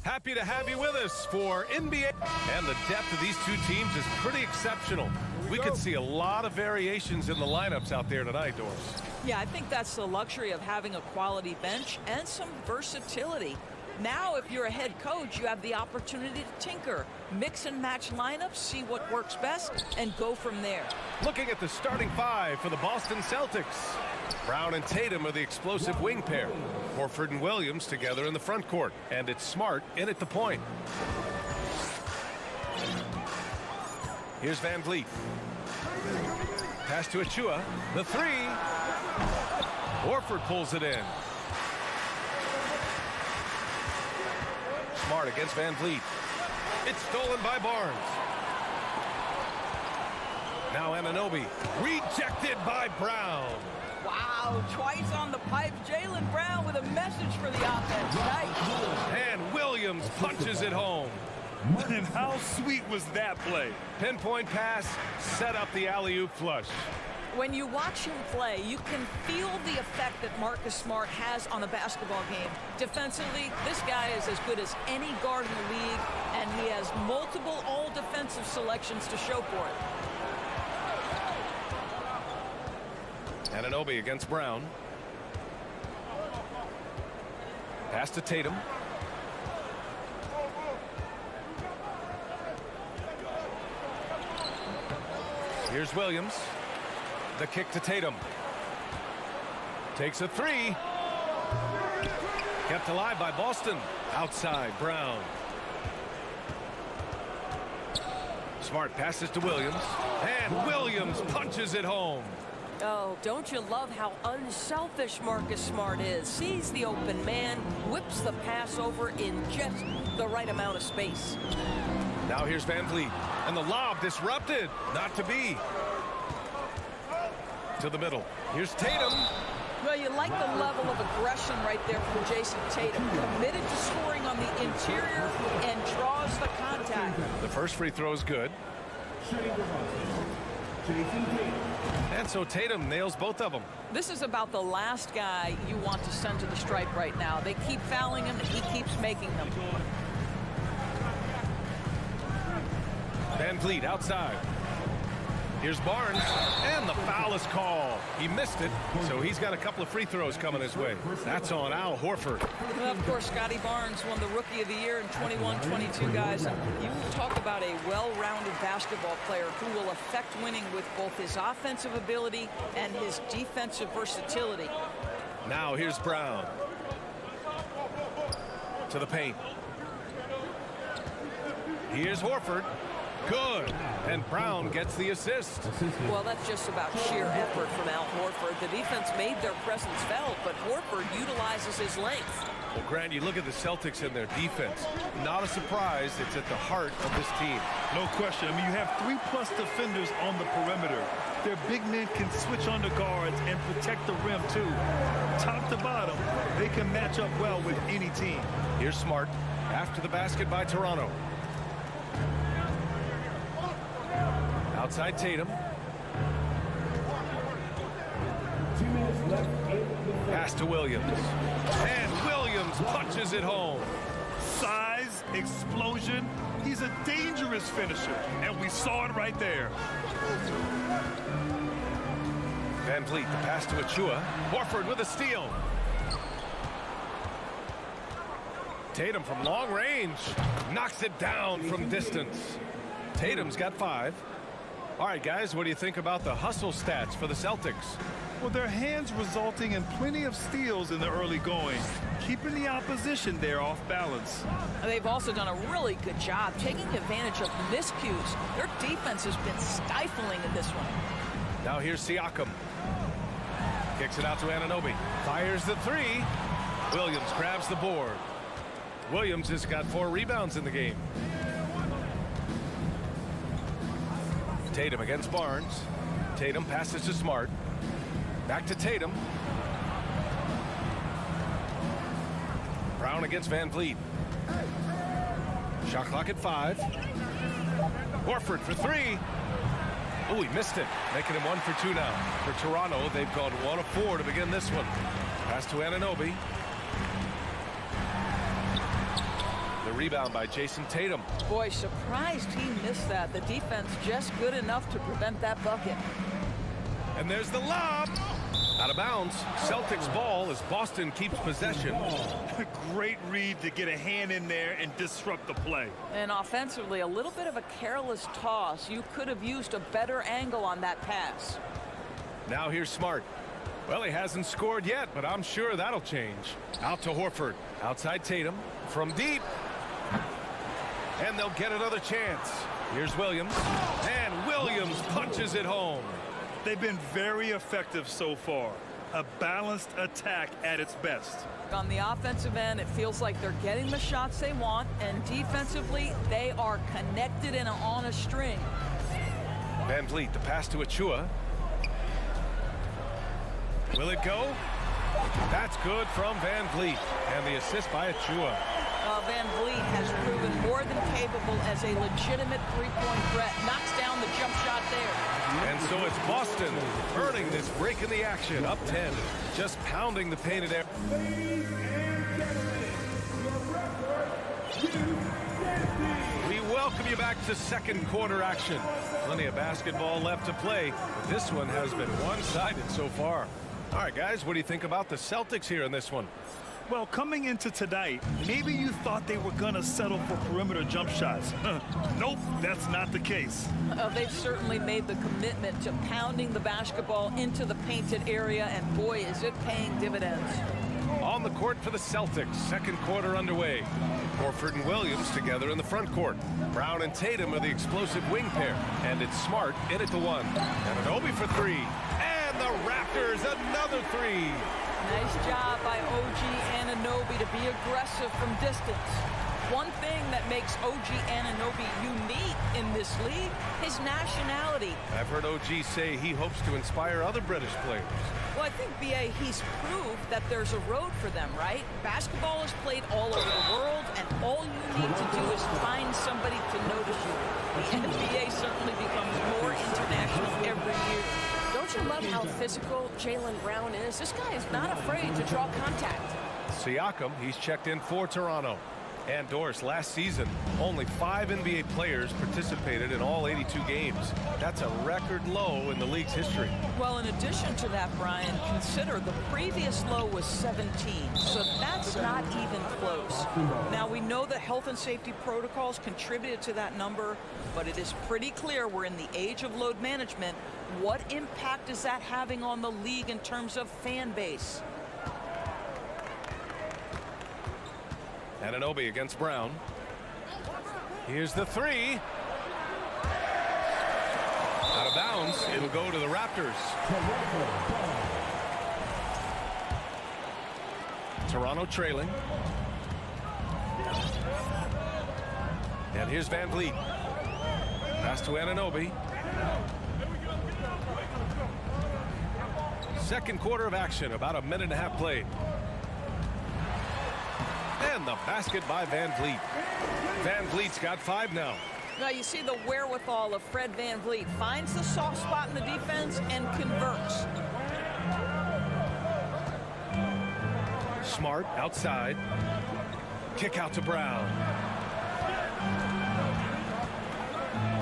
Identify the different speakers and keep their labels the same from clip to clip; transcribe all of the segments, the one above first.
Speaker 1: Happy to have you with us for NBA. And the depth of these two teams is pretty exceptional. We could see a lot of variations in the lineups out there tonight, Doris.
Speaker 2: Yeah, I think that's the luxury of having a quality bench and some versatility. Now, if you're a head coach, you have the opportunity to tinker, mix and match lineups, see what works best, and go from there.
Speaker 1: Looking at the starting five for the Boston Celtics. Brown and Tatum are the explosive wing pair. Horford and Williams together in the front court. And it's Smart in at the point. Here's Van Vliet. Pass to Achua. The three. Horford pulls it in. Smart against Van Vliet. It's stolen by Barnes. Now Anunoby. Rejected by Brown.
Speaker 2: Wow, twice on the pipe. Jaylen Brown with a message for the offense. Nice.
Speaker 1: And Williams punches it home.
Speaker 3: And how sweet was that play?
Speaker 1: Pinpoint pass, set up the alley-oop flush.
Speaker 2: When you watch him play, you can feel the effect that Marcus Smart has on a basketball game. Defensively, this guy is as good as any guard in the league, and he has multiple all-defensive selections to show for it.
Speaker 1: Anunoby against Brown. Pass to Tatum. Here's Williams. The kick to Tatum. Takes a three. Kept alive by Boston. Outside, Brown. Smart passes to Williams. And Williams punches it home.
Speaker 4: Oh, don't you love how unselfish Marcus Smart is? Sees the open man, whips the pass over in just the right amount of space.
Speaker 1: Now here's Van Vliet. And the lob disrupted. Not to be. To the middle. Here's Tatum.
Speaker 2: Well, you like the level of aggression right there from Jason Tatum. Committed to scoring on the interior and draws the contact.
Speaker 1: The first free throw is good. And so Tatum nails both of them.
Speaker 2: This is about the last guy you want to send to the stripe right now. They keep fouling him, and he keeps making them.
Speaker 1: Van Vliet outside. Here's Barnes, and the foul is called. He missed it, so he's got a couple of free throws coming his way. That's on Al Horford.
Speaker 2: Well, of course, Scotty Barnes won the Rookie of the Year in 21-22, guys. And you talk about a well-rounded basketball player who will affect winning with both his offensive ability and his defensive versatility.
Speaker 1: Now here's Brown. To the paint. Here's Horford. Good. And Brown gets the assist.
Speaker 4: Well, that's just about sheer effort from Al Horford. The defense made their presence felt, but Horford utilizes his length.
Speaker 1: Well, Grant, you look at the Celtics and their defense. Not a surprise. It's at the heart of this team.
Speaker 3: No question. I mean, you have 3+ defenders on the perimeter. Their big men can switch on the guards and protect the rim, too. Top to bottom, they can match up well with any team.
Speaker 1: Here's Smart. After the basket by Toronto. Outside Tatum. Pass to Williams. And Williams punches it home.
Speaker 3: Size, explosion. He's a dangerous finisher, and we saw it right there.
Speaker 1: Van Vliet, the pass to Achua. Horford with a steal. Tatum from long range. Knocks it down from distance. Tatum's got 5. All right, guys, what do you think about the hustle stats for the Celtics?
Speaker 3: Well, their hands resulting in plenty of steals in the early going, keeping the opposition there off balance.
Speaker 2: They've also done a really good job taking advantage of miscues. Their defense has been stifling in this one.
Speaker 1: Now here's Siakam. Kicks it out to Anunoby. Fires the 3. Williams grabs the board. Williams has got 4 rebounds in the game. Tatum against Barnes. Tatum passes to Smart. Back to Tatum. Brown against Van Vliet. Shot clock at 5. Horford for 3. Oh, he missed it. Making him 1 for 2 now. For Toronto, they've gone 1 of 4 to begin this one. Pass to Anunoby. The rebound by Jason Tatum.
Speaker 2: Boy, surprised he missed that. The defense just good enough to prevent that bucket.
Speaker 1: And there's the lob. Out of bounds. Celtics ball as Boston keeps possession.
Speaker 3: Great read to get a hand in there and disrupt the play.
Speaker 2: And offensively, a little bit of a careless toss. You could have used a better angle on that pass.
Speaker 1: Now here's Smart. Well, he hasn't scored yet, but I'm sure that'll change. Out to Horford. Outside Tatum. From deep. And they'll get another chance. Here's Williams. And Williams punches it home.
Speaker 3: They've been very effective so far. A balanced attack at its best.
Speaker 2: On the offensive end, it feels like they're getting the shots they want, and defensively, they are connected and on a string.
Speaker 1: Van Vliet, the pass to Achua. Will it go? That's good from Van Vliet. And the assist by Achua.
Speaker 2: Van Vliet has proven more than capable as a legitimate three-point threat. Knocks down the jump shot there.
Speaker 1: And so it's Boston earning this break in the action. Up 10. Just pounding the painted air. We welcome you back to second quarter action. Plenty of basketball left to play, but this one has been one-sided so far. All right, guys, what do you think about the Celtics here in this one?
Speaker 3: Well, coming into tonight, maybe you thought they were going to settle for perimeter jump shots. Nope, that's not the case.
Speaker 2: They've certainly made the commitment to pounding the basketball into the painted area, and boy, is it paying dividends.
Speaker 1: On the court for the Celtics, second quarter underway. Horford and Williams together in the front court. Brown and Tatum are the explosive wing pair, and it's Smart in at the one. And Anunoby for three. And the Raptors, another three.
Speaker 2: Nice job by OG Anunoby to be aggressive from distance. One thing that makes OG Anunoby unique in this league, his nationality.
Speaker 1: I've heard OG say he hopes to inspire other British players.
Speaker 2: Well, I think, B.A., he's proved that there's a road for them, right? Basketball is played all over the world, and all you need to do is find somebody to notice you. The NBA certainly becomes more international every year.
Speaker 4: Don't you love how physical Jaylen Brown is? This guy is not afraid to draw contact.
Speaker 1: Siakam, he's checked in for Toronto. And Doris, last season, only 5 NBA players participated in all 82 games. That's a record low in the league's history.
Speaker 2: Well, in addition to that, Brian, consider the previous low was 17, so that's not even close. Now, we know that health and safety protocols contributed to that number, but it is pretty clear we're in the age of load management. What impact is that having on the league in terms of fan base?
Speaker 1: Anunoby against Brown. Here's the three. Out of bounds. It'll go to the Raptors. Toronto trailing. And here's Van Vliet. Pass to Anunoby. Second quarter of action, about a minute and a half played. And the basket by Van Vliet. Van Vliet's got 5 now.
Speaker 2: Now you see the wherewithal of Fred Van Vliet. Finds the soft spot in the defense and converts.
Speaker 1: Smart outside. Kick out to Brown.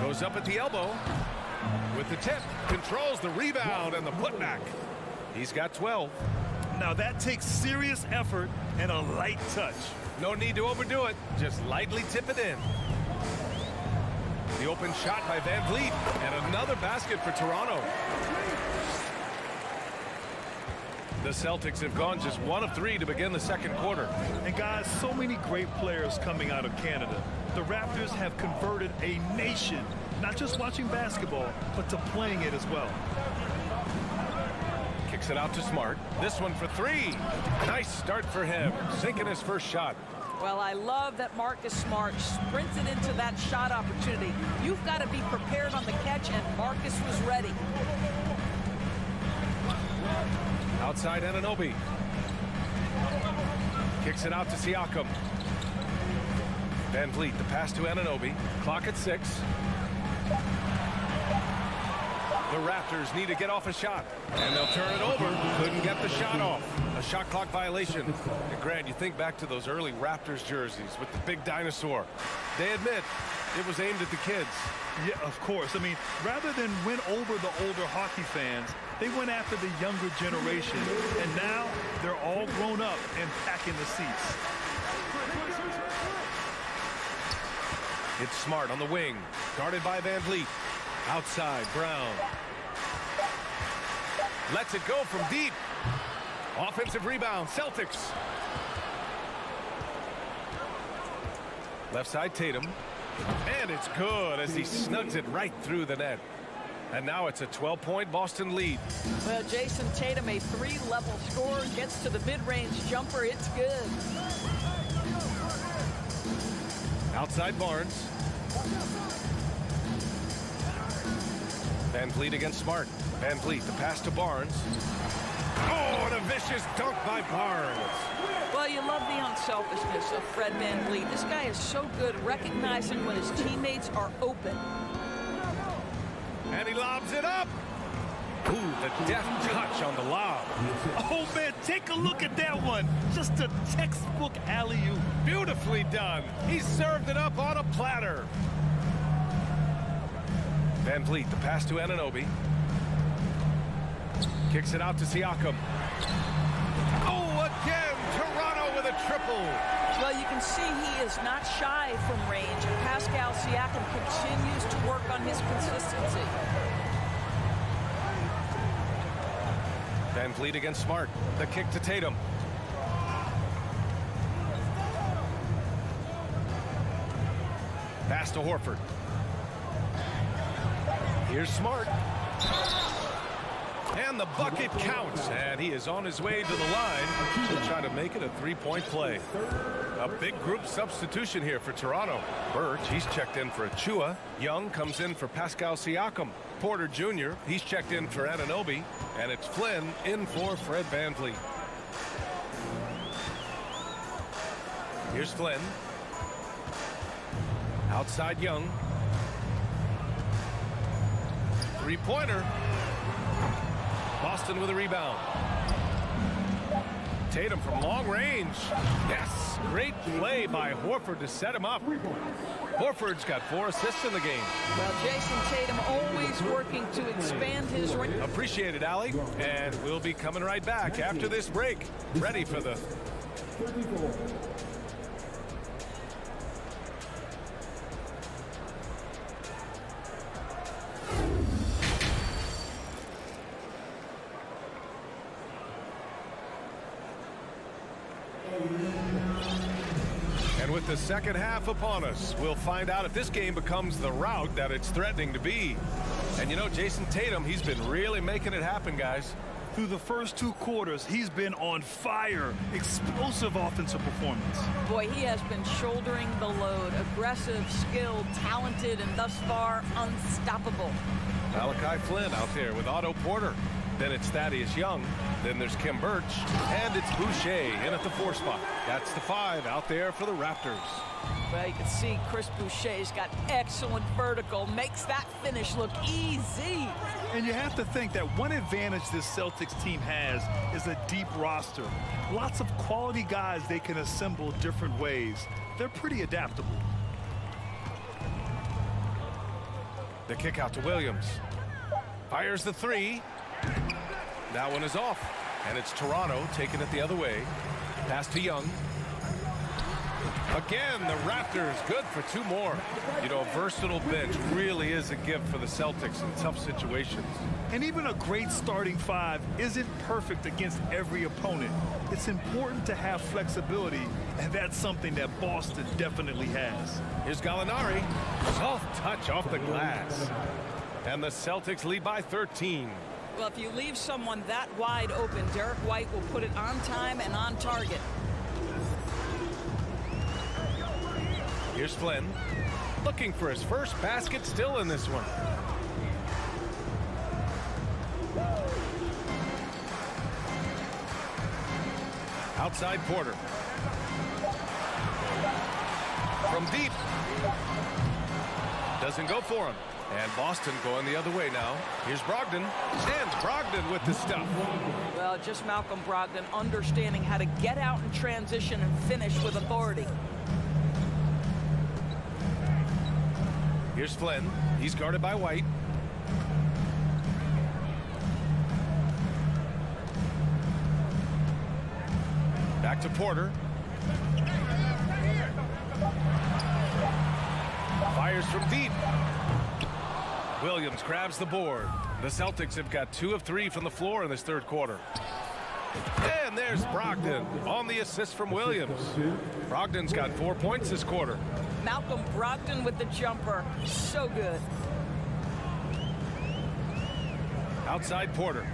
Speaker 1: Goes up at the elbow. With the tip. Controls the rebound and the putback. He's got 12.
Speaker 3: Now that takes serious effort and a light touch.
Speaker 1: No need to overdo it. Just lightly tip it in. The open shot by Van Vliet. And another basket for Toronto. The Celtics have gone just 1 of 3 to begin the second quarter.
Speaker 3: And guys, so many great players coming out of Canada. The Raptors have converted a nation, not just watching basketball, but to playing it as well.
Speaker 1: Kicks it out to Smart. This one for 3. Nice start for him. Sinking his first shot.
Speaker 2: Well, I love that Marcus Smart sprinted into that shot opportunity. You've got to be prepared on the catch, and Marcus was ready.
Speaker 1: Outside Anunoby. Kicks it out to Siakam. Van Vliet, the pass to Anunoby. Clock at 6. The Raptors need to get off a shot. And they'll turn it over. Couldn't get the shot off. A shot clock violation. And Grant, you think back to those early Raptors jerseys with the big dinosaur. They admit it was aimed at the kids.
Speaker 3: Yeah, of course. I mean, rather than win over the older hockey fans, they went after the younger generation. And now they're all grown up and packing the seats.
Speaker 1: It's Smart on the wing, guarded by Van Vliet. Outside, Brown. Lets it go from deep. Offensive rebound, Celtics. Left side, Tatum. And it's good as he snugs it right through the net. And now it's a 12-point Boston lead.
Speaker 2: Well, Jason Tatum, a 3-level scorer, gets to the mid-range jumper. It's good.
Speaker 1: Outside Barnes. Van Vliet against Smart. Van Vliet, the pass to Barnes. Oh, and a vicious dunk by Barnes.
Speaker 2: Well, you love the unselfishness of Fred Van Vliet. This guy is so good recognizing when his teammates are open.
Speaker 1: And he lobs it up. Ooh, the deft touch on the lob.
Speaker 3: Oh, man, take a look at that one. Just a textbook alley-oop.
Speaker 1: Beautifully done. He served it up on a platter. Van Vliet, the pass to Anunoby. Kicks it out to Siakam. Oh, again, Toronto with a triple.
Speaker 2: Well, you can see he is not shy from range, and Pascal Siakam continues to work on his consistency.
Speaker 1: Van Vliet against Smart. The kick to Tatum. Pass to Horford. Here's Smart. And the bucket counts. And he is on his way to the line to try to make it a three-point play. A big group substitution here for Toronto. Birch, he's checked in for Achua. Young comes in for Pascal Siakam. Porter Jr., he's checked in for Anunoby. And it's Flynn in for Fred Van Vliet. Here's Flynn. Outside Young. Three-pointer. Boston with a rebound. Tatum from long range. Yes, great play by Horford to set him up. Horford's got 4 assists in the game.
Speaker 2: Well, Jason Tatum always working to expand his range.
Speaker 1: Appreciate it, Allie. And we'll be coming right back after this break. Ready for the... And with the second half upon us, we'll find out if this game becomes the rout that it's threatening to be. And you know, Jason Tatum, he's been really making it happen, guys.
Speaker 3: Through the first 2 quarters, he's been on fire. Explosive offensive performance.
Speaker 2: Boy, he has been shouldering the load. Aggressive, skilled, talented, and thus far unstoppable.
Speaker 1: Malachi Flynn out there with Otto Porter. Then it's Thaddeus Young. Then there's Kim Birch. And it's Boucher in at the 4 spot. That's the 5 out there for the Raptors.
Speaker 2: Well, you can see Chris Boucher's got excellent vertical. Makes that finish look easy.
Speaker 3: And you have to think that one advantage this Celtics team has is a deep roster. Lots of quality guys they can assemble different ways. They're pretty adaptable.
Speaker 1: The kick out to Williams. Fires the 3. That one is off. And it's Toronto taking it the other way. Pass to Young. Again, the Raptors good for 2 more. You know, a versatile bench really is a gift for the Celtics in tough situations.
Speaker 3: And even a great starting 5 isn't perfect against every opponent. It's important to have flexibility, and that's something that Boston definitely has.
Speaker 1: Here's Gallinari. Soft touch off the glass. And the Celtics lead by 13.
Speaker 2: Well, if you leave someone that wide open, Derek White will put it on time and on target.
Speaker 1: Here's Flynn. Looking for his first basket still in this one. Outside Porter. From deep. Doesn't go for him. And Boston going the other way now. Here's Brogdon. And Brogdon with the stuff.
Speaker 2: Well, just Malcolm Brogdon understanding how to get out in transition and finish with authority.
Speaker 1: Here's Flynn. He's guarded by White. Back to Porter. Fires from deep. Williams grabs the board. The Celtics have got 2 of 3 from the floor in this third quarter. And there's Brogdon on the assist from Williams. Brogdon's got 4 points this quarter.
Speaker 2: Malcolm Brogdon with the jumper. So good.
Speaker 1: Outside Porter.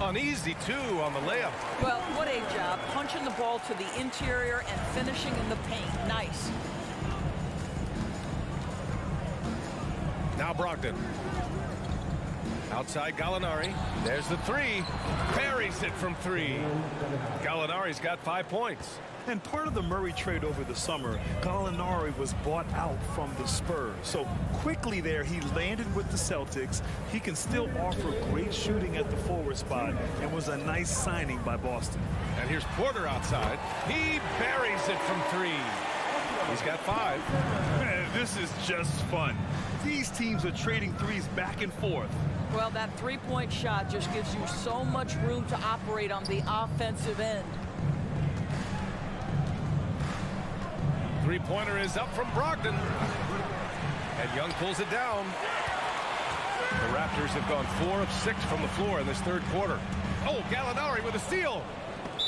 Speaker 1: Uneasy, too, on the layup.
Speaker 2: Well, what a job. Punching the ball to the interior and finishing in the paint. Nice.
Speaker 1: Now Brogdon. Outside Gallinari. There's the 3. Buries it from 3. Gallinari's got 5 points.
Speaker 3: And part of the Murray trade over the summer, Gallinari was bought out from the Spurs. So quickly there, he landed with the Celtics. He can still offer great shooting at the forward spot and was a nice signing by Boston.
Speaker 1: And here's Porter outside. He buries it from 3. He's got 5.
Speaker 3: Man, this is just fun. These teams are trading threes back and forth.
Speaker 2: Well, that three-point shot just gives you so much room to operate on the offensive end.
Speaker 1: Three-pointer is up from Brogdon. And Young pulls it down. The Raptors have gone 4 of 6 from the floor in this third quarter. Oh, Gallinari with a steal.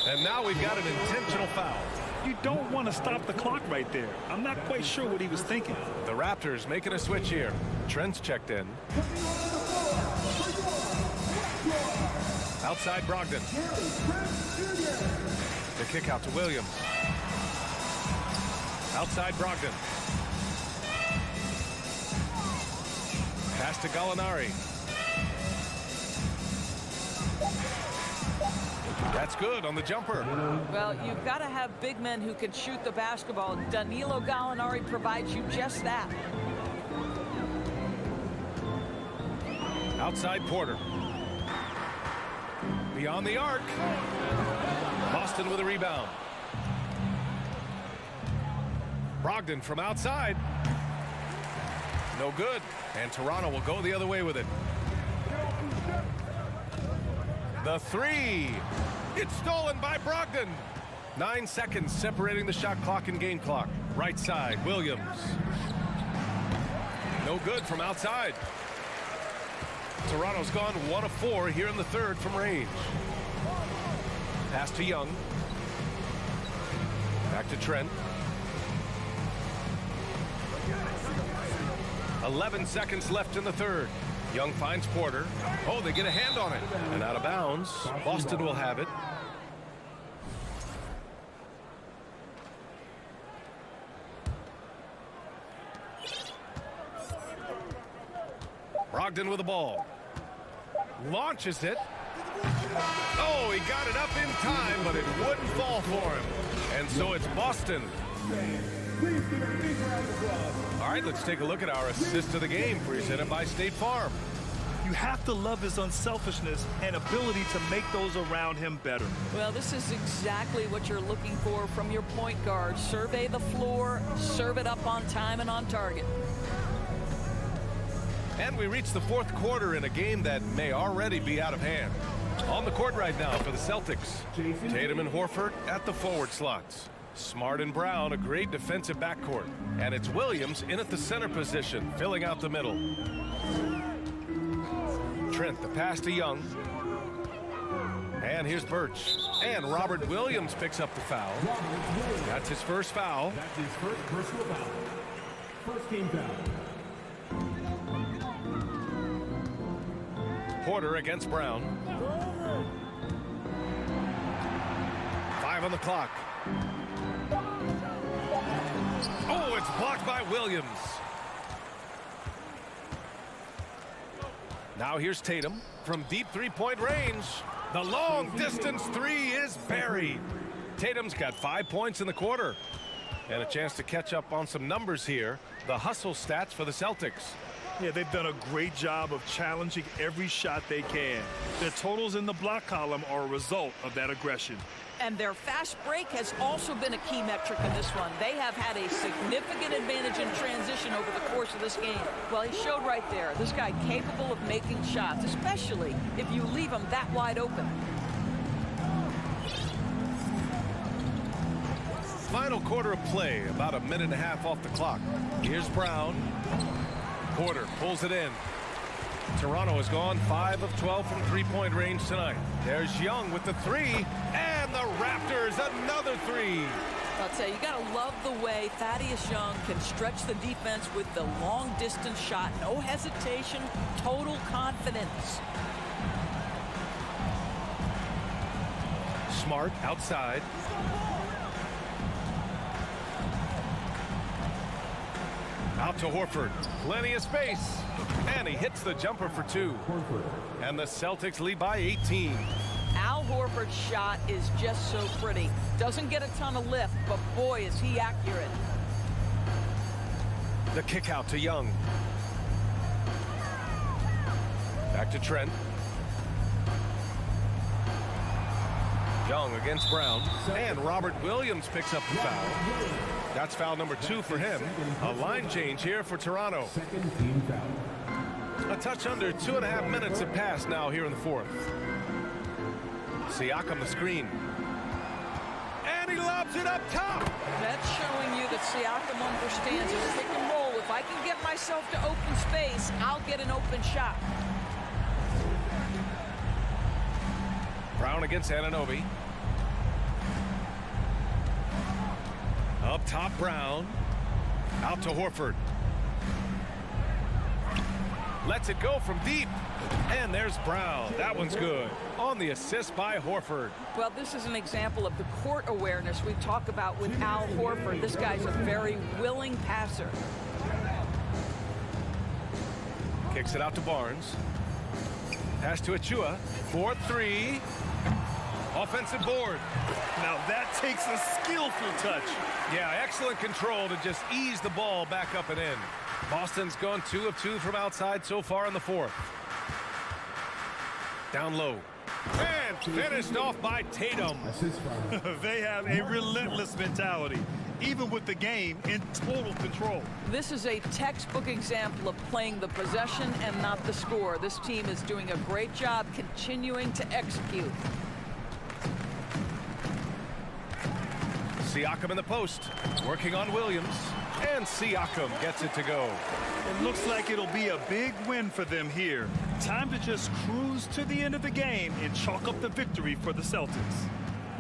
Speaker 1: And now we've got an intentional foul.
Speaker 3: You don't want to stop the clock right there. I'm not quite sure what he was thinking.
Speaker 1: The Raptors making a switch here. Trent's checked in. Outside Brogdon. The kick out to Williams. Outside Brogdon. Pass to Gallinari. That's good on the jumper.
Speaker 2: Well, you've got to have big men who can shoot the basketball. Danilo Gallinari provides you just that.
Speaker 1: Outside Porter. Beyond the arc. Boston with a rebound. Brogdon from outside. No good. And Toronto will go the other way with it. The 3. It's stolen by Brogdon. 9 seconds separating the shot clock and game clock. Right side, Williams. No good from outside. Toronto's gone 1 of 4 here in the third from range. Pass to Young. Back to Trent. 11 seconds left in the third. Young finds Porter. Oh, they get a hand on it. And out of bounds. Boston will have it. Brogdon with the ball. Launches it. Oh, he got it up in time, but it wouldn't fall for him. And so it's Boston. All right, let's take a look at our assist of the game presented by State Farm.
Speaker 3: You have to love his unselfishness and ability to make those around him better.
Speaker 2: Well, this is exactly what you're looking for from your point guard. Survey the floor, serve it up on time and on target.
Speaker 1: And we reach the fourth quarter in a game that may already be out of hand. On the court right now for the Celtics. Tatum and Horford at the forward slots. Smart and Brown, a great defensive backcourt. And it's Williams in at the center position, filling out the middle. Trent, the pass to Young. And here's Birch. And Robert Williams picks up the foul. That's his first foul.
Speaker 5: That's his first personal foul. First team foul.
Speaker 1: Porter against Brown. 5 on the clock. Oh, it's blocked by Williams. Now here's Tatum from deep three-point range. The long distance 3 is buried. Tatum's got 5 points in the quarter. And a chance to catch up on some numbers here. The hustle stats for the Celtics.
Speaker 3: Yeah, they've done a great job of challenging every shot they can. Their totals in the block column are a result of that aggression.
Speaker 2: And their fast break has also been a key metric in this one. They have had a significant advantage in transition over the course of this game. Well, he showed right there, this guy capable of making shots, especially if you leave him that wide open.
Speaker 1: Final quarter of play, about a minute and a half off the clock. Here's Brown. Porter pulls it in. Toronto has gone 5 of 12 from three-point range tonight. There's Young with the three, and the Raptors another three.
Speaker 2: I'll tell you, you got to love the way Thaddeus Young can stretch the defense with the long-distance shot. No hesitation, total confidence.
Speaker 1: Smart outside. Out to Horford. Plenty of space. And he hits the jumper for two. And the Celtics lead by 18.
Speaker 2: Al Horford's shot is just so pretty. Doesn't get a ton of lift, but boy, is he accurate.
Speaker 1: The kick out to Young. Back to Trent. Young against Brown. And Robert Williams picks up the foul. That's foul number 2 for him. A line change here for Toronto.
Speaker 5: Second team foul.
Speaker 1: A touch under 2.5 minutes have passed now here in the fourth. Siakam the screen. And he lobs it up top.
Speaker 2: That's showing you that Siakam understands his pick and roll. If I can get myself to open space, I'll get an open shot.
Speaker 1: Brown against Anunoby. Up top, Brown. Out to Horford. Lets it go from deep. And there's Brown. That one's good. On the assist by Horford.
Speaker 2: Well, this is an example of the court awareness we talk about with Al Horford. This guy's a very willing passer.
Speaker 1: Kicks it out to Barnes. Pass to Achua. 4-3. Offensive board.
Speaker 3: Now that takes a skillful touch.
Speaker 1: Yeah, excellent control to just ease the ball back up and in. Boston's gone 2 of 2 from outside so far in the fourth. Down low. And finished off by Tatum.
Speaker 5: Assist foul.
Speaker 3: They have a relentless mentality, even with the game in total control.
Speaker 2: This is a textbook example of playing the possession and not the score. This team is doing a great job continuing to execute.
Speaker 1: Siakam in the post, working on Williams, and Siakam gets it to go.
Speaker 3: It looks like it'll be a big win for them here. Time to just cruise to the end of the game and chalk up the victory for the Celtics.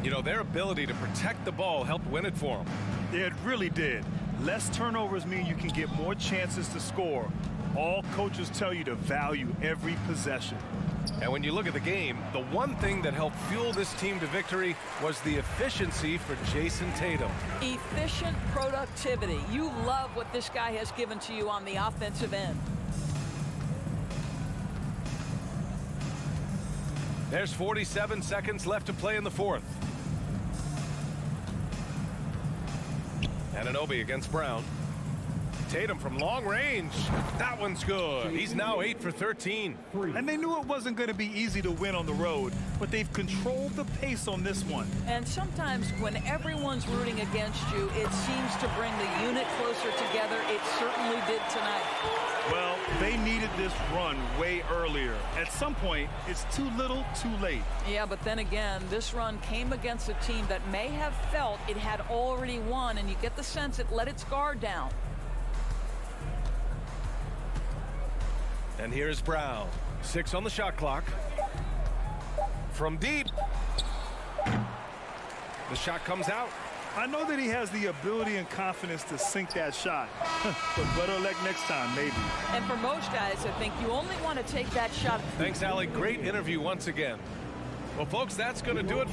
Speaker 1: You know, their ability to protect the ball helped win it for them.
Speaker 3: It really did. Less turnovers mean you can get more chances to score. All coaches tell you to value every possession.
Speaker 1: And when you look at the game, the one thing that helped fuel this team to victory was the efficiency for Jason Tatum.
Speaker 2: Efficient productivity. You love what this guy has given to you on the offensive end.
Speaker 1: There's 47 seconds left to play in the fourth. Anunoby against Brown. Tatum from long range. That one's good. He's now 8 for 13.
Speaker 3: And they knew it wasn't going to be easy to win on the road, but they've controlled the pace on this one.
Speaker 2: And sometimes when everyone's rooting against you, it seems to bring the unit closer together. It certainly did tonight.
Speaker 3: Well, they needed this run way earlier. At some point, it's too little, too late.
Speaker 2: Yeah, but then again, this run came against a team that may have felt it had already won, and you get the sense it let its guard down.
Speaker 1: And here's Brown. 6 on the shot clock. From deep. The shot comes out.
Speaker 3: I know that he has the ability and confidence to sink that shot, but better luck next time, maybe.
Speaker 2: And for most guys, I think you only want to take that shot.
Speaker 1: Thanks, Allie. Great interview once again. Well, folks, that's going to do it.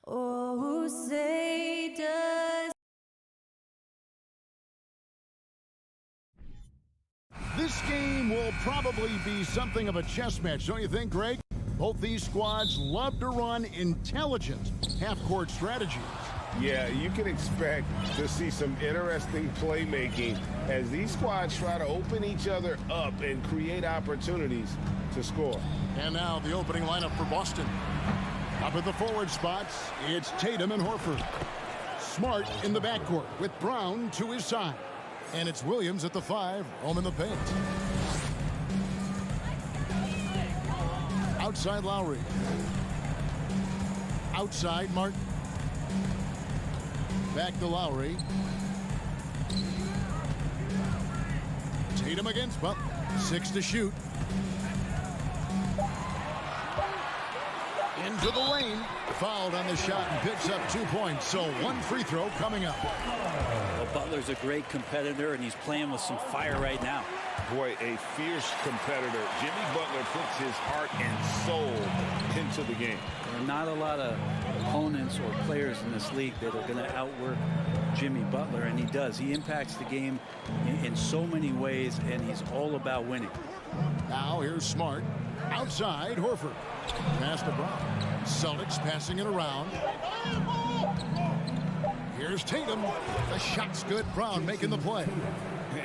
Speaker 6: Oh, say does.
Speaker 7: This game will probably be something of a chess match, don't you think, Greg? Both these squads love to run intelligent half-court strategies.
Speaker 8: Yeah, you can expect to see some interesting playmaking as these squads try to open each other up and create opportunities to score.
Speaker 7: And now the opening lineup for Boston. Up at the forward spots, it's Tatum and Horford. Smart in the backcourt with Brown to his side. And it's Williams at the 5, home in the paint. Outside Lowry. Outside Martin. Back to Lowry. Tatum against Butler. 6 to shoot. Into the lane. Fouled on the shot and picks up 2 points. So 1 free throw coming up.
Speaker 9: Well, Butler's a great competitor, and he's playing with some fire right now.
Speaker 8: Boy, a fierce competitor. Jimmy Butler puts his heart and soul into the game.
Speaker 9: There are not a lot of opponents or players in this league that are going to outwork Jimmy Butler, and he does. He impacts the game in so many ways, and he's all about winning.
Speaker 7: Now here's Smart. Outside, Horford. Pass to Brown. Celtics passing it around. Here's Tatum. The shot's good. Brown making the play.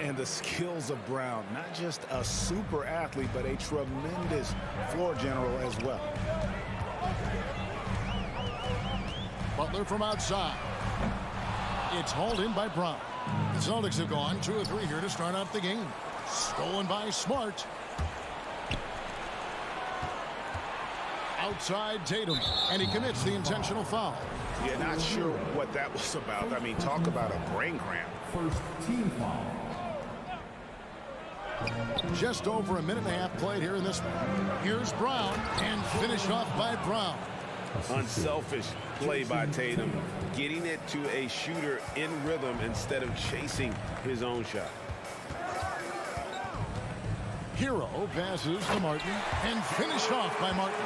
Speaker 1: And the skills of Brown, not just a super athlete, but a tremendous floor general as well.
Speaker 7: Butler from outside. It's hauled in by Brown. The Celtics have gone 2 or 3 here to start out the game. Stolen by Smart. Outside Tatum, and he commits the intentional foul.
Speaker 8: Yeah, not sure what that was about. I mean, talk about a brain cramp.
Speaker 5: First team foul.
Speaker 7: Just over a minute and a half played here in this one. Here's Brown, and finished off by Brown.
Speaker 8: Unselfish play by Tatum, getting it to a shooter in rhythm instead of chasing his own shot.
Speaker 7: Hero passes to Martin, and finished off by Martin.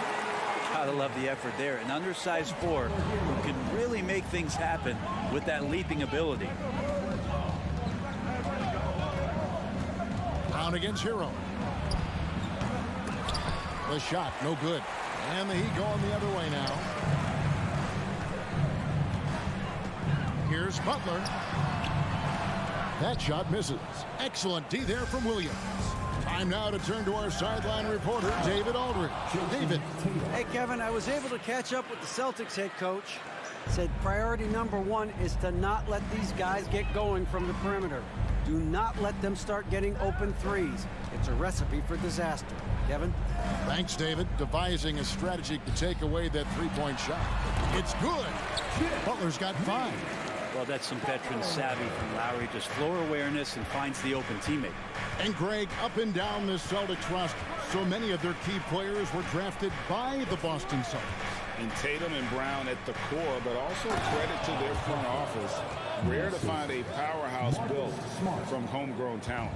Speaker 9: Gotta love the effort there. An undersized 4 who can really make things happen with that leaping ability.
Speaker 7: Brown against Hero. The shot, no good. And the Heat going the other way now. Here's Butler. That shot misses. Excellent D there from Williams. Time now to turn to our sideline reporter, David Aldridge. David.
Speaker 10: Hey, Kevin, I was able to catch up with the Celtics head coach. Said priority number 1 is to not let these guys get going from the perimeter. Do Do not let them start getting open threes. It's a recipe for disaster. Kevin?
Speaker 7: Thanks, David. Devising a strategy to take away that three-point shot. It's good. Butler's got 5.
Speaker 9: Well, that's some veteran savvy from Lowry. Just floor awareness and finds the open teammate.
Speaker 7: And Greg, up and down the Celtics roster, so many of their key players were drafted by the Boston Celtics.
Speaker 8: And Tatum and Brown at the core, but also credit to their front office. Rare to find a powerhouse built from homegrown talent.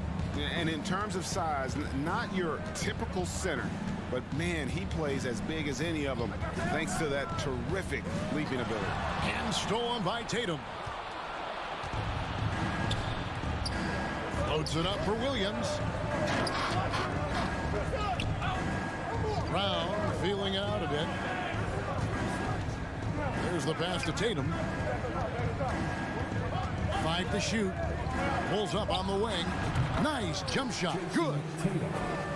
Speaker 8: And in terms of size, not your typical center, but man, he plays as big as any of them, thanks to that terrific leaping ability.
Speaker 7: And stolen by Tatum. Loads it up for Williams. Brown feeling it out a bit. There's the pass to Tatum. 5 to shoot. Pulls up on the wing. Nice jump shot. Good.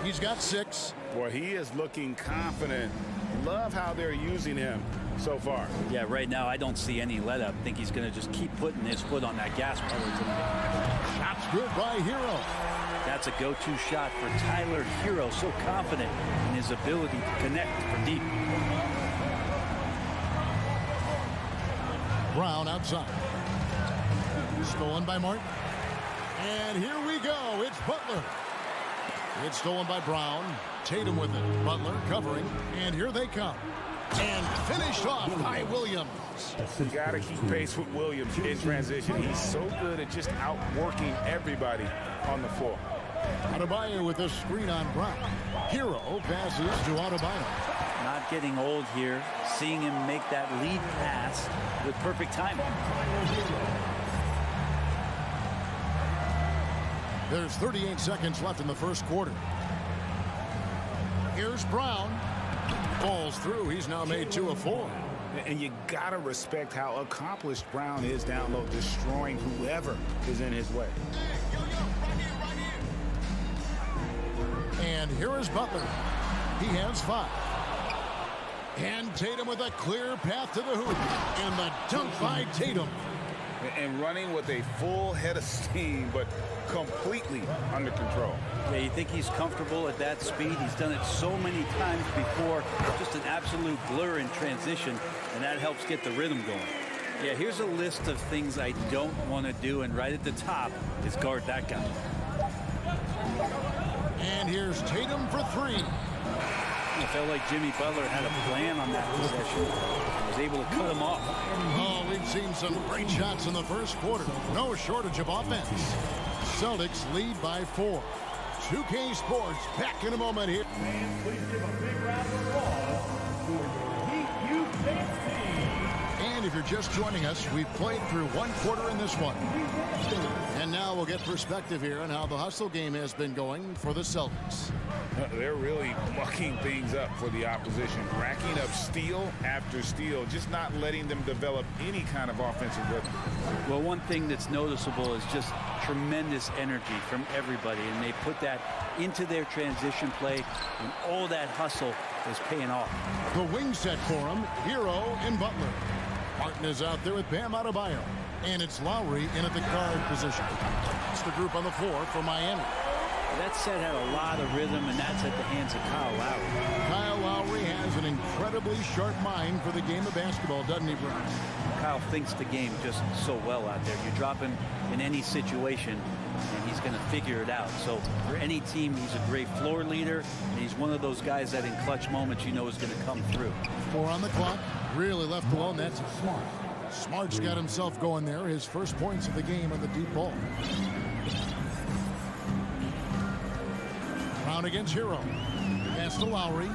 Speaker 7: He's got 6.
Speaker 8: Boy, he is looking confident. Love how they're using him so far.
Speaker 9: Yeah, right now I don't see any let up. I think he's going to just keep putting his foot on that gas pedal tonight.
Speaker 7: Shot's good by Hero.
Speaker 9: That's a go-to shot for Tyler Hero. So confident in his ability to connect for deep.
Speaker 7: Brown outside. Stolen by Martin. And here we go. It's Butler. It's stolen by Brown. Tatum with it. Butler covering. And here they come. And finished off by Williams.
Speaker 8: You got to keep pace with Williams in transition. He's so good at just outworking everybody on the floor.
Speaker 7: Adebayo with a screen on Brown. Hero passes to Adebayo.
Speaker 9: Not getting old here. Seeing him make that lead pass with perfect timing.
Speaker 7: There's 38 seconds left in the first quarter. Here's Brown. Falls through. He's now made 2 of 4.
Speaker 8: And you got to respect how accomplished Brown is down low, destroying whoever is in his way.
Speaker 7: And here is Butler. He has 5. And Tatum with a clear path to the hoop. And the dunk by Tatum.
Speaker 8: And running with a full head of steam, but completely under control.
Speaker 9: Yeah, you think he's comfortable at that speed? He's done it so many times before. Just an absolute blur in transition, and that helps get the rhythm going. Yeah, here's a list of things I don't want to do, and right at the top is guard that guy.
Speaker 7: And here's Tatum for 3.
Speaker 9: It felt like Jimmy Butler had a plan on that possession and was able to cut him off.
Speaker 7: Oh, we've seen some great shots in the first quarter. No shortage of offense. Celtics lead by 4. 2K Sports back in a moment here.
Speaker 5: Please give a big round of applause for your UKC.
Speaker 7: And if you're just joining us, we've played through 1 quarter in this one. And now we'll get perspective here on how the hustle game has been going for the Celtics.
Speaker 8: They're really mucking things up for the opposition, racking up steal after steal, just not letting them develop any kind of offensive rhythm.
Speaker 9: Well, one thing that's noticeable is just tremendous energy from everybody, and they put that into their transition play, and all that hustle is paying off.
Speaker 7: The wing set for him, Hero and Butler. Martin is out there with Bam Adebayo, and it's Lowry in at the guard position. It's the group on the floor for Miami.
Speaker 9: That set had a lot of rhythm, and that's at the hands of Kyle Lowry.
Speaker 7: Kyle Lowry has an incredibly sharp mind for the game of basketball, doesn't he, Bruce?
Speaker 9: Kyle thinks the game just so well out there. You drop him in any situation, and he's going to figure it out. So for any team, he's a great floor leader, and he's one of those guys that in clutch moments you know is going to come through.
Speaker 7: 4 on the clock. Really left alone. That's Smart. Smart's got himself going there. His first points of the game on the deep ball. Brown against Hero. Pass to Lowry.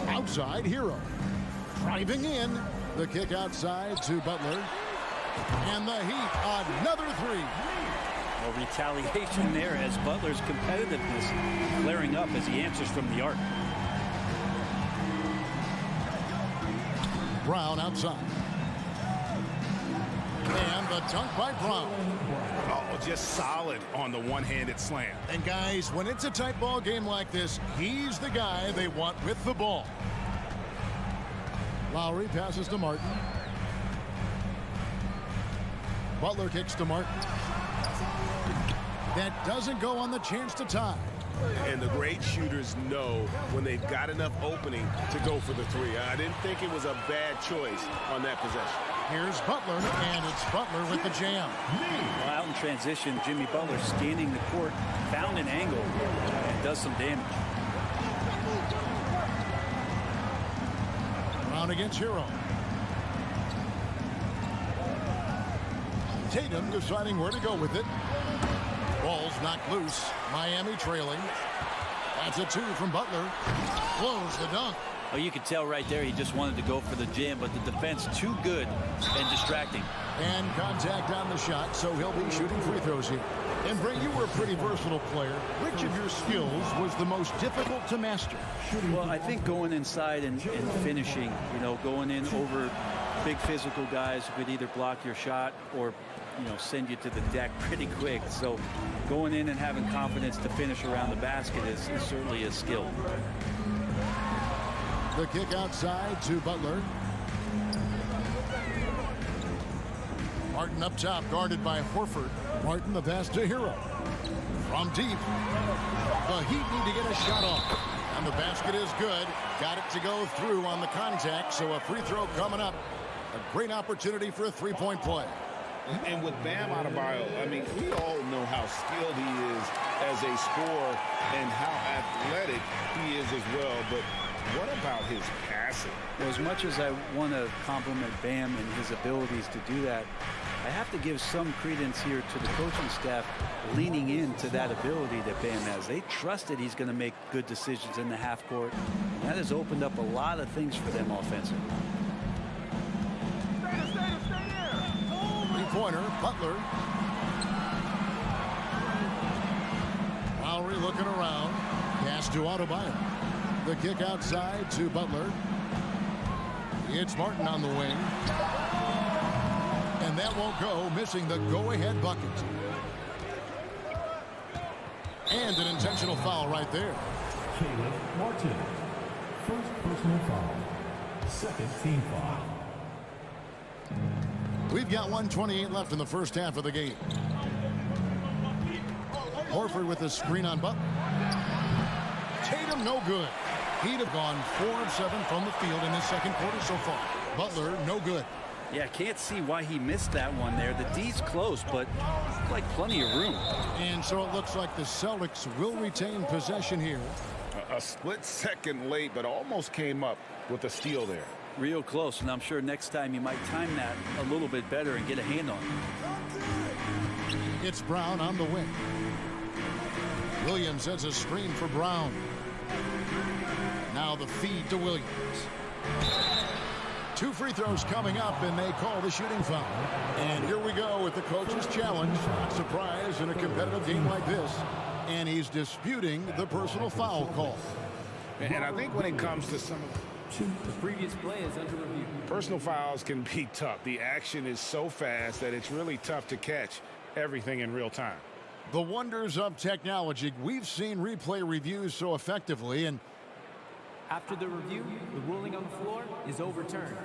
Speaker 7: Outside, Hero. Driving in. The kick outside to Butler. And the Heat, another 3.
Speaker 9: Well, retaliation there as Butler's competitiveness flaring up as he answers from the arc.
Speaker 7: Brown outside. And the dunk by Brown.
Speaker 8: Oh, just solid on the one-handed slam.
Speaker 7: And guys, when it's a tight ball game like this, he's the guy they want with the ball. Lowry passes to Martin. Butler kicks to Martin. That doesn't go on the chance to tie.
Speaker 8: And the great shooters know when they've got enough opening to go for the three. I didn't think it was a bad choice on that possession.
Speaker 7: Here's Butler, and it's Butler with the jam.
Speaker 9: Well, out in transition, Jimmy Butler scanning the court, found an angle, and does some damage.
Speaker 7: Brown against Hero. Tatum deciding where to go with it. Ball's knocked loose. Miami trailing. That's a 2 from Butler. Blows the dunk.
Speaker 9: Oh, you could tell right there he just wanted to go for the jam, but the defense too good and distracting.
Speaker 7: And contact on the shot, so he'll be shooting free throws here. And Bray, you were a pretty versatile player. Which of your skills was the most difficult to master?
Speaker 9: Well, I think going inside and finishing, going in over big physical guys who could either block your shot or send you to the deck pretty quick. So going in and having confidence to finish around the basket is certainly a skill.
Speaker 7: The kick outside to Butler. Martin up top, guarded by Horford. Martin the pass to Hero. From deep. The Heat need to get a shot off. And the basket is good. Got it to go through on the contact, so a free throw coming up. A great opportunity for a three-point play.
Speaker 8: And with Bam Adebayo, I mean, we all know how skilled he is as a scorer and how athletic he is as well. But what about his passing?
Speaker 9: Well, as much as I want to compliment Bam and his abilities to do that, I have to give some credence here to the coaching staff leaning into that ability that Bam has. They trusted he's going to make good decisions in the half court. And that has opened up a lot of things for them offensively.
Speaker 7: Three-pointer, Butler. Lowry looking around. Pass to Adebayo. The kick outside to Butler. It's Martin on the wing. And that won't go, missing the go-ahead bucket. And an intentional foul right there.
Speaker 5: Caleb Martin. First personal foul. Second team foul.
Speaker 7: We've got 1:28 left in the first half of the game. Horford with a screen on Butler. Tatum no good. He'd have gone 4 of 7 from the field in his second quarter so far. Butler no good.
Speaker 9: Yeah, can't see why he missed that one there. The D's close, but like plenty of room.
Speaker 7: And so it looks like the Celtics will retain possession here.
Speaker 8: A split second late, but almost came up with a steal there.
Speaker 9: Real close, and I'm sure next time you might time that a little bit better and get a hand on it.
Speaker 7: It's Brown on the wing. Williams sets a screen for Brown. Now the feed to Williams. 2 free throws coming up, and they call the shooting foul. And here we go with the coach's challenge. Not surprise in a competitive game like this. And he's disputing the personal foul call.
Speaker 8: And I think when it comes to some of
Speaker 11: the previous play is under review.
Speaker 8: Personal fouls can be tough. The action is so fast that it's really tough to catch everything in real time.
Speaker 7: The wonders of technology. We've seen replay reviews so effectively, and
Speaker 11: after the review, the ruling on the floor is overturned.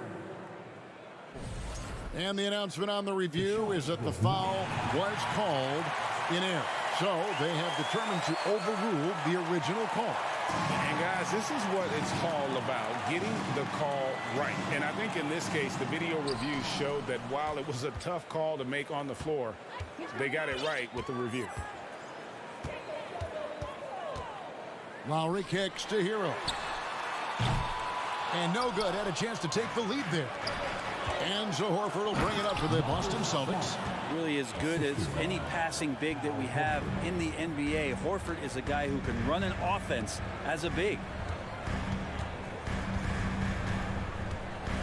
Speaker 7: And the announcement on the review is that the foul was called in error. So they have determined to overrule the original call.
Speaker 8: And guys, this is what it's all about, getting the call right. And I think in this case, the video review showed that while it was a tough call to make on the floor, they got it right with the review.
Speaker 7: Lowry kicks to Hero. And no good. Had a chance to take the lead there. And so Horford will bring it up for the Boston Celtics.
Speaker 9: Really as good as any passing big that we have in the NBA. Horford is a guy who can run an offense as a big.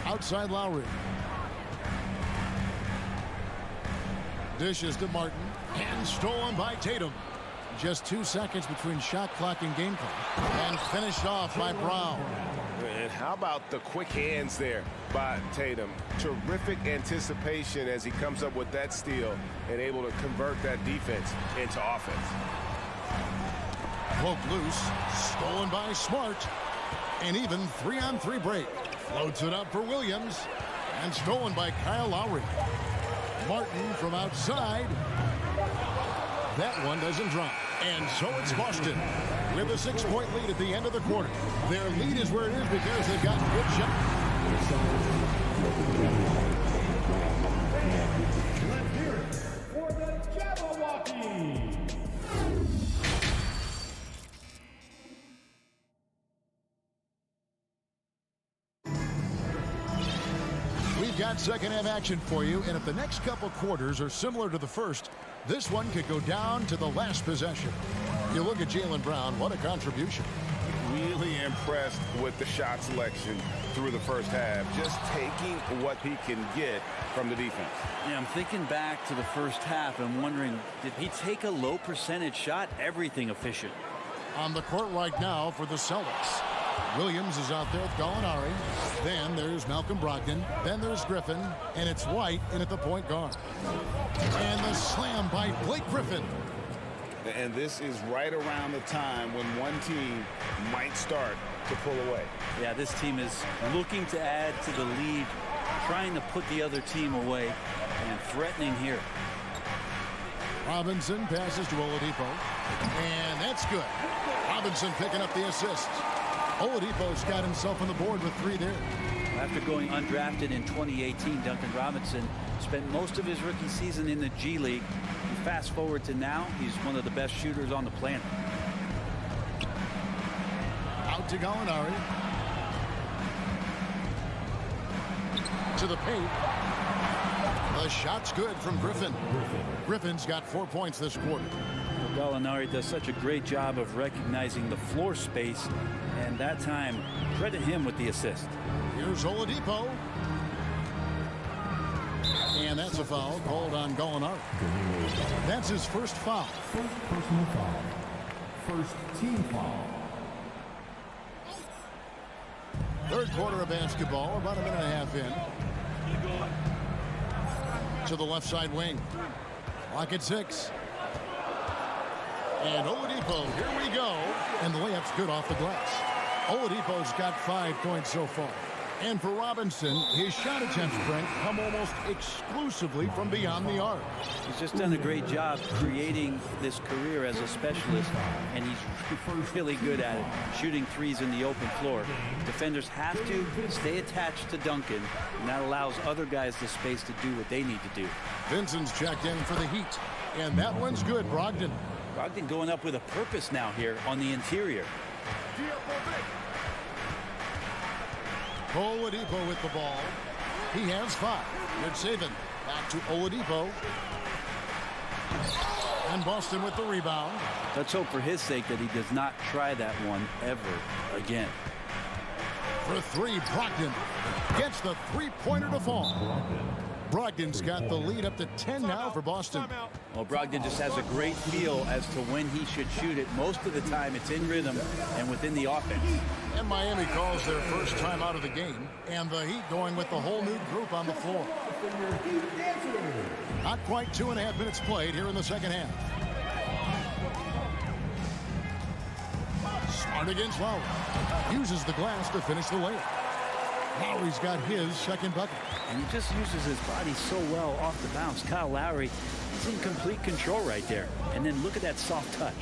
Speaker 7: Outside Lowry. Dishes to Martin. And stolen by Tatum. Just 2 seconds between shot clock and game clock. And finished off by Brown.
Speaker 8: And how about the quick hands there by Tatum? Terrific anticipation as he comes up with that steal and able to convert that defense into offense.
Speaker 7: Poke loose. Stolen by Smart. And even 3-on-3 break. Floats it up for Williams. And stolen by Kyle Lowry. Martin from outside. That one doesn't drop. And so it's Boston with a 6-point lead at the end of the quarter. Their lead is where it is because they've gotten good shots.
Speaker 5: Let's hear it for the Jabberwockies.
Speaker 7: We've got second half action for you, and if the next couple quarters are similar to the first, this one could go down to the last possession. You look at Jaylen Brown, what a contribution.
Speaker 8: Really impressed with the shot selection through the first half, just taking what he can get from the defense.
Speaker 9: Yeah, I'm thinking back to the first half and wondering, did he take a low percentage shot? Everything efficient.
Speaker 7: On the court right now for the Celtics. Williams is out there with Gallinari. Then there's Malcolm Brogdon. Then there's Griffin. And it's White in at the point guard. And the slam by Blake Griffin.
Speaker 8: And this is right around the time when one team might start to pull away.
Speaker 9: Yeah, this team is looking to add to the lead, trying to put the other team away, and threatening here.
Speaker 7: Robinson passes to Oladipo. And that's good. Robinson picking up the assist. Oladipo's got himself on the board with 3 there.
Speaker 9: After going undrafted in 2018, Duncan Robinson spent most of his rookie season in the G League. And fast forward to now, he's one of the best shooters on the planet.
Speaker 7: Out to Gallinari. To the paint. The shot's good from Griffin. Griffin's got 4 points this quarter.
Speaker 9: Well, Gallinari does such a great job of recognizing the floor space, and that time, credit him with the assist.
Speaker 7: Here's Oladipo. And that's a foul called on Gallinari. That's his first foul.
Speaker 5: First personal foul. First team foul.
Speaker 7: Third quarter of basketball, about a minute and a half in. To the left side wing. Clock at 6. And Oladipo, here we go. And the layup's good off the glass. Oladipo's got 5 points so far. And for Robinson, his shot attempt strength come almost exclusively from beyond the arc.
Speaker 9: He's just done a great job creating this career as a specialist, and he's really good at it, shooting threes in the open floor. Defenders have to stay attached to Duncan, and that allows other guys the space to do what they need to do.
Speaker 7: Vincent's checked in for the Heat, and that one's good. Brogdon
Speaker 9: going up with a purpose now here on the interior.
Speaker 7: Oladipo with the ball. He has 5. Good saving. Back to Oladipo. And Boston with the rebound.
Speaker 9: Let's hope for his sake that he does not try that one ever again.
Speaker 7: For 3, Brogdon gets the 3-pointer to fall. Brogdon's got the lead up to 10 now for Boston.
Speaker 9: Well, Brogdon just has a great feel as to when he should shoot it. Most of the time it's in rhythm and within the offense.
Speaker 7: And Miami calls their first time out of the game. And the Heat going with the whole new group on the floor. Not quite 2.5 minutes played here in the second half. Smart against Lowry. Uses the glass to finish the layup. Lowry's got his second bucket.
Speaker 9: And he just uses his body so well off the bounce. Kyle Lowry is in complete control right there. And then look at that soft touch.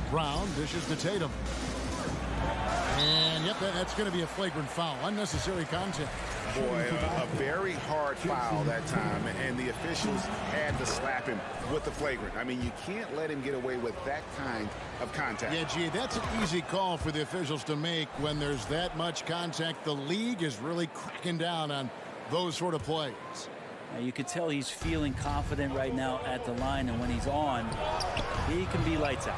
Speaker 7: Brown dishes to Tatum. And, yep, that's going to be a flagrant foul. Unnecessary contact.
Speaker 8: Boy, a very hard foul that time, and the officials had to slap him with the flagrant. I mean, you can't let him get away with that kind of contact.
Speaker 7: Yeah, gee, that's an easy call for the officials to make when there's that much contact. The league is really cracking down on those sort of plays.
Speaker 9: Now, you could tell he's feeling confident right now at the line, and when he's on, he can be lights out.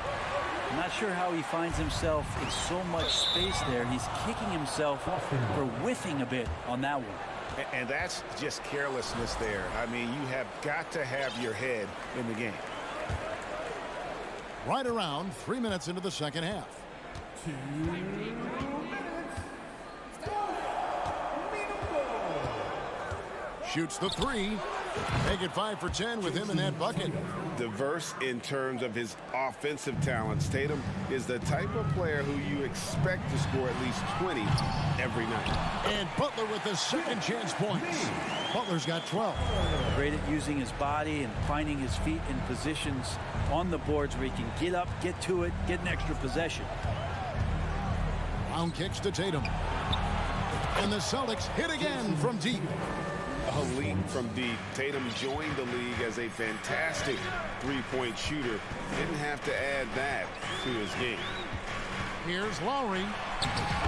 Speaker 9: I'm not sure how he finds himself in so much space there. He's kicking himself for whiffing a bit on that one.
Speaker 8: And that's just carelessness there. I mean, you have got to have your head in the game.
Speaker 7: Right around 3 minutes into the second half.
Speaker 5: 2 minutes. Start.
Speaker 7: Shoots the 3. Make it 5 for 10 with him in that bucket.
Speaker 8: Diverse in terms of his offensive talents. Tatum is the type of player who you expect to score at least 20 every night.
Speaker 7: And Butler with the second chance points. Butler's got 12.
Speaker 9: Great at using his body and finding his feet in positions on the boards where he can get up, get to it, get an extra possession.
Speaker 7: Brown kicks to Tatum. And the Celtics hit again from deep.
Speaker 8: A leap from deep. Tatum joined the league as a fantastic three-point shooter. Didn't have to add that to his game.
Speaker 7: Here's Lowry,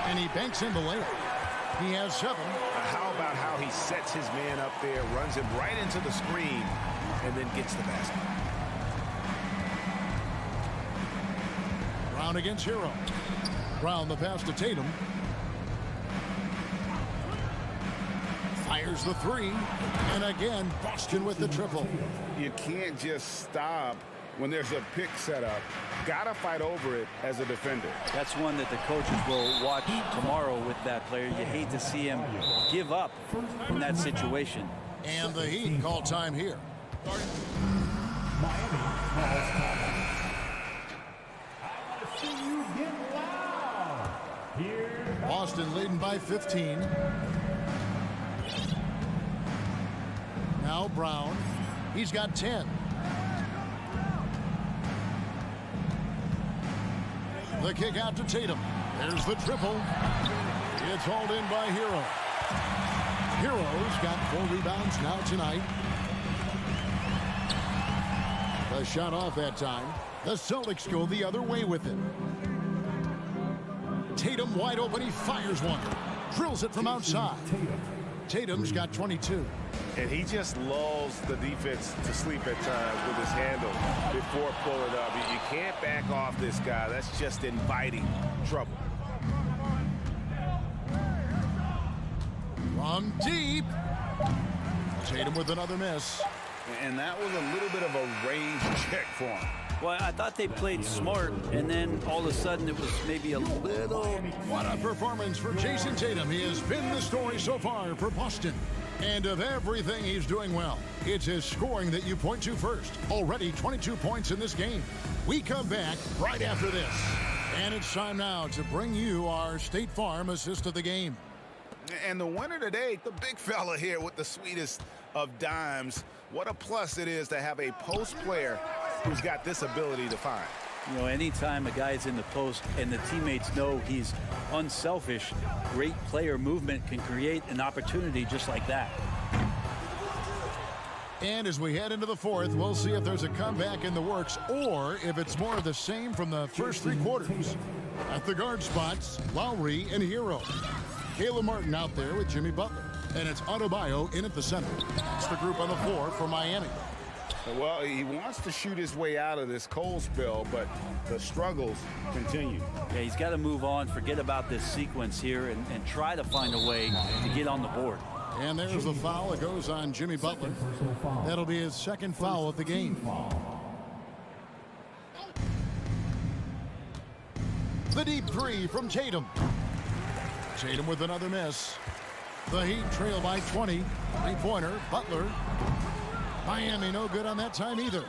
Speaker 7: and he banks in the layup. He has 7.
Speaker 1: How about how he sets his man up there, runs him right into the screen, and then gets the basket.
Speaker 7: Brown against Hero. Brown the pass to Tatum. Fires the 3, and again Boston with the triple.
Speaker 8: You can't just stop when there's a pick set up. Gotta fight over it as a defender.
Speaker 9: That's one that the coaches will watch tomorrow with that player. You hate to see him give up in that situation.
Speaker 7: And the Heat call time here. Boston leading by 15. Now Brown. He's got 10. The kick out to Tatum. There's the triple. It's hauled in by Hero. Hero's got 4 rebounds now tonight. The shot off that time. The Celtics go the other way with it. Tatum wide open. He fires one. Drills it from outside. Tatum's got 22.
Speaker 1: And he just lulls the defense to sleep at times with his handle before pulling up. You can't back off this guy. That's just inviting trouble.
Speaker 7: From deep. Tatum with another miss.
Speaker 8: And that was a little bit of a range check for him.
Speaker 9: Well, I thought they played smart, and then all of a sudden it was maybe a little...
Speaker 7: What a performance for Jason Tatum. He has been the story so far for Boston. And of everything he's doing well, it's his scoring that you point to first. Already 22 points in this game. We come back right after this. And it's time now to bring you our State Farm assist of the game.
Speaker 8: And the winner today, the big fella here with the sweetest of dimes. What a plus it is to have a post player who's got this ability to find.
Speaker 9: You know, anytime a guy's in the post and the teammates know he's unselfish, great player movement can create an opportunity just like that.
Speaker 7: And as we head into the fourth, we'll see if there's a comeback in the works or if it's more of the same from the first 3 quarters. At the guard spots, Lowry and Hero. Caleb Martin out there with Jimmy Butler. And it's Adebayo in at the center. It's the group on the floor for Miami.
Speaker 8: Well, he wants to shoot his way out of this cold spell, but the struggles continue.
Speaker 9: Yeah, he's got to move on, forget about this sequence here, and try to find a way to get on the board.
Speaker 7: And there's the foul that goes on Jimmy Butler. That'll be his second foul of the game. The deep 3 from Tatum. Tatum with another miss. The Heat trail by 20. 3-pointer, Butler. Miami no good on that time either.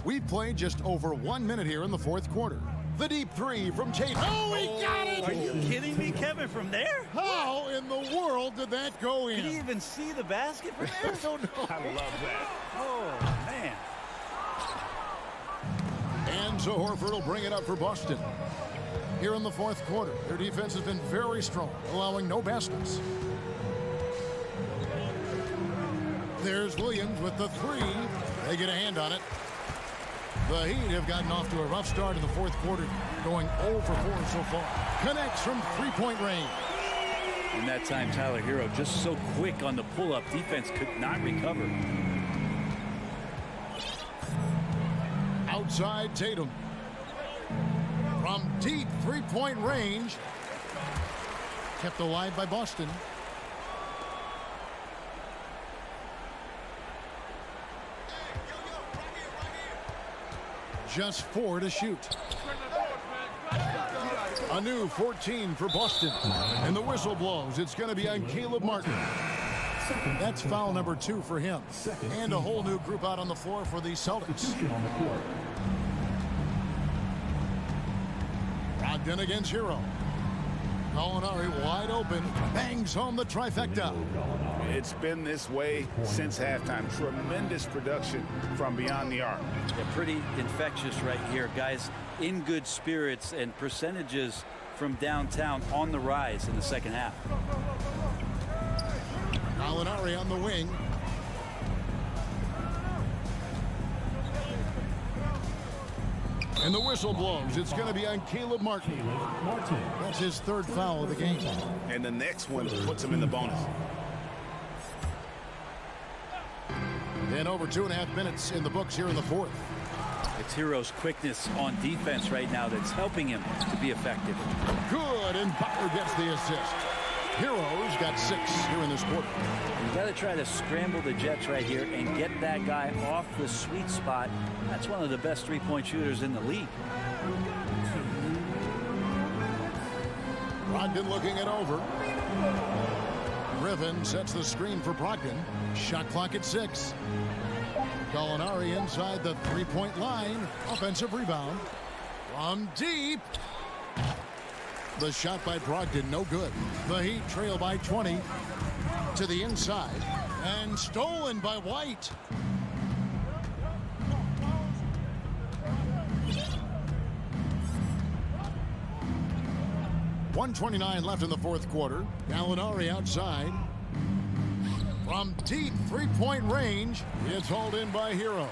Speaker 7: We've played just over 1 minute here in the fourth quarter. The deep 3 from Tatum. Oh, he got it!
Speaker 9: Are you kidding me, Kevin, from there?
Speaker 7: How in the world did that go in?
Speaker 9: Could he even see the basket from there?
Speaker 7: I don't know.
Speaker 1: I love that.
Speaker 9: Oh, man.
Speaker 7: And so Horford will bring it up for Boston. Here in the fourth quarter, their defense has been very strong, allowing no baskets. There's Williams with the 3. They get a hand on it. The Heat have gotten off to a rough start in the fourth quarter, going 0 for 4 so far. Connects from 3-point range.
Speaker 9: In that time, Tyler Hero just so quick on the pull-up. Defense could not recover.
Speaker 7: Outside Tatum. From deep 3-point range. Kept alive by Boston. Just 4 to shoot. A new 14 for Boston. And the whistle blows. It's going to be on Caleb Martin. That's foul number 2 for him. And a whole new group out on the floor for the Celtics. Brogdon against Hero. Gallinari wide open. Bangs home the trifecta.
Speaker 8: It's been this way since halftime. Tremendous production from beyond the arc.
Speaker 9: Yeah, pretty infectious right here. Guys in good spirits, and percentages from downtown on the rise in the second half.
Speaker 7: Gallinari on the wing. And the whistle blows. It's going to be on Caleb Martin. That's his 3rd foul of the game.
Speaker 8: And the next one puts him in the bonus.
Speaker 7: And over 2.5 minutes in the books here in the 4th.
Speaker 9: It's Hero's quickness on defense right now that's helping him to be effective.
Speaker 7: Good, and Butler gets the assist. Hero's got 6 here in this quarter.
Speaker 9: You got to try to scramble the Jets right here and get that guy off the sweet spot. That's one of the best three-point shooters in the league.
Speaker 7: Brogdon looking it over. Griffin sets the screen for Brogdon. Shot clock at 6. Gallinari inside the 3-point line. Offensive rebound. From deep. The shot by Brogdon, no good. The Heat trail by 20 to the inside. And stolen by White. .129 left in the 4th quarter. Gallinari outside. From deep 3-point range, it's hauled in by Hero.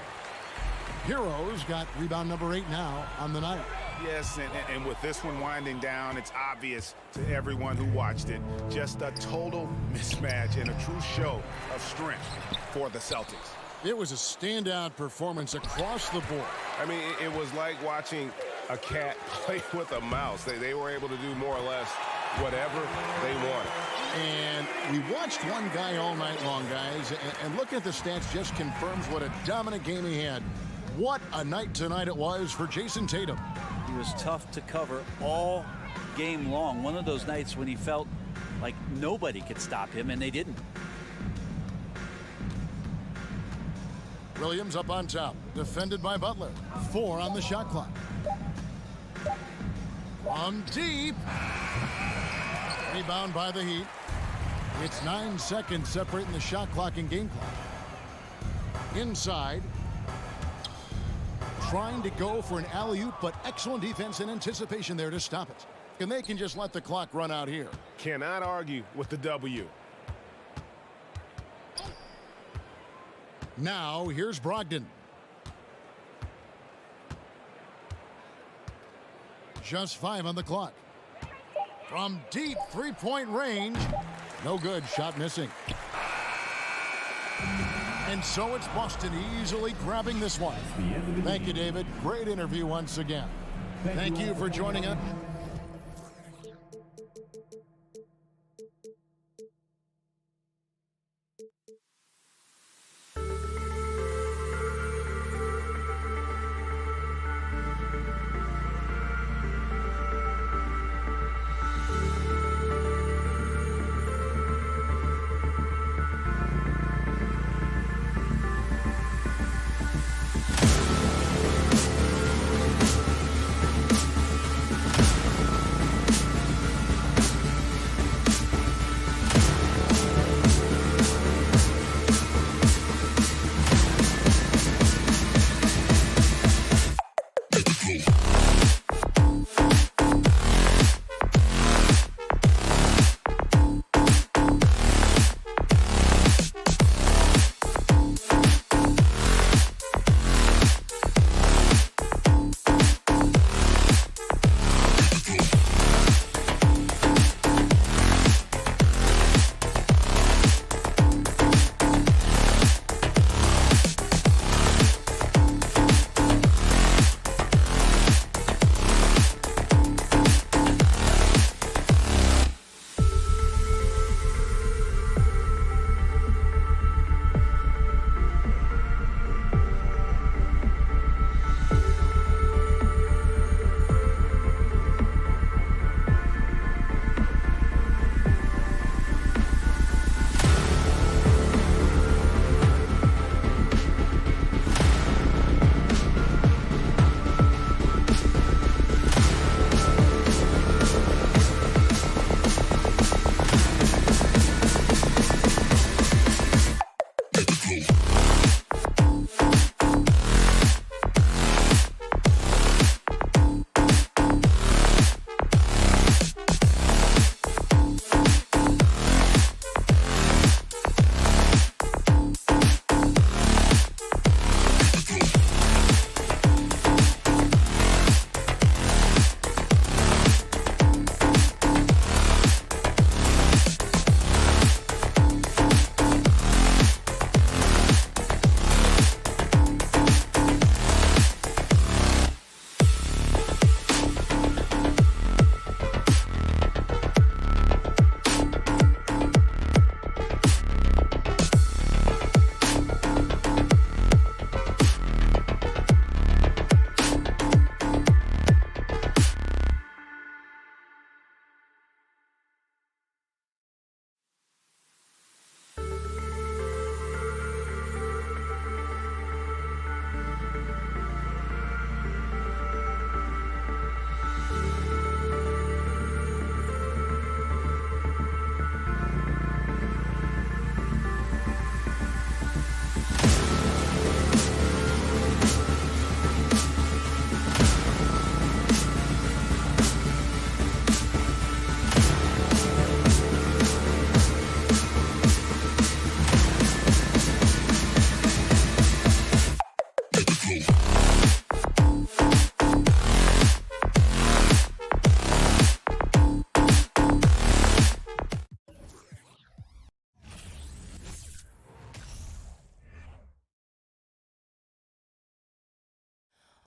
Speaker 7: Hero's got rebound number 8 now on the night.
Speaker 8: Yes, and with this one winding down, it's obvious to everyone who watched it. Just a total mismatch and a true show of strength for the Celtics.
Speaker 7: It was a standout performance across the board.
Speaker 12: I mean, it was like watching a cat play with a mouse. They were able to do more or less whatever they wanted.
Speaker 7: And we watched one guy all night long, guys, and looking at the stats just confirms what a dominant game he had. What a night tonight it was for Jason Tatum.
Speaker 9: He was tough to cover all game long. One of those nights when he felt like nobody could stop him, and they didn't.
Speaker 7: Williams up on top, defended by Butler. 4 on the shot clock. From deep. Rebound by the Heat. It's 9 seconds separating the shot clock and game clock. Inside. Trying to go for an alley-oop, but excellent defense and anticipation there to stop it. And they can just let the clock run out here.
Speaker 12: Cannot argue with the W.
Speaker 7: Now, here's Brogdon. Just 5 on the clock. From deep 3-point range. No good. Shot missing. And so it's Boston easily grabbing this one. Thank you, David. Great interview once again. Thank you for joining us.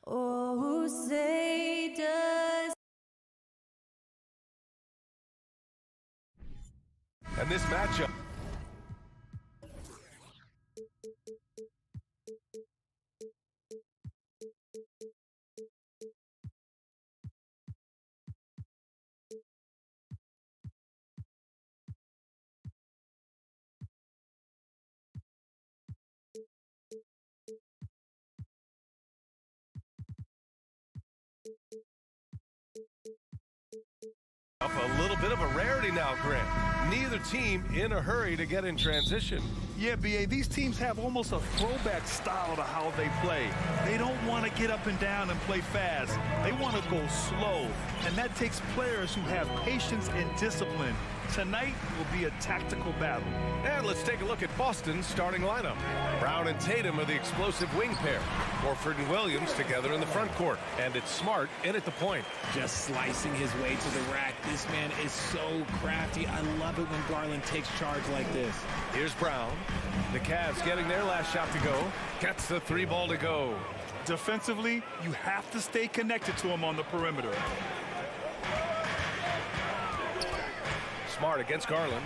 Speaker 6: Oh, who say does
Speaker 1: And this matchup. A little bit of a rarity now, Grant. Neither team in a hurry to get in transition.
Speaker 3: Yeah, B.A., these teams have almost a throwback style to how they play. They don't want to get up and down and play fast. They want to go slow, and that takes players who have patience and discipline. Tonight will be a tactical battle.
Speaker 1: And let's take a look at Boston's starting lineup. Brown and Tatum are the explosive wing pair. Horford and Williams together in the front court. And it's Smart in at the point.
Speaker 13: Just slicing his way to the rack. This man is so crafty. I love it when Garland takes charge like this.
Speaker 1: Here's Brown. The Cavs getting their last shot to go. Gets the 3 ball to go.
Speaker 3: Defensively, you have to stay connected to him on the perimeter.
Speaker 1: Smart against Garland.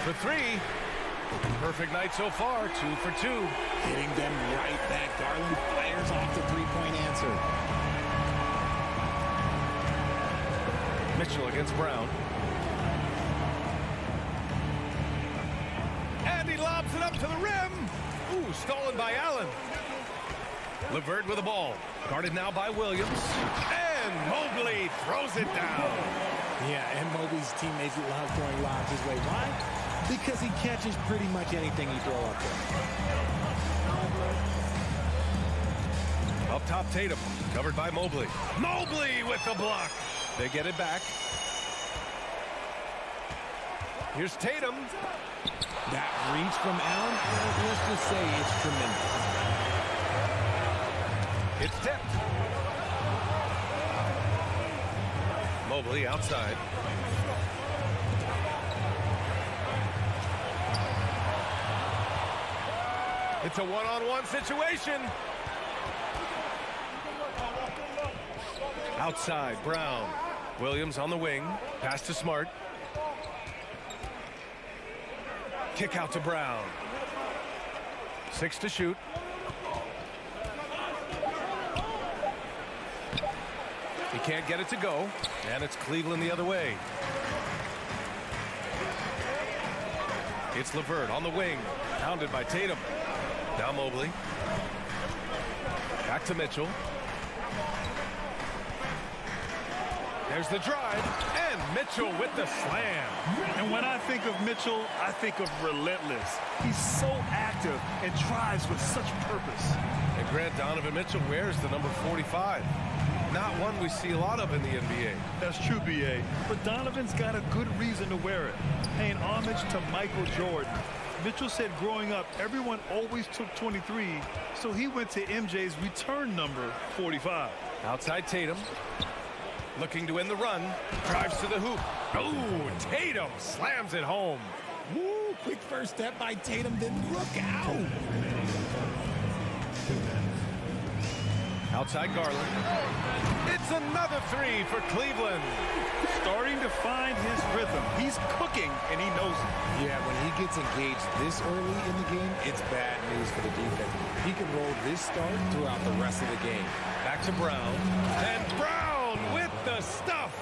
Speaker 1: For 3. Perfect night so far, 2 for 2.
Speaker 13: Hitting them right back. Garland fires off the three-point answer.
Speaker 1: Mitchell against Brown. And he lobs it up to the rim. Ooh, stolen by Allen. LeVert with the ball. Guarded now by Williams. And Mobley throws it down.
Speaker 13: Yeah, and Mobley's teammates love throwing lobs his way. Why? Because he catches pretty much anything you throw up there.
Speaker 1: Up top, Tatum. Covered by Mobley. Mobley with the block. They get it back. Here's Tatum.
Speaker 13: That reach from Allen, let's just say it's tremendous.
Speaker 1: It's tipped. Mobley outside. It's a one-on-one situation. Outside, Brown. Williams on the wing. Pass to Smart. Kick out to Brown. 6 to shoot. He can't get it to go, and it's Cleveland the other way. It's LeVert on the wing, pounded by Tatum. Now Mobley. Back to Mitchell. There's the drive, and Mitchell with the slam.
Speaker 3: And when I think of Mitchell, I think of relentless. He's so active and drives with such purpose.
Speaker 1: And Grant, Donovan Mitchell wears the number 45. Not one we see a lot of in the NBA.
Speaker 3: That's true, B.A. But Donovan's got a good reason to wear it. Paying homage to Michael Jordan. Mitchell said growing up, everyone always took 23, so he went to MJ's return number 45.
Speaker 1: Outside Tatum. Looking to win the run. Drives to the hoop. Oh, Tatum slams it home.
Speaker 13: Woo, quick first step by Tatum, then look out.
Speaker 1: Outside Garland. It's another 3 for Cleveland.
Speaker 3: Starting to find his rhythm. He's cooking, and he knows it.
Speaker 14: Yeah, when he gets engaged this early in the game, it's bad news for the defense. He can roll this start throughout the rest of the game.
Speaker 1: Back to Brown. And Brown with the stuff.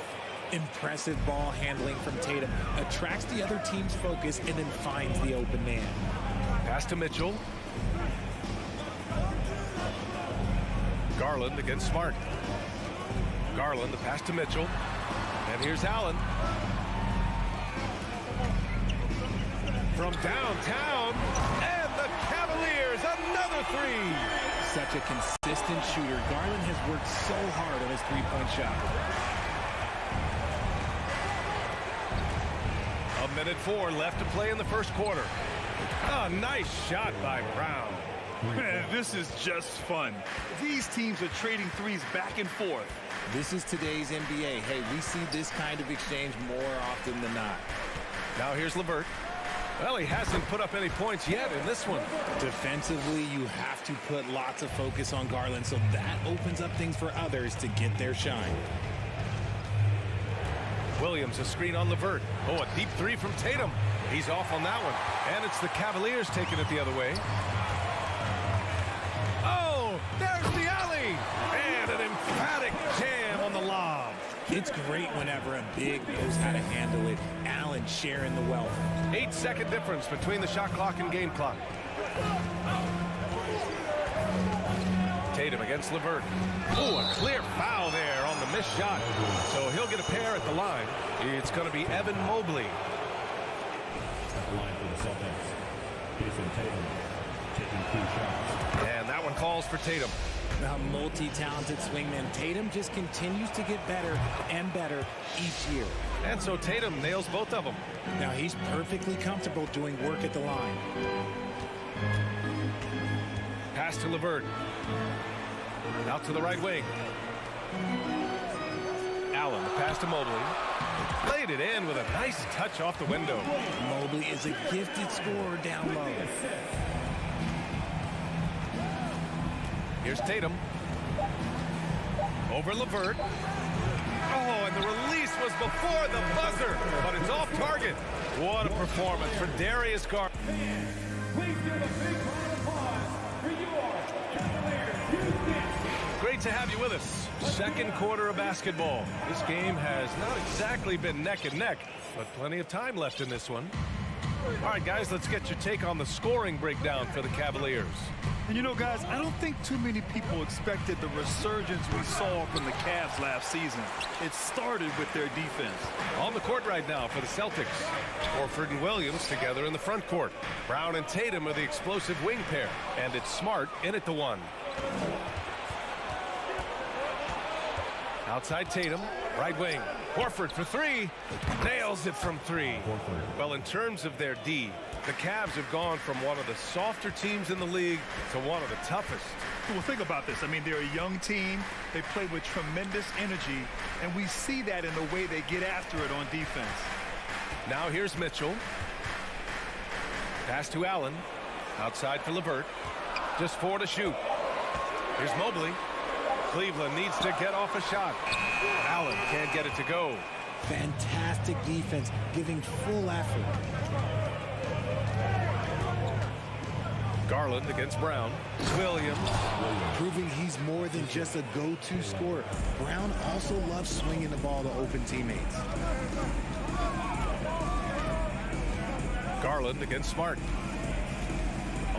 Speaker 13: Impressive ball handling from Tatum. Attracts the other team's focus and then finds the open man.
Speaker 1: Pass to Mitchell. Garland against Smart. Garland, the pass to Mitchell. And here's Allen. From downtown. And the Cavaliers, another 3.
Speaker 13: Such a consistent shooter. Garland has worked so hard on his three-point shot.
Speaker 1: 1:04 left to play in the first quarter. A nice shot by Brown.
Speaker 3: Man, this is just fun. These teams are trading threes back and forth.
Speaker 14: This is today's NBA. Hey, we see this kind of exchange more often than not.
Speaker 1: Now here's LeVert. Well, he hasn't put up any points yet in this one.
Speaker 13: Defensively, you have to put lots of focus on Garland, so that opens up things for others to get their shine.
Speaker 1: Williams, a screen on LeVert. Oh, a deep three from Tatum. He's off on that one. And it's the Cavaliers taking it the other way. Oh, there's the alley. And an emphatic jam on the lob.
Speaker 13: It's great whenever a big knows how to handle it. Allen sharing the wealth.
Speaker 1: 8-second difference between the shot clock and game clock. Tatum against LeVert. Oh, a clear foul there on the missed shot. So he'll get a pair at the line. It's going to be Evan Mobley.
Speaker 5: At the line for the Celtics, Jason Tatum taking 2 shots.
Speaker 1: And that one calls for Tatum.
Speaker 13: A multi-talented swingman. Tatum just continues to get better and better each year.
Speaker 1: And so Tatum nails both of them.
Speaker 13: Now he's perfectly comfortable doing work at the line.
Speaker 1: Pass to LeVert. Out to the right wing. Allen, the pass to Mobley. Played it in with a nice touch off the window.
Speaker 13: Mobley is a gifted scorer down low.
Speaker 1: Here's Tatum. Over LeVert. Oh, and the release was before the buzzer, but it's off target. What a performance for Darius Garland.
Speaker 5: Please give a big round of applause for your Cavaliers Houston.
Speaker 1: Great to have you with us. Second quarter of basketball. This game has not exactly been neck and neck, but plenty of time left in this one. All right, guys, let's get your take on the scoring breakdown for the Cavaliers.
Speaker 3: And you know, guys, I don't think too many people expected the resurgence we saw from the Cavs last season. It started with their defense.
Speaker 1: On the court right now for the Celtics. Horford and Williams together in the front court. Brown and Tatum are the explosive wing pair. And it's Smart in at the 1. Outside Tatum, right wing. Horford for 3. Nails it from 3. Well, in terms of their D, the Cavs have gone from one of the softer teams in the league to one of the toughest.
Speaker 3: Well, think about this. I mean, they're a young team. They play with tremendous energy, and we see that in the way they get after it on defense.
Speaker 1: Now here's Mitchell. Pass to Allen. Outside for LeVert. Just 4 to shoot. Here's Mobley. Cleveland needs to get off a shot. Allen can't get it to go.
Speaker 13: Fantastic defense, giving full effort.
Speaker 1: Garland against Brown. Williams.
Speaker 13: Proving he's more than just a go-to scorer. Brown also loves swinging the ball to open teammates.
Speaker 1: Garland against Smart.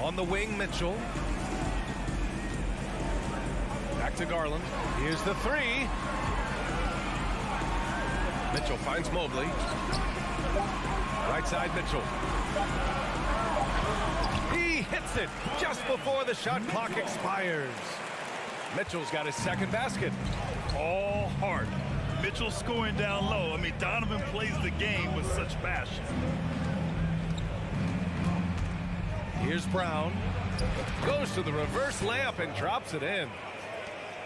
Speaker 1: On the wing, Mitchell. Back to Garland. Here's the 3. Mitchell finds Mobley. Right side, Mitchell. He hits it just before the shot clock expires. Mitchell's got his second basket.
Speaker 3: All heart. Mitchell scoring down low. I mean, Donovan plays the game with such passion.
Speaker 1: Here's Brown. Goes to the reverse layup and drops it in.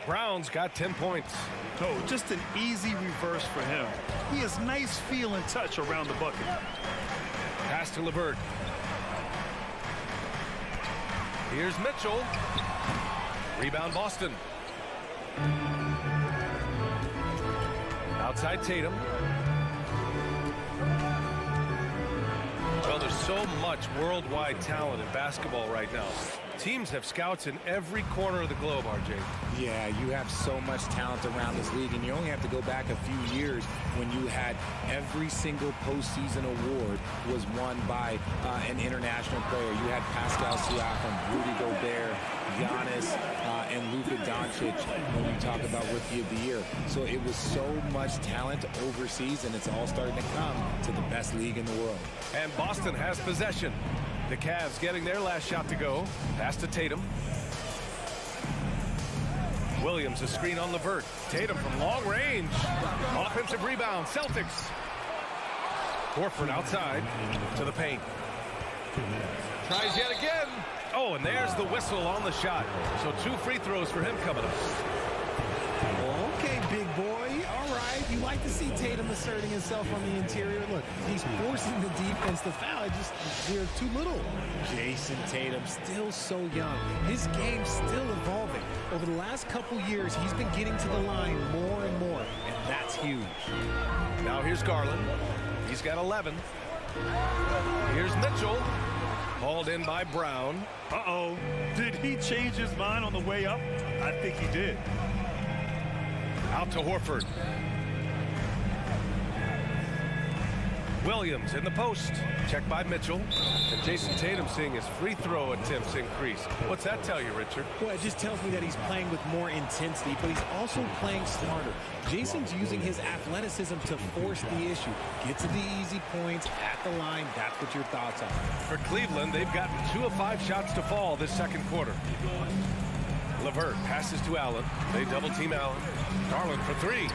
Speaker 1: Brown's got 10 points.
Speaker 3: Oh, just an easy reverse for him. He has nice feel and touch around the bucket.
Speaker 1: Pass to LeVert. Here's Mitchell. Rebound Boston. Outside Tatum. Well, there's so much worldwide talent in basketball right now. Teams have scouts in every corner of the globe, RJ.
Speaker 13: Yeah, you have so much talent around this league, and you only have to go back a few years when you had every single postseason award was won by an international player. You had Pascal Siakam, Rudy Gobert, Giannis, and Luka Doncic when you talk about Rookie of the Year. So it was so much talent overseas, and it's all starting to come to the best league in the world.
Speaker 1: And Boston has possession. The Cavs getting their last shot to go. Pass to Tatum. Williams, a screen on LeVert. Tatum from long range. Offensive rebound, Celtics. Horford outside to the paint. Tries yet again. Oh, and there's the whistle on the shot. So 2 free throws for him coming up.
Speaker 3: Okay,
Speaker 14: big boy. All right. You like to see Tatum asserting himself on the interior. Look, he's forcing the defense to foul. We're too little. Jason Tatum, still so young. His game's still evolving. Over the last couple years, he's been getting to the line more and more, and that's huge.
Speaker 1: Now here's Garland. He's got 11. Here's Mitchell. Hauled in by Brown.
Speaker 3: Uh-oh. Did he change his mind on the way up? I think he did.
Speaker 1: Out to Horford. Williams in the post. Checked by Mitchell. And Jason Tatum seeing his free throw attempts increase. What's that tell you, Richard?
Speaker 14: Well, it just tells me that he's playing with more intensity, but he's also playing smarter. Jason's using his athleticism to force the issue. Get to the easy points at the line. That's what your thoughts are.
Speaker 1: For Cleveland, they've gotten 2 of 5 shots to fall this second quarter. LeVert passes to Allen. They double team Allen. Garland for 3.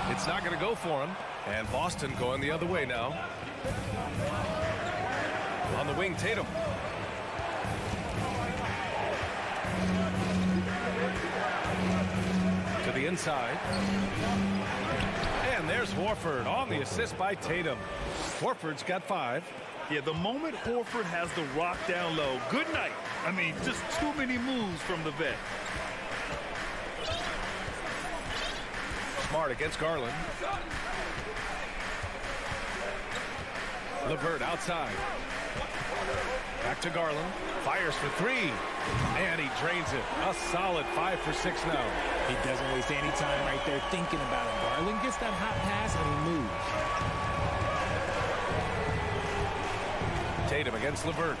Speaker 1: It's not going to go for him. And Boston going the other way now. On the wing, Tatum. To the inside. And there's Horford on the assist by Tatum. Horford's got 5.
Speaker 3: Yeah, the moment Horford has the rock down low, good night. I mean, just too many moves from the vet.
Speaker 1: Smart against Garland. LeVert outside. Back to Garland. Fires for 3. And he drains it. A solid 5 for 6 now.
Speaker 14: He doesn't waste any time right there thinking about it. Garland gets that hot pass and he moves.
Speaker 1: Tatum against LeVert.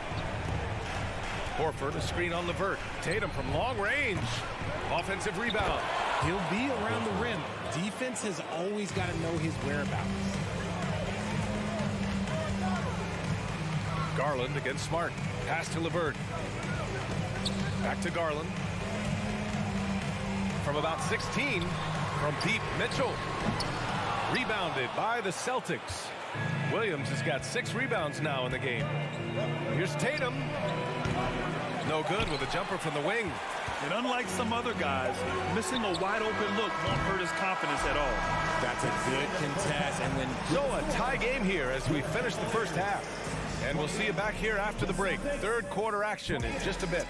Speaker 1: Horford, a screen on LeVert. Tatum from long range. Offensive rebound.
Speaker 14: He'll be around the rim. Defense has always got to know his whereabouts.
Speaker 1: Garland against Smart. Pass to LeVert. Back to Garland. From about 16. From deep, Mitchell. Rebounded by the Celtics. Williams has got 6 rebounds now in the game. Here's Tatum. No good with a jumper from the wing.
Speaker 3: And unlike some other guys, missing a wide open look won't hurt his confidence at all.
Speaker 14: That's a good contest. And then
Speaker 1: so a tie game here as we finish the first half. And we'll see you back here after the break. Third quarter action in just a bit.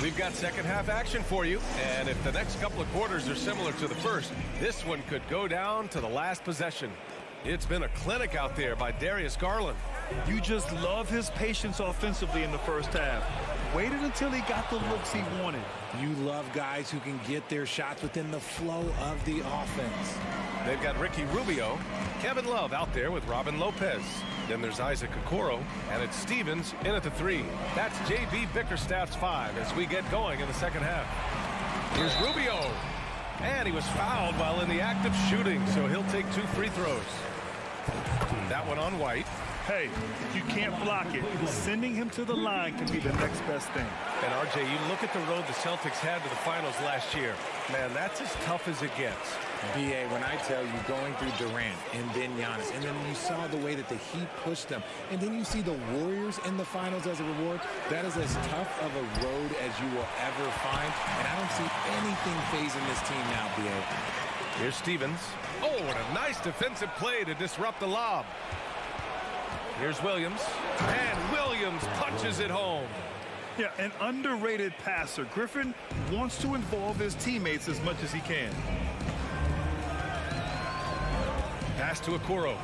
Speaker 1: We've got second half action for you, and if the next couple of quarters are similar to the first, this one could go down to the last possession. It's been a clinic out there by Darius Garland.
Speaker 3: You just love his patience offensively in the first half. Waited until he got the looks he wanted.
Speaker 14: You love guys who can get their shots within the flow of the offense.
Speaker 1: They've got Ricky Rubio, Kevin Love out there with Robin Lopez. Then there's Isaac Okoro, and it's Stevens in at the 3. That's J.B. Bickerstaff's 5 as we get going in the second half. Here's Rubio. And he was fouled while in the act of shooting, so he'll take 2 free throws. That one on White.
Speaker 3: Hey, if you can't block it, sending him to the line can be the next best thing.
Speaker 1: And, RJ, you look at the road the Celtics had to the finals last year. Man, that's as tough as it gets.
Speaker 14: B.A., when I tell you going through Durant and then Giannis, and then you saw the way that the Heat pushed them, and then you see the Warriors in the finals as a reward, that is as tough of a road as you will ever find, and I don't see anything phasing this team now, B.A.
Speaker 1: Here's Stevens. Oh, what a nice defensive play to disrupt the lob. Here's Williams, and Williams punches it home.
Speaker 3: Yeah, an underrated passer. Griffin wants to involve his teammates as much as he can.
Speaker 1: Pass to Okoro.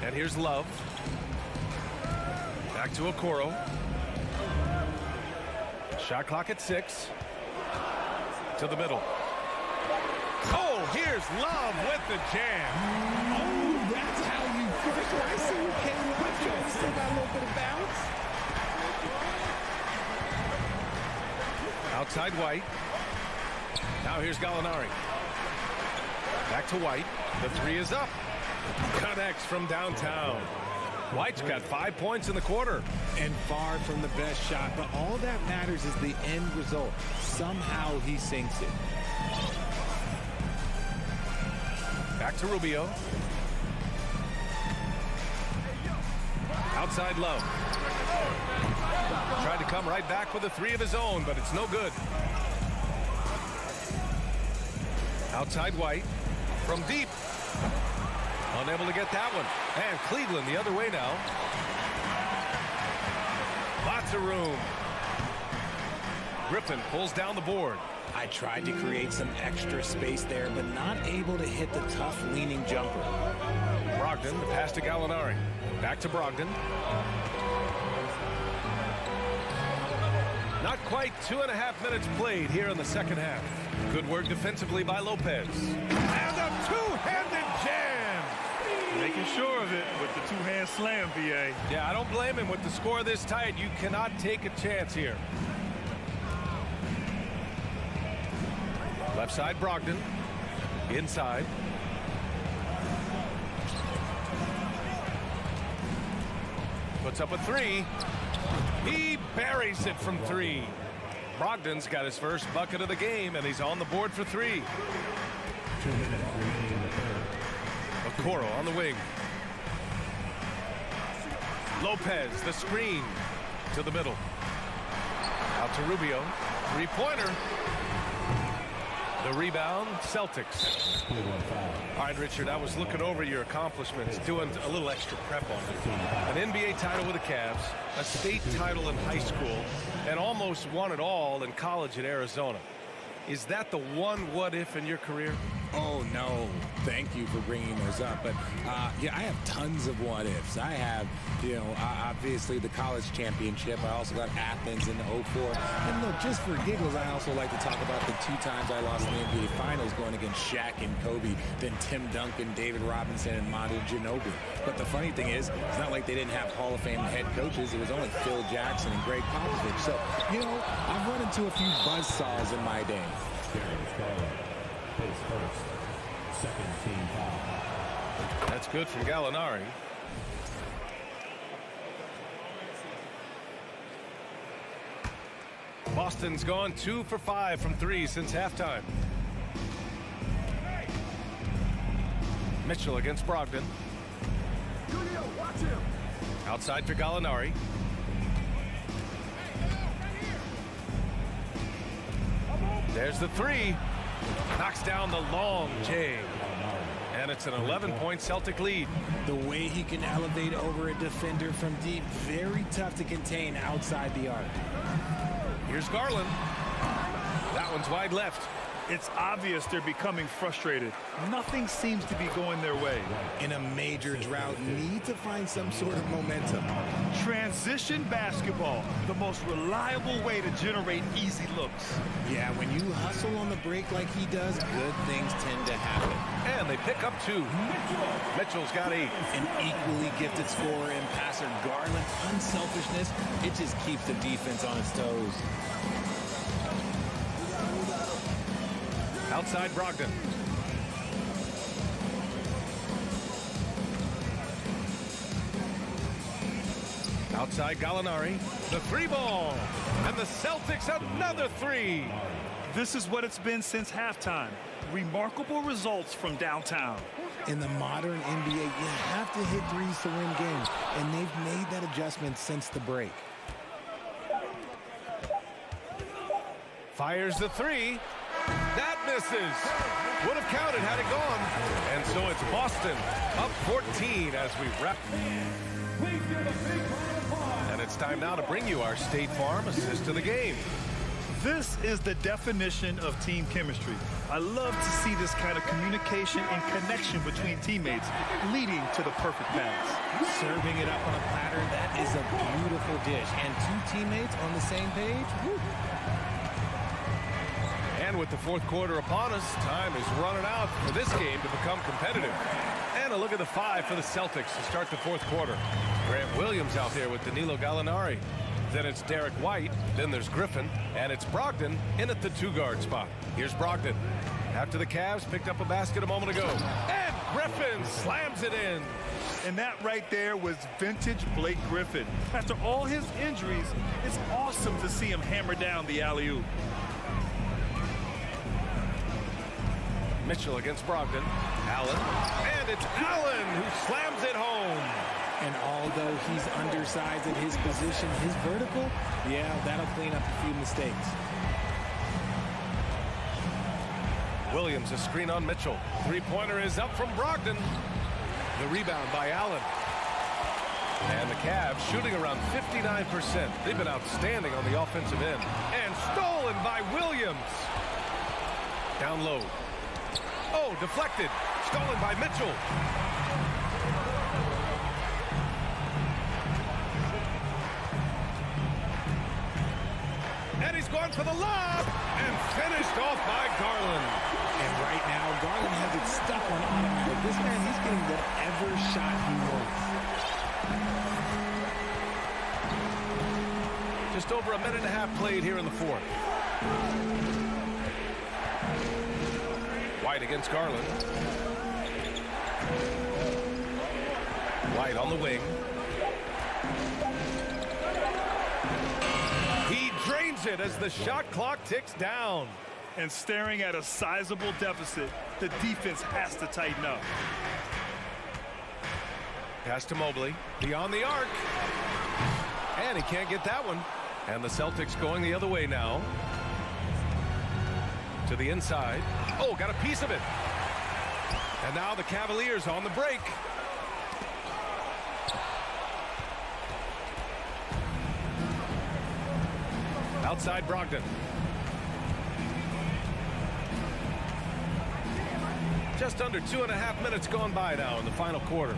Speaker 1: And here's Love. Back to Okoro. Shot clock at 6. To the middle. Oh, here's Love with the jam.
Speaker 14: Oh, that's how you first. I see you came right there. Still got a little bit of bounce.
Speaker 1: Outside White. Now here's Gallinari. Back to White. The 3 is up. Connects from downtown. White's got 5 points in the quarter.
Speaker 14: And far from the best shot, but all that matters is the end result. Somehow he sinks it.
Speaker 1: Back to Rubio. Outside Love. Tried to come right back with a three of his own, but it's no good. Outside White. From deep. Unable to get that one. And Cleveland the other way now. Lots of room. Griffin pulls down the board.
Speaker 13: I tried to create some extra space there, but not able to hit the tough leaning jumper.
Speaker 1: Brogdon, the pass to Gallinari. Back to Brogdon. Not quite 2.5 minutes played here in the second half. Good work defensively by Lopez. And a two-handed jam.
Speaker 3: Making sure of it with the two-hand slam, VA.
Speaker 1: Yeah, I don't blame him. With the score this tight, you cannot take a chance here. Left side, Brogdon. Inside. Puts up a three. He buries it from three. Brogdon's got his first bucket of the game, and he's on the board for three.
Speaker 5: 2 minutes remaining in the third.
Speaker 1: Okoro on the wing. Lopez, the screen to the middle. Out to Rubio. Three-pointer. The rebound, Celtics. All right, Richard, I was looking over your accomplishments, doing a little extra prep on it. An NBA title with the Cavs, a state title in high school, and almost won it all in college at Arizona. Is that the one what-if in your career?
Speaker 13: Oh, no. Thank you for bringing those up. But, yeah, I have tons of what-ifs. I have, obviously the college championship. I also got Athens in 04. And, look, just for giggles, I also like to talk about the 2 times I lost in the NBA Finals going against Shaq and Kobe, then Tim Duncan, David Robinson, and Manu Ginobili. But the funny thing is, it's not like they didn't have Hall of Fame head coaches. It was only Phil Jackson and Greg Popovich. So, I've run into a few buzzsaws in my day.
Speaker 5: Second team foul.
Speaker 1: That's good from Gallinari. Boston's gone 2 for 5 from 3 since halftime. Mitchell against Brogdon. Outside for Gallinari. There's the three. Knocks down the long J. And it's an 11-point Celtic lead.
Speaker 13: The way he can elevate over a defender from deep, very tough to contain outside the arc.
Speaker 1: Here's Garland. That one's wide left.
Speaker 3: It's obvious they're becoming frustrated. Nothing seems to be going their way.
Speaker 13: In a major drought, need to find some sort of momentum.
Speaker 3: Transition basketball, the most reliable way to generate easy looks.
Speaker 13: Yeah, when you hustle on the break like he does, good things tend to happen.
Speaker 1: And they pick up 2. Mitchell's got 8.
Speaker 13: An equally gifted scorer and passer, Garland's unselfishness, it just keeps the defense on its toes.
Speaker 1: Outside Brogdon. Outside Gallinari. The 3-ball. And the Celtics another 3.
Speaker 3: This is what it's been since halftime. Remarkable results from downtown.
Speaker 13: In the modern NBA, you have to hit threes to win games, and they've made that adjustment since the break.
Speaker 1: Fires the 3. That misses. Would have counted had it gone. And so it's Boston up 14 as we wrap. And it's time now to bring you our State Farm assist of the game.
Speaker 3: This is the definition of team chemistry. I love to see this kind of communication and connection between teammates leading to the perfect pass.
Speaker 13: Serving it up on a platter, that is a beautiful dish. And 2 teammates on the same page. Woo.
Speaker 1: And with the fourth quarter upon us, time is running out for this game to become competitive. And a look at the 5 for the Celtics to start the fourth quarter. Grant Williams out there with Danilo Gallinari. Then it's Derek White. Then there's Griffin. And it's Brogdon in at the 2-guard spot. Here's Brogdon. After the Cavs picked up a basket a moment ago. And Griffin slams it in.
Speaker 3: And that right there was vintage Blake Griffin. After all his injuries, it's awesome to see him hammer down the alley-oop.
Speaker 1: Mitchell against Brogdon. Allen. And it's Allen who slams it home.
Speaker 14: And although he's undersized at his position, his vertical, yeah, that'll clean up a few mistakes.
Speaker 1: Williams, a screen on Mitchell. Three-pointer is up from Brogdon. The rebound by Allen. And the Cavs shooting around 59%. They've been outstanding on the offensive end. And stolen by Williams. Down low. Oh, deflected. Stolen by Mitchell. And he's going for the lob. And finished off by Garland.
Speaker 14: And right now, Garland has it stuck on automatic. This man, he's getting whatever shot he wants.
Speaker 1: Just over a minute and a half played here in the fourth. White against Garland. White on the wing. He drains it as the shot clock ticks down.
Speaker 3: And staring at a sizable deficit, the defense has to tighten up.
Speaker 1: Pass to Mobley. Beyond the arc. And he can't get that one. And the Celtics going the other way now. To the inside. Oh, got a piece of it. And now the Cavaliers on the break. Outside Brogdon. Just under 2.5 minutes gone by now in the final quarter.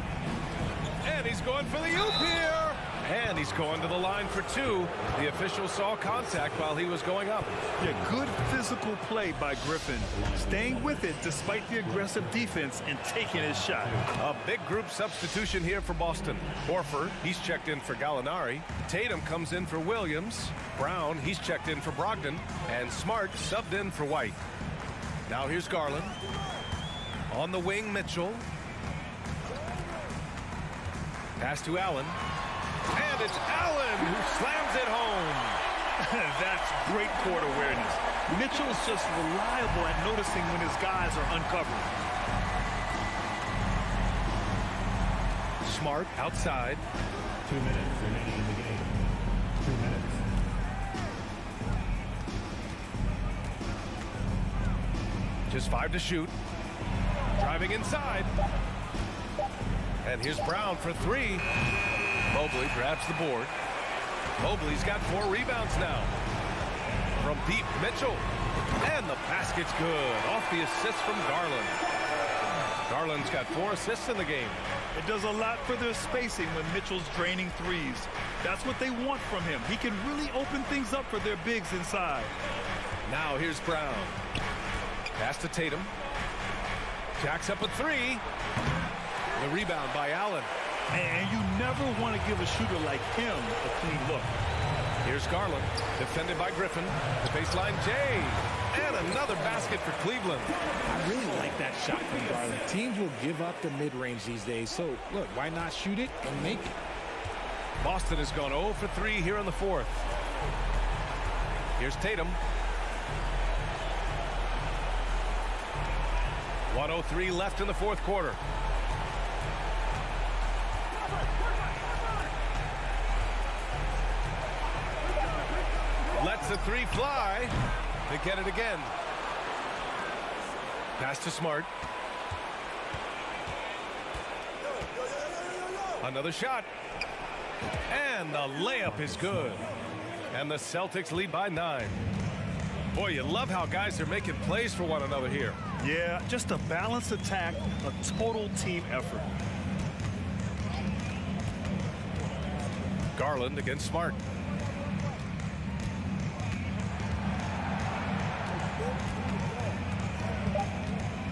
Speaker 1: And he's going for the oop here. And he's going to the line for two. The official saw contact while he was going up.
Speaker 3: Yeah, good physical play by Griffin. Staying with it despite the aggressive defense and taking his shot.
Speaker 1: A big group substitution here for Boston. Horford, he's checked in for Gallinari. Tatum comes in for Williams. Brown, he's checked in for Brogdon. And Smart subbed in for White. Now here's Garland. On the wing, Mitchell. Pass to Allen. And it's Allen who slams it home.
Speaker 3: That's great court awareness. Mitchell's just reliable at noticing when his guys are uncovered.
Speaker 1: Smart outside.
Speaker 5: 2 minutes remaining in the game. 2 minutes.
Speaker 1: Just 5 to shoot. Driving inside. And here's Brown for 3. Mobley grabs the board. Mobley's got 4 rebounds now. From deep, Mitchell. And the basket's good. Off the assist from Garland. Garland's got 4 assists in the game.
Speaker 3: It does a lot for their spacing when Mitchell's draining threes. That's what they want from him. He can really open things up for their bigs inside.
Speaker 1: Now here's Brown. Pass to Tatum. Jacks up a 3. The rebound by Allen.
Speaker 3: And you never want to give a shooter like him a clean look.
Speaker 1: Here's Garland, defended by Griffin. The baseline, Jay. And another basket for Cleveland.
Speaker 14: I really like that shot from Garland. Teams will give up the mid-range these days. So, look, why not shoot it and make it?
Speaker 1: Boston has gone 0 for 3 here in the fourth. Here's Tatum. 1:03 left in the fourth quarter. Lets the 3 fly. They get it again. Pass to Smart. Another shot. And the layup is good. And the Celtics lead by 9. Boy, you love how guys are making plays for one another here.
Speaker 3: Yeah, just a balanced attack, a total team effort.
Speaker 1: Garland against Smart.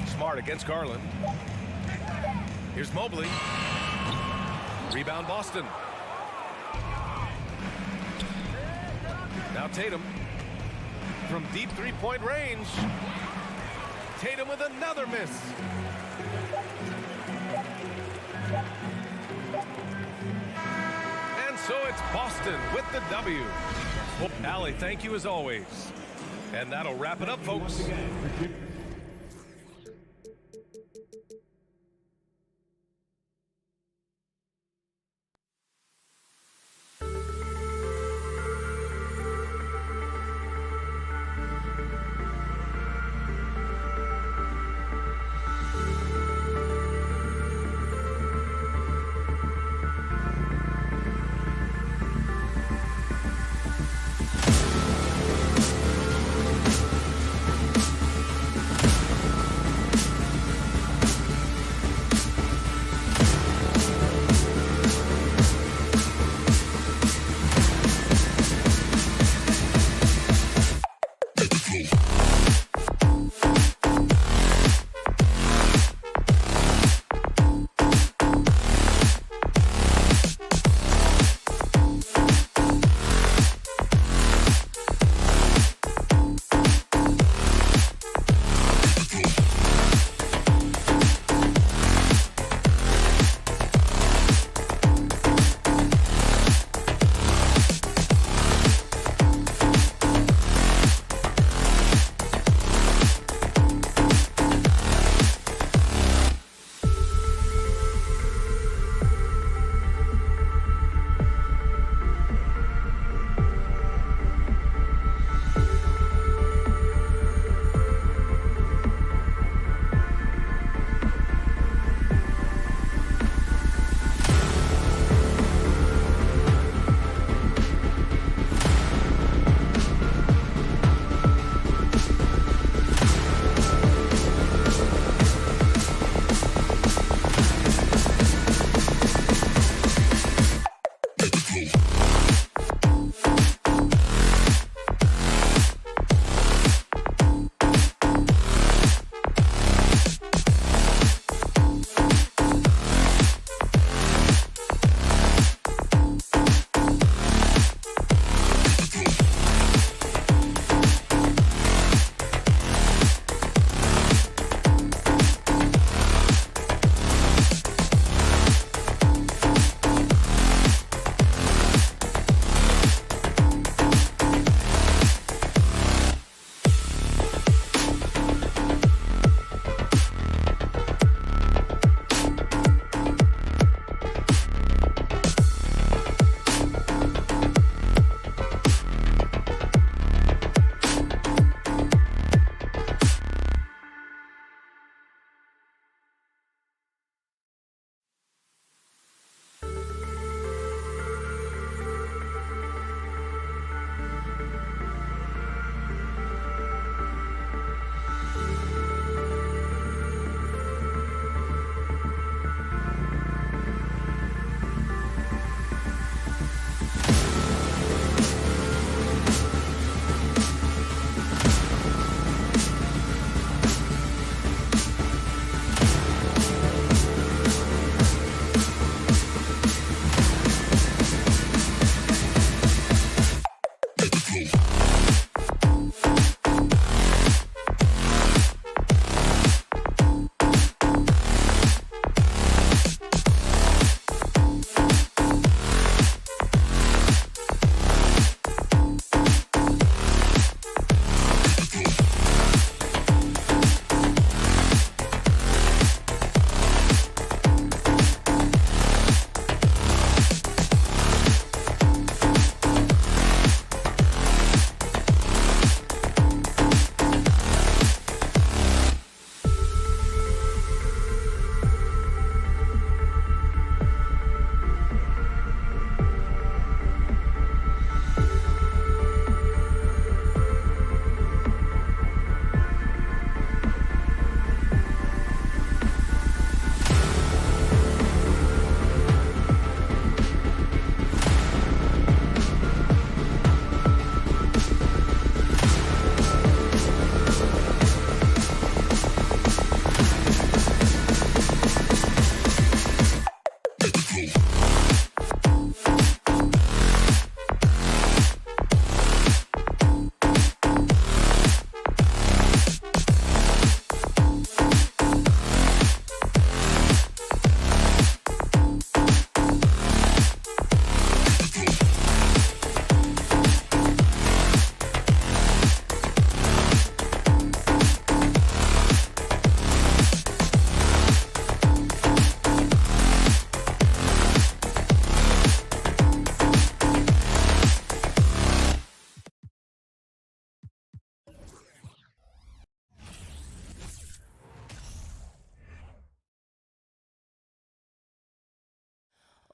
Speaker 1: Smart against Garland. Here's Mobley. Rebound Boston. Now Tatum. From deep three-point range. Tatum with another miss. And so it's Boston with the W. Well, Allie, thank you as always. And that'll wrap it up, folks.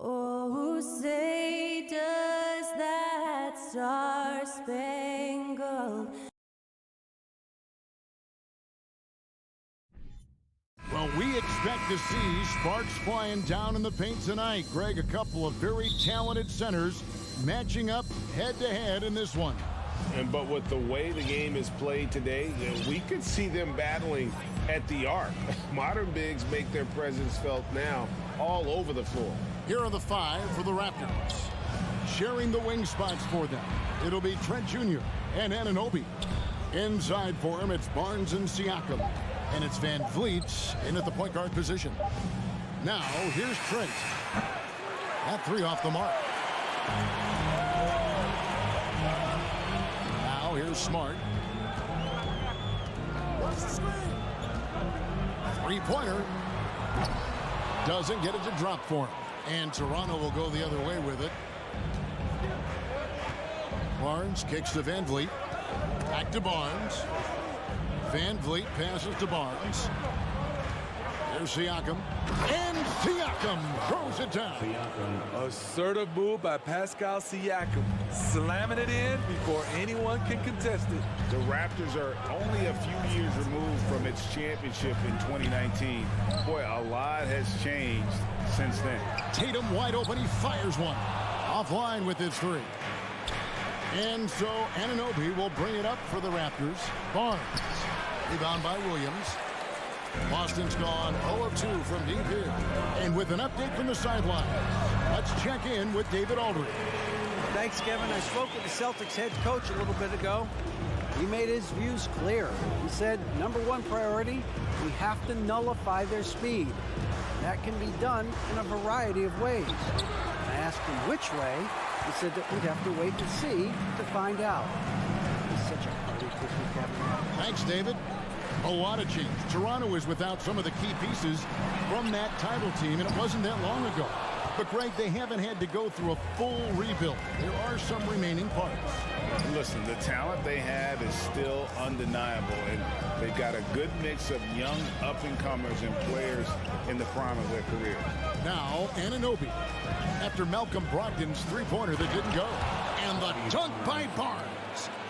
Speaker 6: Oh, say does that star-spangled
Speaker 7: Well, we expect to see sparks flying down in the paint tonight. Greg, a couple of very talented centers matching up head-to-head in this one.
Speaker 8: But with the way the game is played today, we could see them battling at the arc. Modern bigs make their presence felt now all over the floor.
Speaker 7: Here are the 5 for the Raptors. Sharing the wing spots for them, it'll be Trent Jr. and Anunoby. Inside for him, it's Barnes and Siakam. And it's Van Vliet in at the point guard position. Now, here's Trent. That 3 off the mark. Now, here's Smart. Three-pointer. Doesn't get it to drop for him. And Toronto will go the other way with it. Barnes kicks to Van Vliet. Back to Barnes. Van Vliet passes to Barnes. There's Siakam. And Siakam throws it down.
Speaker 15: Assertive move by Pascal Siakam. Slamming it in before anyone can contest it.
Speaker 8: The Raptors are only a few years removed from its championship in 2019. Boy, a lot has changed since then.
Speaker 7: Tatum wide open. He fires one. Offline with his 3. And so Anunoby will bring it up for the Raptors. Barnes. Rebound by Williams. Boston's gone 0 of 2 from deep here. And with an update from the sideline, let's check in with David Aldridge.
Speaker 10: Thanks, Kevin. I spoke with the Celtics head coach a little bit ago. He made his views clear. He said, #1 priority, we have to nullify their speed. That can be done in a variety of ways. I asked him which way. He said that we'd have to wait and see to find out. He's such a party cookie, Kevin.
Speaker 7: Thanks, David. A lot of change. Toronto is without some of the key pieces from that title team, and it wasn't that long ago. But, Greg, they haven't had to go through a full rebuild. There are some remaining parts.
Speaker 8: Listen, the talent they have is still undeniable, and they've got a good mix of young up-and-comers and players in the prime of their career.
Speaker 7: Now, Anunoby, after Malcolm Brogdon's three-pointer that didn't go. And the dunk by Barnes.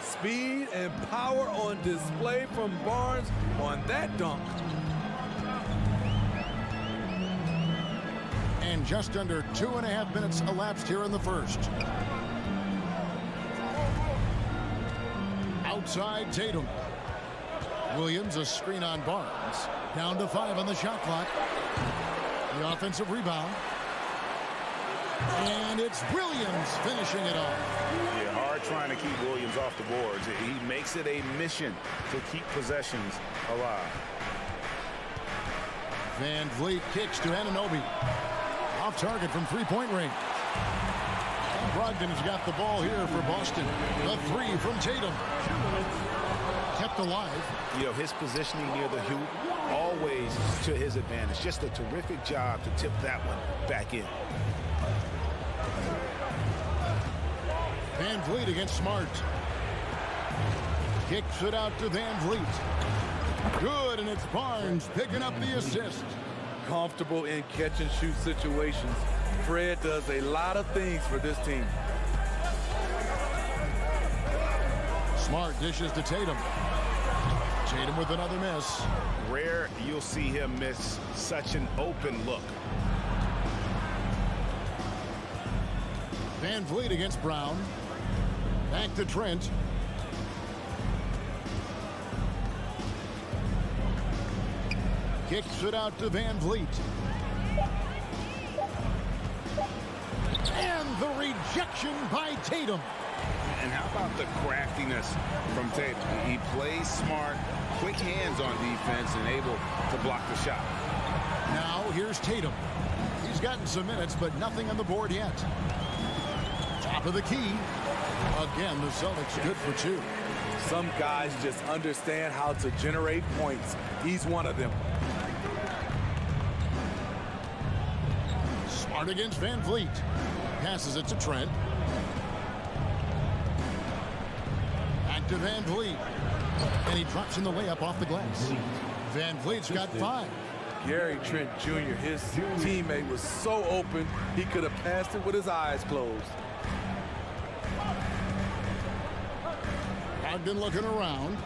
Speaker 15: Speed and power on display from Barnes on that dunk.
Speaker 7: And just under 2.5 minutes elapsed here in the first. Outside Tatum. Williams, a screen on Barnes. Down to 5 on the shot clock. The offensive rebound. And it's Williams finishing it off.
Speaker 8: Yeah, hard trying to keep Williams off the boards. He makes it a mission to keep possessions alive.
Speaker 7: Van Vliet kicks to Anunoby. Off target from three-point range. And Brogdon has got the ball here for Boston. The 3 from Tatum. Kept alive.
Speaker 8: You know, his positioning near the hoop, always to his advantage. Just a terrific job to tip that one back in.
Speaker 7: Van Vliet against Smart. Kicks it out to Van Vliet. Good, and it's Barnes picking up the assist.
Speaker 15: Comfortable in catch-and-shoot situations. Fred does a lot of things for this team.
Speaker 7: Smart dishes to Tatum. Tatum with another miss.
Speaker 8: Rare you'll see him miss such an open look.
Speaker 7: Van Vliet against Brown. Back to Trent. Kicks it out to Van Vliet. And the rejection by Tatum.
Speaker 8: And how about the craftiness from Tatum? He plays smart, quick hands on defense, and able to block the shot.
Speaker 7: Now here's Tatum. He's gotten some minutes, but nothing on the board yet. Top of the key. Again, the Celtics good for 2.
Speaker 15: Some guys just understand how to generate points. He's one of them.
Speaker 7: Smart against Van Vliet. Passes it to Trent. Back to Van Vliet. And he drops in the layup off the glass. Van Vliet's got 5.
Speaker 15: Gary Trent Jr., his teammate, was so open, he could have passed it with his eyes closed.
Speaker 7: Ogden looking around.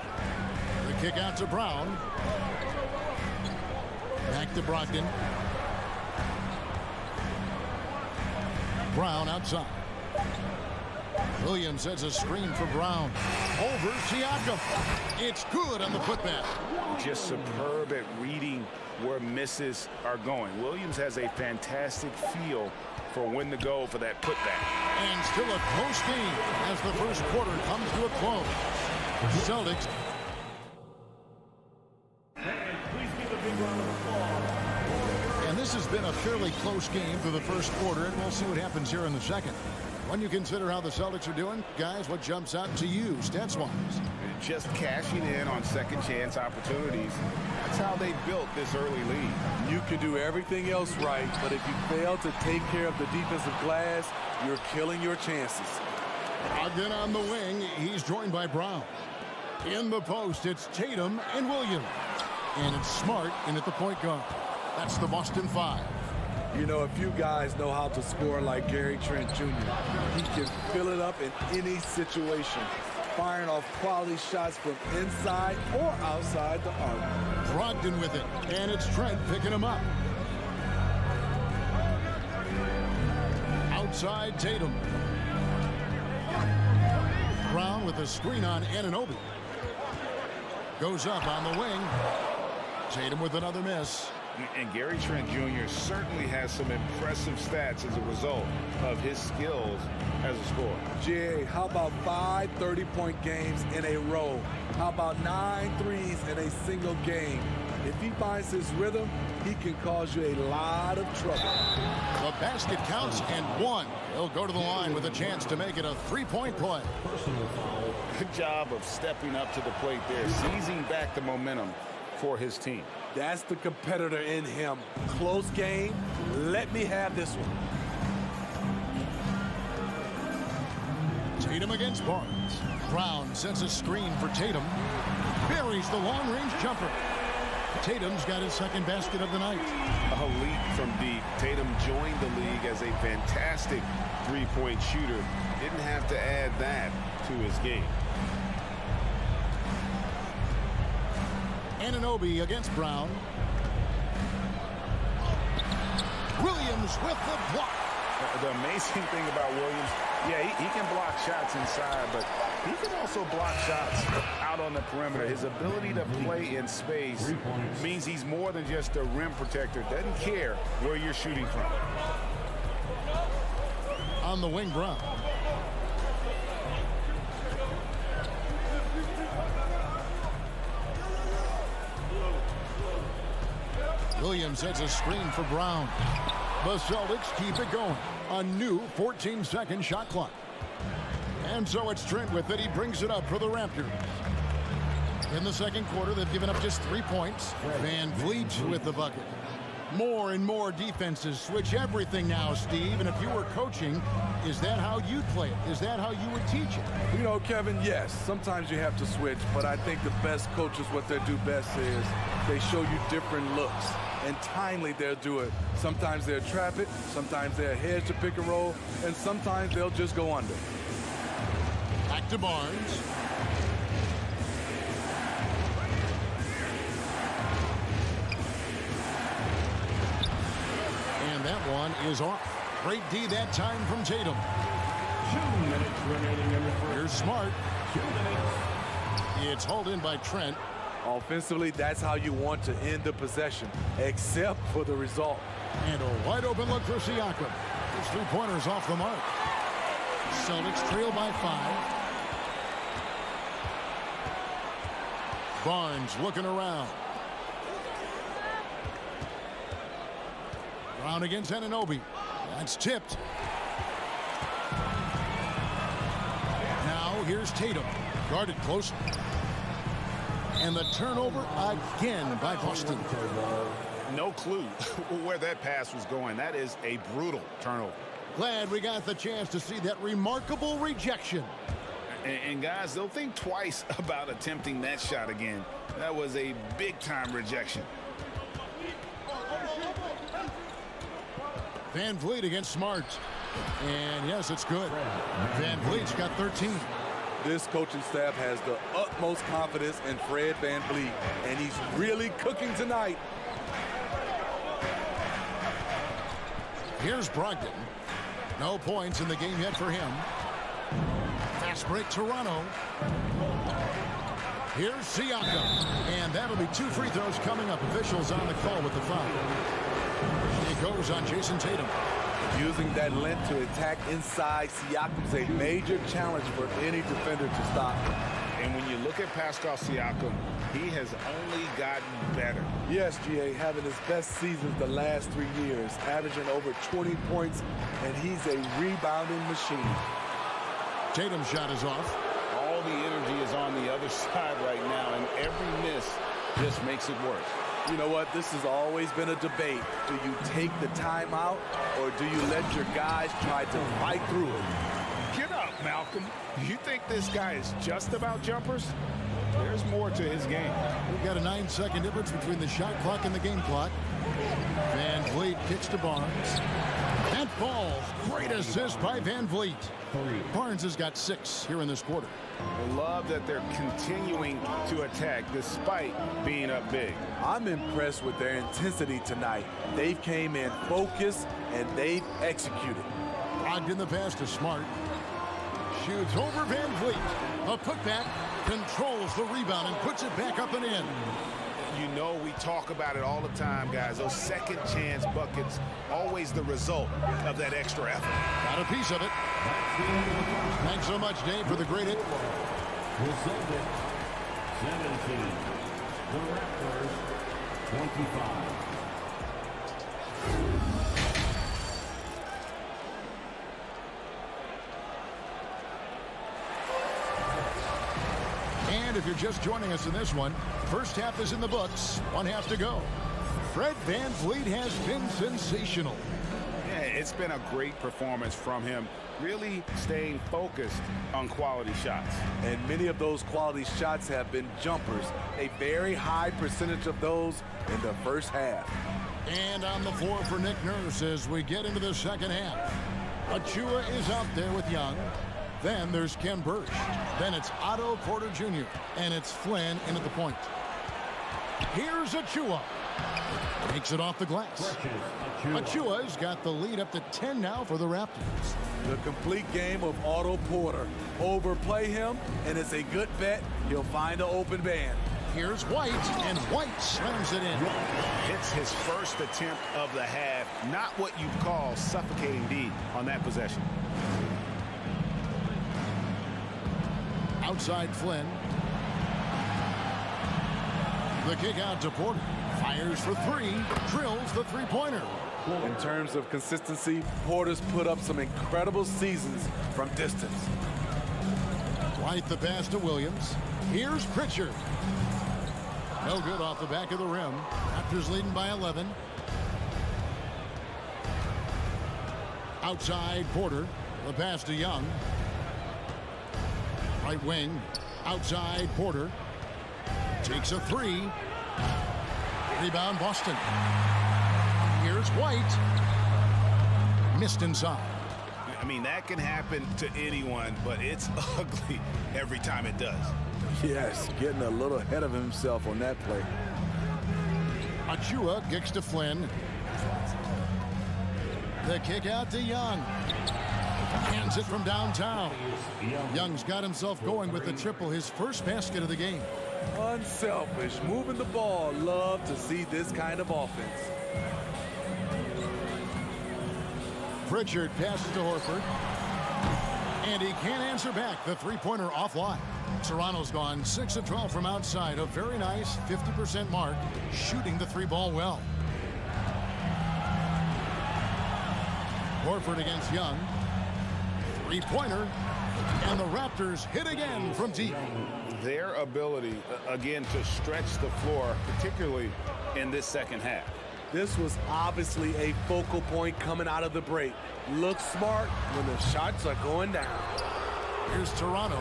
Speaker 7: The kick out to Brown. Back to Brogdon. Brown outside. Williams sets a screen for Brown. Over Siakam. It's good on the putback.
Speaker 8: Just superb at reading where misses are going. Williams has a fantastic feel for when to go for that putback.
Speaker 7: And still a close game as the first quarter comes to a close. Celtics. And this has been a fairly close game for the first quarter, and we'll see what happens here in the second. When you consider how the Celtics are doing, guys, what jumps out to you, stats-wise?
Speaker 8: Just cashing in on second chance opportunities. That's how they built this early lead.
Speaker 15: You can do everything else right, but if you fail to take care of the defensive glass, you're killing your chances.
Speaker 7: Ogden on the wing. He's joined by Brown. In the post, it's Tatum and Williams. And it's Smart in at the point guard. That's the Boston Five.
Speaker 15: You know, if you guys know how to score like Gary Trent Jr., he can fill it up in any situation, firing off quality shots from inside or outside the arc.
Speaker 7: Brogdon with it, and it's Trent picking him up. Outside Tatum. Brown with a screen on Anunoby. Goes up on the wing. Tatum with another miss.
Speaker 8: And Gary Trent Jr. certainly has some impressive stats as a result of his skills as a scorer.
Speaker 15: Jay, how about 5 30-point games in a row? How about 9 threes in a single game? If he finds his rhythm, he can cause you a lot of trouble.
Speaker 7: The basket counts and one. He'll go to the line with a chance to make it a three-point play.
Speaker 8: Good job of stepping up to the plate there, seizing back the momentum for his team.
Speaker 15: That's the competitor in him. Close game. Let me have this one.
Speaker 7: Tatum against Barnes. Brown sends a screen for Tatum. Buries the long-range jumper. Tatum's got his second basket of the night.
Speaker 8: A leap from deep. Tatum joined the league as a fantastic three-point shooter. Didn't have to add that to his game.
Speaker 7: Anunoby against Brown. Williams with the block.
Speaker 8: The amazing thing about Williams, yeah, he can block shots inside, but he can also block shots out on the perimeter. His ability to play in space means he's more than just a rim protector. Doesn't care where you're shooting from.
Speaker 7: On the wing, Brown. Williams sets a screen for Brown. The Celtics keep it going. A new 14-second shot clock. And so it's Trent with it. He brings it up for the Raptors. In the second quarter, they've given up just 3 points. Van Vliet with the bucket. More and more defenses switch everything now, Steve. And if you were coaching, is that how you'd play it? Is that how you would teach it?
Speaker 15: You know, Kevin, yes, sometimes you have to switch, but I think the best coaches, what they do best is they show you different looks. And timely they'll do it. Sometimes they'll trap it, sometimes they'll hedge to pick and roll, and sometimes they'll just go under.
Speaker 7: Back to Barnes. And that one is off. Great D that time from Tatum.
Speaker 5: 2 minutes remaining in the first.
Speaker 7: Here's Smart.
Speaker 5: 2 minutes.
Speaker 7: It's hauled in by Trent.
Speaker 15: Offensively, that's how you want to end the possession, except for the result.
Speaker 7: And a wide open look for Siakam. His three-pointers off the mark. Celtics trail by 5. Barnes looking around. Brown against Anunoby. That's tipped. Now here's Tatum. Guarded close. And the turnover again by Boston.
Speaker 8: No clue where that pass was going. That is a brutal turnover.
Speaker 7: Glad we got the chance to see that remarkable rejection.
Speaker 8: And guys, they'll think twice about attempting that shot again. That was a big-time rejection.
Speaker 7: Van Vliet against Smart. And yes, it's good. Van Vliet's got 13.
Speaker 15: This coaching staff has the utmost confidence in Fred Van Vliet, and he's really cooking tonight.
Speaker 7: Here's Brogdon. No points in the game yet for him. Fast break, Toronto. Here's Siakam. And that'll be 2 free throws coming up. Officials on the call with the foul. It goes on Jason Tatum.
Speaker 15: Using that length to attack inside, Siakam's a major challenge for any defender to stop.
Speaker 8: And when you look at Pascal Siakam, he has only gotten better.
Speaker 15: Yes, GA, having his best seasons the last 3 years, averaging over 20 points, and he's a rebounding machine.
Speaker 7: Tatum's shot is off.
Speaker 8: All the energy is on the other side right now, and every miss just makes it worse.
Speaker 15: You know what? This has always been a debate. Do you take the timeout, or do you let your guys try to fight through it?
Speaker 8: Get up, Malcolm. You think this guy is just about jumpers? There's more to his game.
Speaker 7: We've got a 9-second difference between the shot clock and the game clock. Van Vliet kicks to Barnes. That falls. Great assist by Van Vliet. Barnes has got 6 here in this quarter.
Speaker 8: I love that they're continuing to attack despite being up big.
Speaker 15: I'm impressed with their intensity tonight. They've came in focused and they've executed.
Speaker 7: Brogdon the pass to Smart. Shoots over Van Vliet. A putback, controls the rebound and puts it back up and in.
Speaker 8: You know, we talk about it all the time, guys. Those second chance buckets, always the result of that extra effort.
Speaker 7: Got a piece of it. Thanks so much, Dave, for the great hit.
Speaker 5: Resulted 17. The Raptors 25.
Speaker 7: And if you're just joining us in this one, first half is in the books, 1 half to go. Fred Van Vliet has been sensational.
Speaker 8: Yeah, it's been a great performance from him, really staying focused on quality shots.
Speaker 15: And many of those quality shots have been jumpers, a very high percentage of those in the first half.
Speaker 7: And on the floor for Nick Nurse as we get into the second half. Achua is out there with Young. Then there's Ken Burch. Then it's Otto Porter Jr. And it's Flynn in at the point. Here's Achua. Makes it off the glass. Achua's got the lead up to 10 now for the Raptors.
Speaker 15: The complete game of Otto Porter. Overplay him, and it's a good bet he'll find an open man.
Speaker 7: Here's White, and White slams it in.
Speaker 8: Hits his first attempt of the half. Not what you'd call suffocating D on that possession.
Speaker 7: Outside Flynn. The kick out to Porter. Fires for 3. Drills the three-pointer.
Speaker 15: In terms of consistency, Porter's put up some incredible seasons from distance.
Speaker 7: White the pass to Williams. Here's Pritchard. No good off the back of the rim. Raptors leading by 11. Outside Porter. The pass to Young. Right wing. Outside Porter. Takes a 3. Rebound Boston. Here's White. Missed inside.
Speaker 8: I mean, that can happen to anyone, but it's ugly every time it does.
Speaker 15: Yes, getting a little ahead of himself on that play.
Speaker 7: Achua kicks to Flynn. The kick out to Young. Hands it from downtown. Young's got himself going with the triple, his first basket of the game.
Speaker 15: Unselfish, moving the ball. Love to see this kind of offense.
Speaker 7: Pritchard passes to Horford. And he can't answer back. The three-pointer offline. Toronto's gone 6 of 12 from outside. A very nice 50% mark, shooting the 3-ball well. Horford against Young. Three-pointer. And the Raptors hit again from deep.
Speaker 8: Their ability, again, to stretch the floor, particularly in this second half.
Speaker 15: This was obviously a focal point coming out of the break. Look smart when the shots are going down.
Speaker 7: Here's Toronto.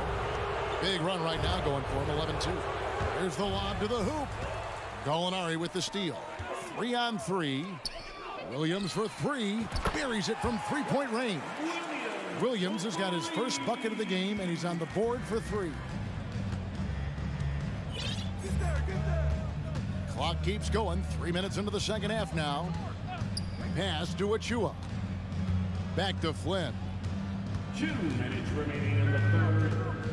Speaker 7: Big run right now going for him, 11-2. Here's the lob to the hoop. Gallinari with the steal. 3-on-3. Williams for three. Buries it from three-point range. Williams has got his first bucket of the game, and he's on the board for three. Clock keeps going. 3 minutes into the second half now. Pass to Achua. Back to Flynn.
Speaker 5: 2 minutes remaining in the third.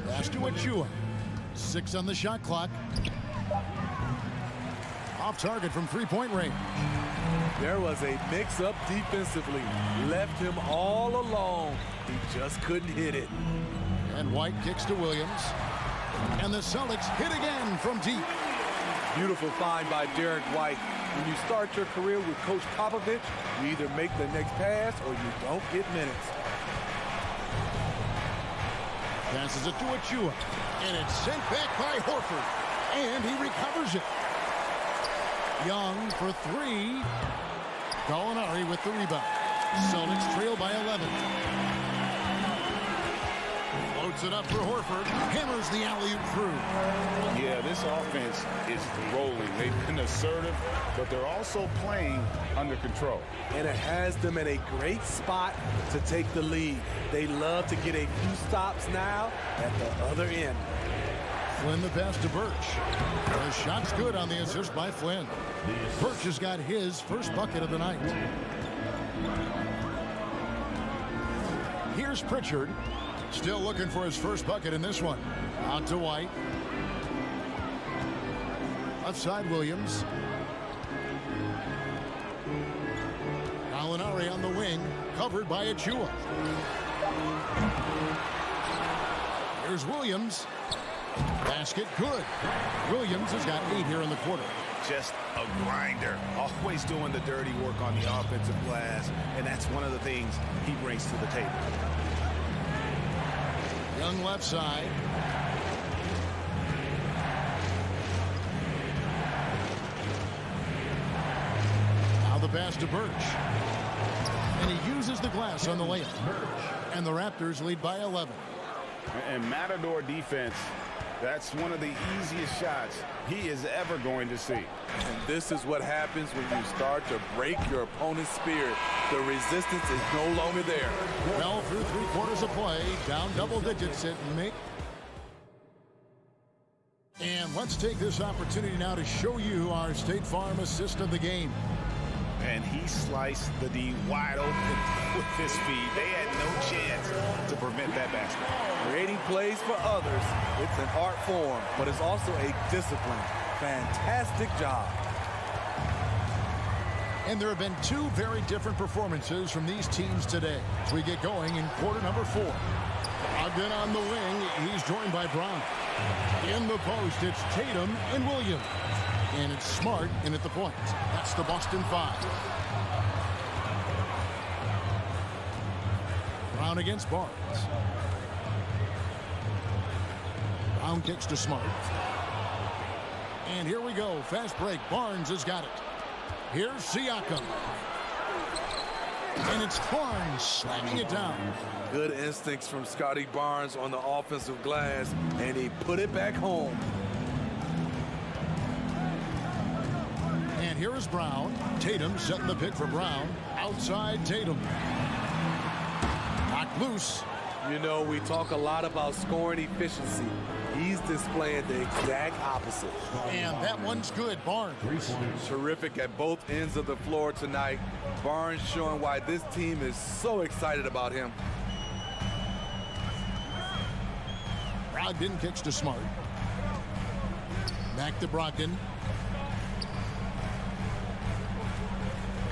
Speaker 7: Pass to Achua. 6 on the shot clock. Off target from three-point range.
Speaker 15: There was a mix-up defensively. Left him all alone. He just couldn't hit it.
Speaker 7: And White kicks to Williams. And the Celtics hit again from deep.
Speaker 15: Beautiful find by Derek White. When you start your career with Coach Popovich, you either make the next pass or you don't get minutes.
Speaker 7: Passes it to Achua. And it's sent back by Horford. And he recovers it. Young for three. Gallinari with the rebound. Celtics trail by 11. Floats it up for Horford. Hammers the alley-oop through.
Speaker 8: Yeah, this offense is rolling. They've been assertive, but they're also playing under control.
Speaker 15: And it has them in a great spot to take the lead. They love to get a few stops now at the other end.
Speaker 7: Flynn the pass to Birch. The shot's good on the assist by Flynn. Birch has got his first bucket of the night. Here's Pritchard. Still looking for his first bucket in this one. Out to White. Left side Williams. Gallinari on the wing. Covered by Achua. Here's Williams. Basket good. Williams has got 8 here in the quarter.
Speaker 8: Just a grinder. Always doing the dirty work on the offensive glass, and that's one of the things he brings to the table.
Speaker 7: Young left side. Now the pass to Birch. And he uses the glass on the layup. And the Raptors lead by 11.
Speaker 8: And Matador defense, that's one of the easiest shots he is ever going to see.
Speaker 15: And this is what happens when you start to break your opponent's spirit. The resistance is no longer there.
Speaker 7: Well, through 3 quarters of play, down double digits at Mick. And let's take this opportunity now to show you our State Farm assist of the game.
Speaker 8: And he sliced the D wide open with his feed. They had no chance to prevent that basket.
Speaker 15: Creating plays for others, it's an art form, but it's also a discipline. Fantastic job.
Speaker 7: And there have been 2 very different performances from these teams today as we get going in quarter number 4. Ogden on the wing. He's joined by Brown. In the post, it's Tatum and Williams. And it's Smart in at the point. That's the Boston 5. Brown against Barnes. Brown kicks to Smart. And here we go. Fast break. Barnes has got it. Here's Siakam. And it's Barnes slamming it down.
Speaker 15: Good instincts from Scotty Barnes on the offensive glass, and he put it back home.
Speaker 7: And here is Brown. Tatum setting the pick for Brown. Outside Tatum. Knocked loose.
Speaker 15: You know, we talk a lot about scoring efficiency. He's displaying the exact opposite.
Speaker 7: And that one's good, Barnes.
Speaker 15: Terrific at both ends of the floor tonight. Barnes showing why this team is so excited about him.
Speaker 7: Brogdon kicks to Smart. Back to Brogdon.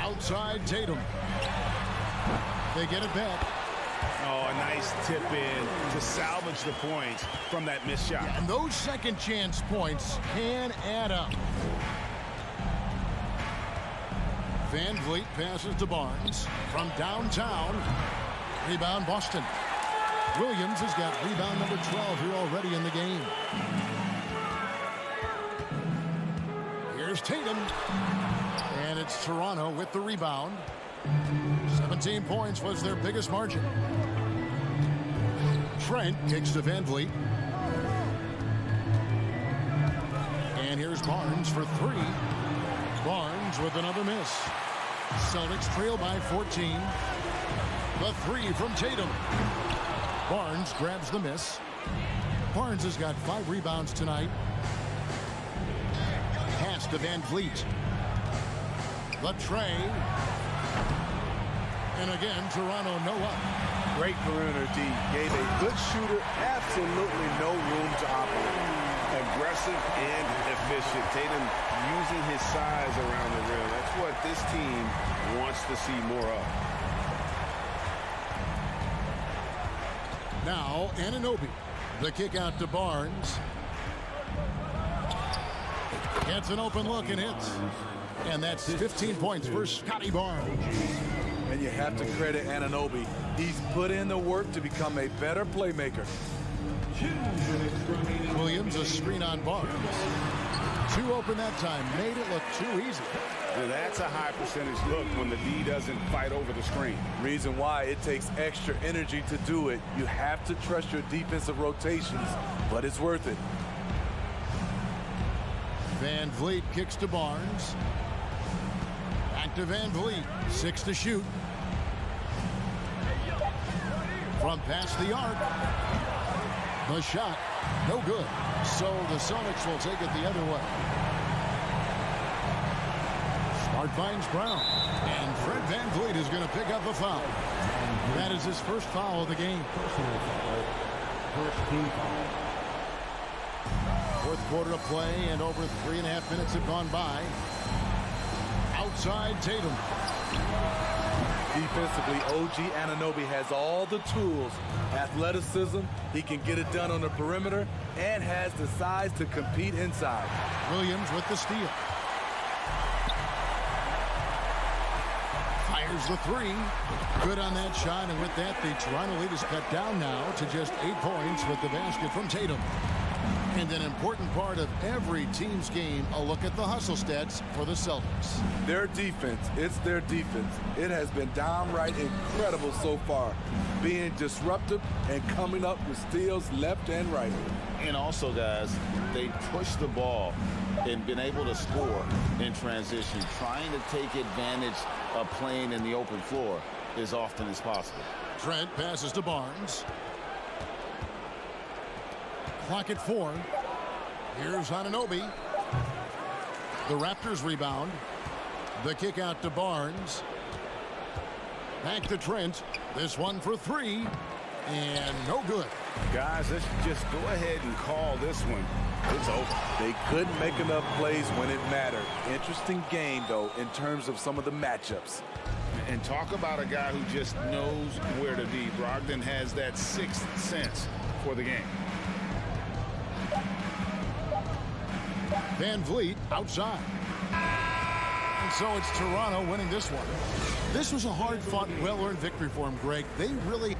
Speaker 7: Outside Tatum. They get it back.
Speaker 8: Oh, a nice tip in to salvage the points from that missed shot.
Speaker 7: And those second chance points can add up. Van Vliet passes to Barnes from downtown. Rebound Boston. Williams has got rebound number 12 here already in the game. Here's Tatum. And it's Toronto with the rebound. 17 points was their biggest margin. Trent kicks to Van Vliet. And here's Barnes for 3. Barnes with another miss. Celtics trail by 14. The three from Tatum. Barnes grabs the miss. Barnes has got 5 rebounds tonight. Pass to Van Vliet. The tray. And again, Toronto no up.
Speaker 15: Great perimeter D. Gave a good shooter absolutely no room to operate.
Speaker 8: Aggressive and efficient. Tatum using his size around the rim. That's what this team wants to see more of.
Speaker 7: Now, Anunoby. The kick out to Barnes. Gets an open look and hits. And that's 15 points for Scotty Barnes.
Speaker 15: And you have to credit Anunoby. He's put in the work to become a better playmaker.
Speaker 7: Williams, a screen on Barnes. 2 open that time. Made it look too easy.
Speaker 8: Now that's a high percentage look when the D doesn't fight over the screen.
Speaker 15: Reason why it takes extra energy to do it. You have to trust your defensive rotations, but it's worth it.
Speaker 7: Van Vliet kicks to Barnes. Back to Van Vliet. 6 to shoot. From past the arc. The shot, no good. So the Celtics will take it the other way. Smart finds Brown. And Fred Van Vliet is going to pick up a foul. That is his first foul of the game.
Speaker 5: First team foul.
Speaker 7: Fourth quarter of play, and over 3.5 minutes have gone by. Outside Tatum.
Speaker 15: Defensively, OG Anunoby has all the tools. Athleticism, he can get it done on the perimeter, and has the size to compete inside.
Speaker 7: Williams with the steal. Fires the 3. Good on that shot, and with that, the Toronto lead is cut down now to just 8 points with the basket from Tatum. And an important part of every team's game, a look at the hustle stats for the Celtics.
Speaker 15: Their defense, it's their defense. It has been downright incredible so far, being disruptive and coming up with steals left and right.
Speaker 8: And also, guys, they push the ball and been able to score in transition, trying to take advantage of playing in the open floor as often as possible.
Speaker 7: Trent passes to Barnes. Clock at 4. Here's Anunoby. The Raptors rebound. The kick out to Barnes. Back to Trent. This one for 3. And no good.
Speaker 8: Guys, let's just go ahead and call this one. It's over.
Speaker 15: They couldn't make enough plays when it mattered. Interesting game, though, in terms of some of the matchups.
Speaker 8: And talk about a guy who just knows where to be. Brogdon has that sixth sense for the game.
Speaker 7: Van Vliet outside. And so it's Toronto winning this one. This was a hard-fought, well-earned victory for him, Greg. They really...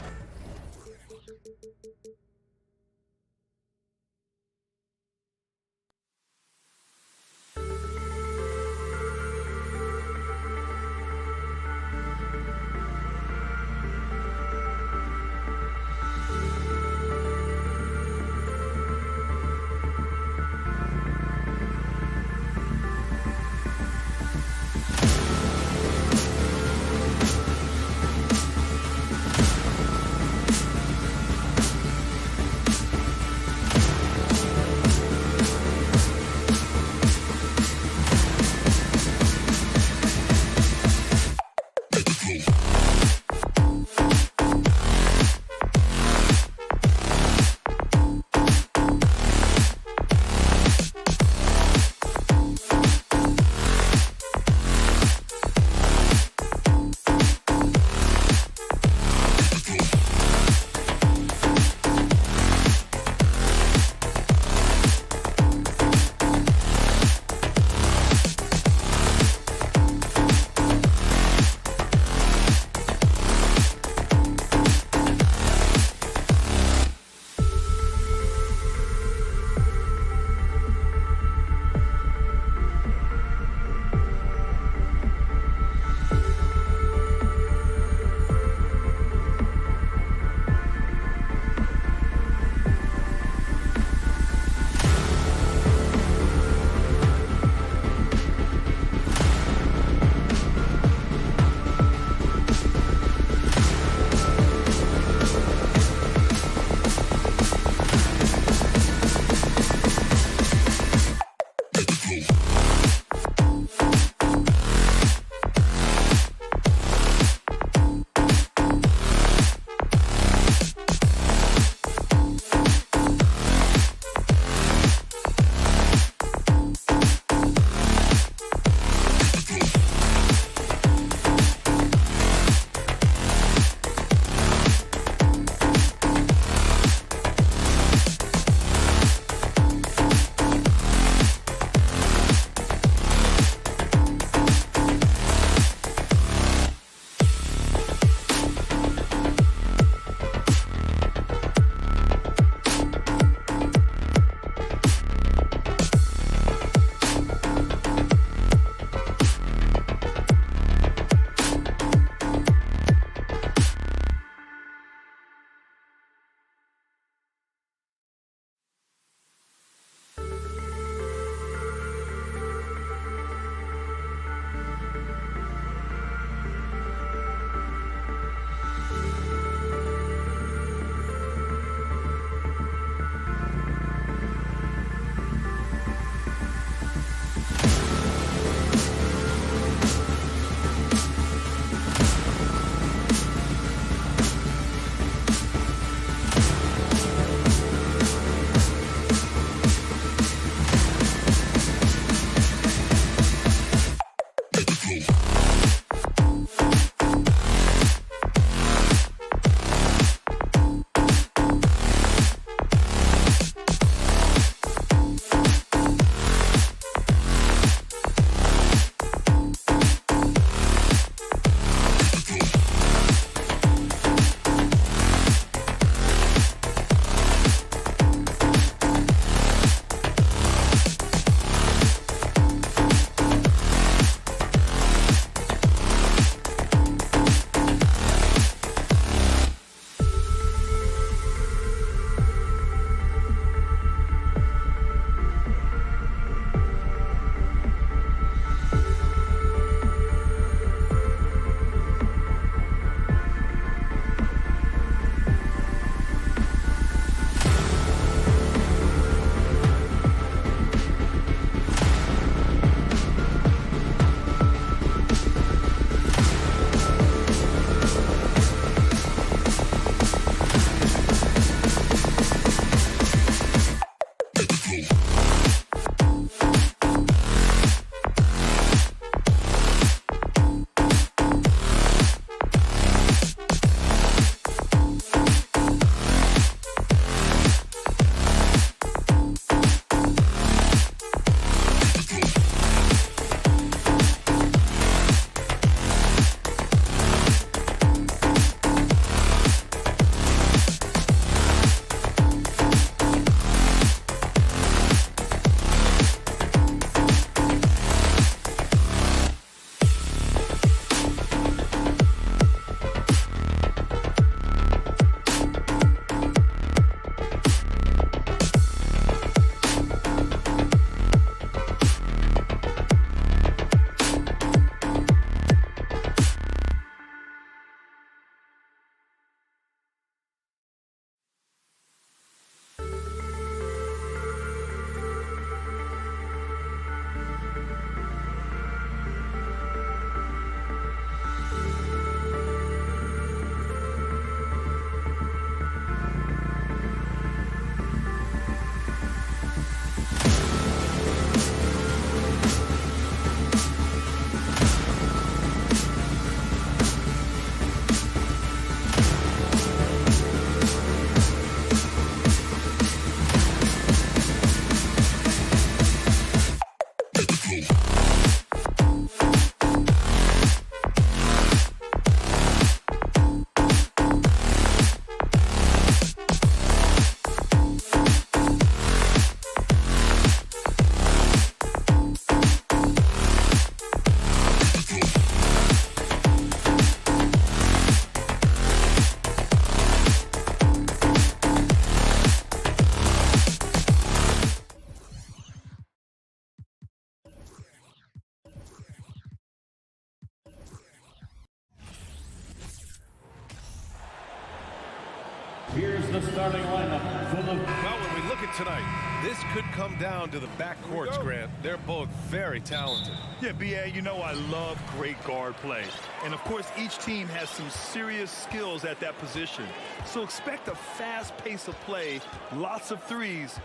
Speaker 5: Here's the starting lineup for the...
Speaker 1: Well, when we look at tonight, this could come down to the backcourts, Grant. They're both very talented.
Speaker 3: Yeah, B.A., you know I love great guard play. And, of course, each team has some serious skills at that position. So expect a fast pace of play, lots of threes.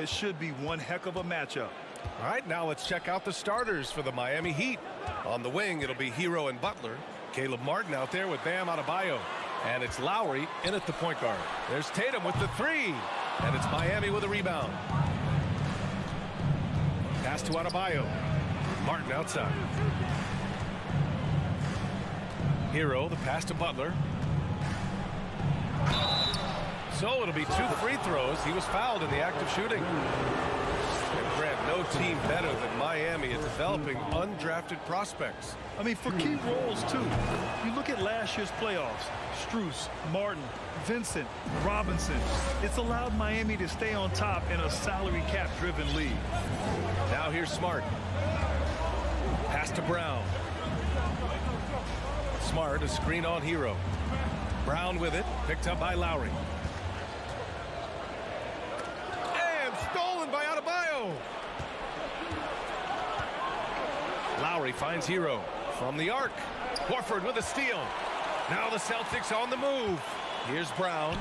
Speaker 3: It should be one heck of a matchup.
Speaker 1: All right, now let's check out the starters for the Miami Heat. On the wing, it'll be Hero and Butler. Caleb Martin out there with Bam Adebayo. And it's Lowry in at the point guard. There's Tatum with the three. And it's Miami with a rebound. Pass to Adebayo. Martin outside. Hero, the pass to Butler. So it'll be 2 free throws. He was fouled in the act of shooting. And Grant, no team better than Miami at developing undrafted prospects.
Speaker 3: I mean, for key roles, too. You look at last year's playoffs. Strus, Martin, Vincent, Robinson. It's allowed Miami to stay on top in a salary cap-driven league.
Speaker 1: Now here's Smart. Pass to Brown. Smart, a screen on Hero. Brown with it, picked up by Lowry. And stolen by Adebayo. Lowry finds Hero from the arc. Horford with a steal. Now the Celtics on the move. Here's Brown.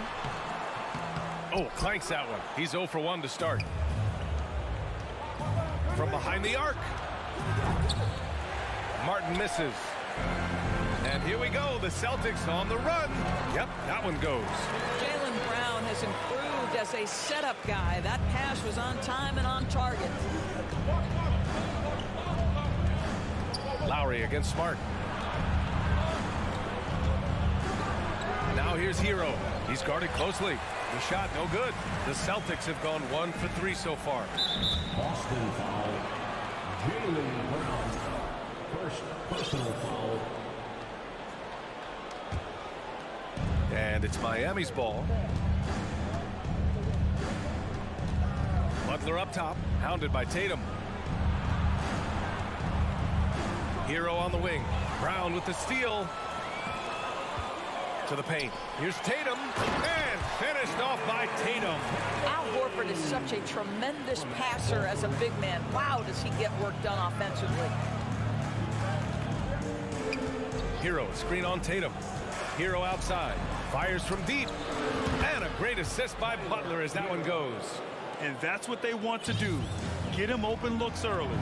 Speaker 1: Oh, clanks that one. He's 0 for 1 to start. From behind the arc. Martin misses. And here we go. The Celtics on the run. Yep, that one goes.
Speaker 2: Jaylen Brown has improved as a setup guy. That pass was on time and on target.
Speaker 1: Lowry against Smart. Now here's Hero. He's guarded closely. The shot no good. The Celtics have gone 1 for 3 so far.
Speaker 5: Boston foul. Jaylen Brown. First personal foul.
Speaker 1: And it's Miami's ball. Butler up top, hounded by Tatum. Hero on the wing. Brown with the steal. To the paint. Here's Tatum. And finished off by Tatum.
Speaker 2: Al Horford is such a tremendous passer as a big man. Wow, does he get work done offensively.
Speaker 1: Hero, screen on Tatum. Hero outside. Fires from deep. And a great assist by Butler as that one goes.
Speaker 3: And that's what they want to do. Get him open looks early.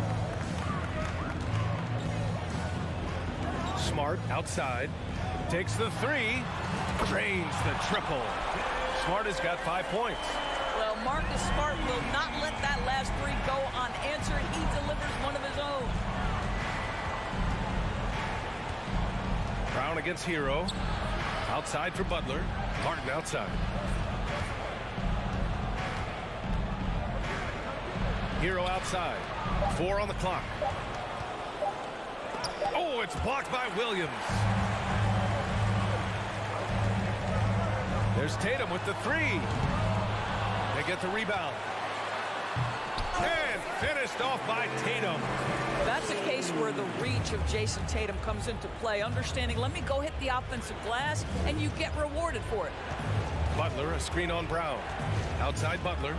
Speaker 1: Smart outside. Takes the three. Drains the triple. Smart has got 5 points.
Speaker 2: Well, Marcus Smart will not let that last three go unanswered. He delivers one of his own.
Speaker 1: Brown against Hero. Outside for Butler. Martin outside. Hero outside. 4 on the clock. Oh, it's blocked by Williams. There's Tatum with the three. They get the rebound. And finished off by Tatum.
Speaker 2: That's a case where the reach of Jason Tatum comes into play. Understanding, let me go hit the offensive glass, and you get rewarded for it.
Speaker 1: Butler, a screen on Brown. Outside Butler.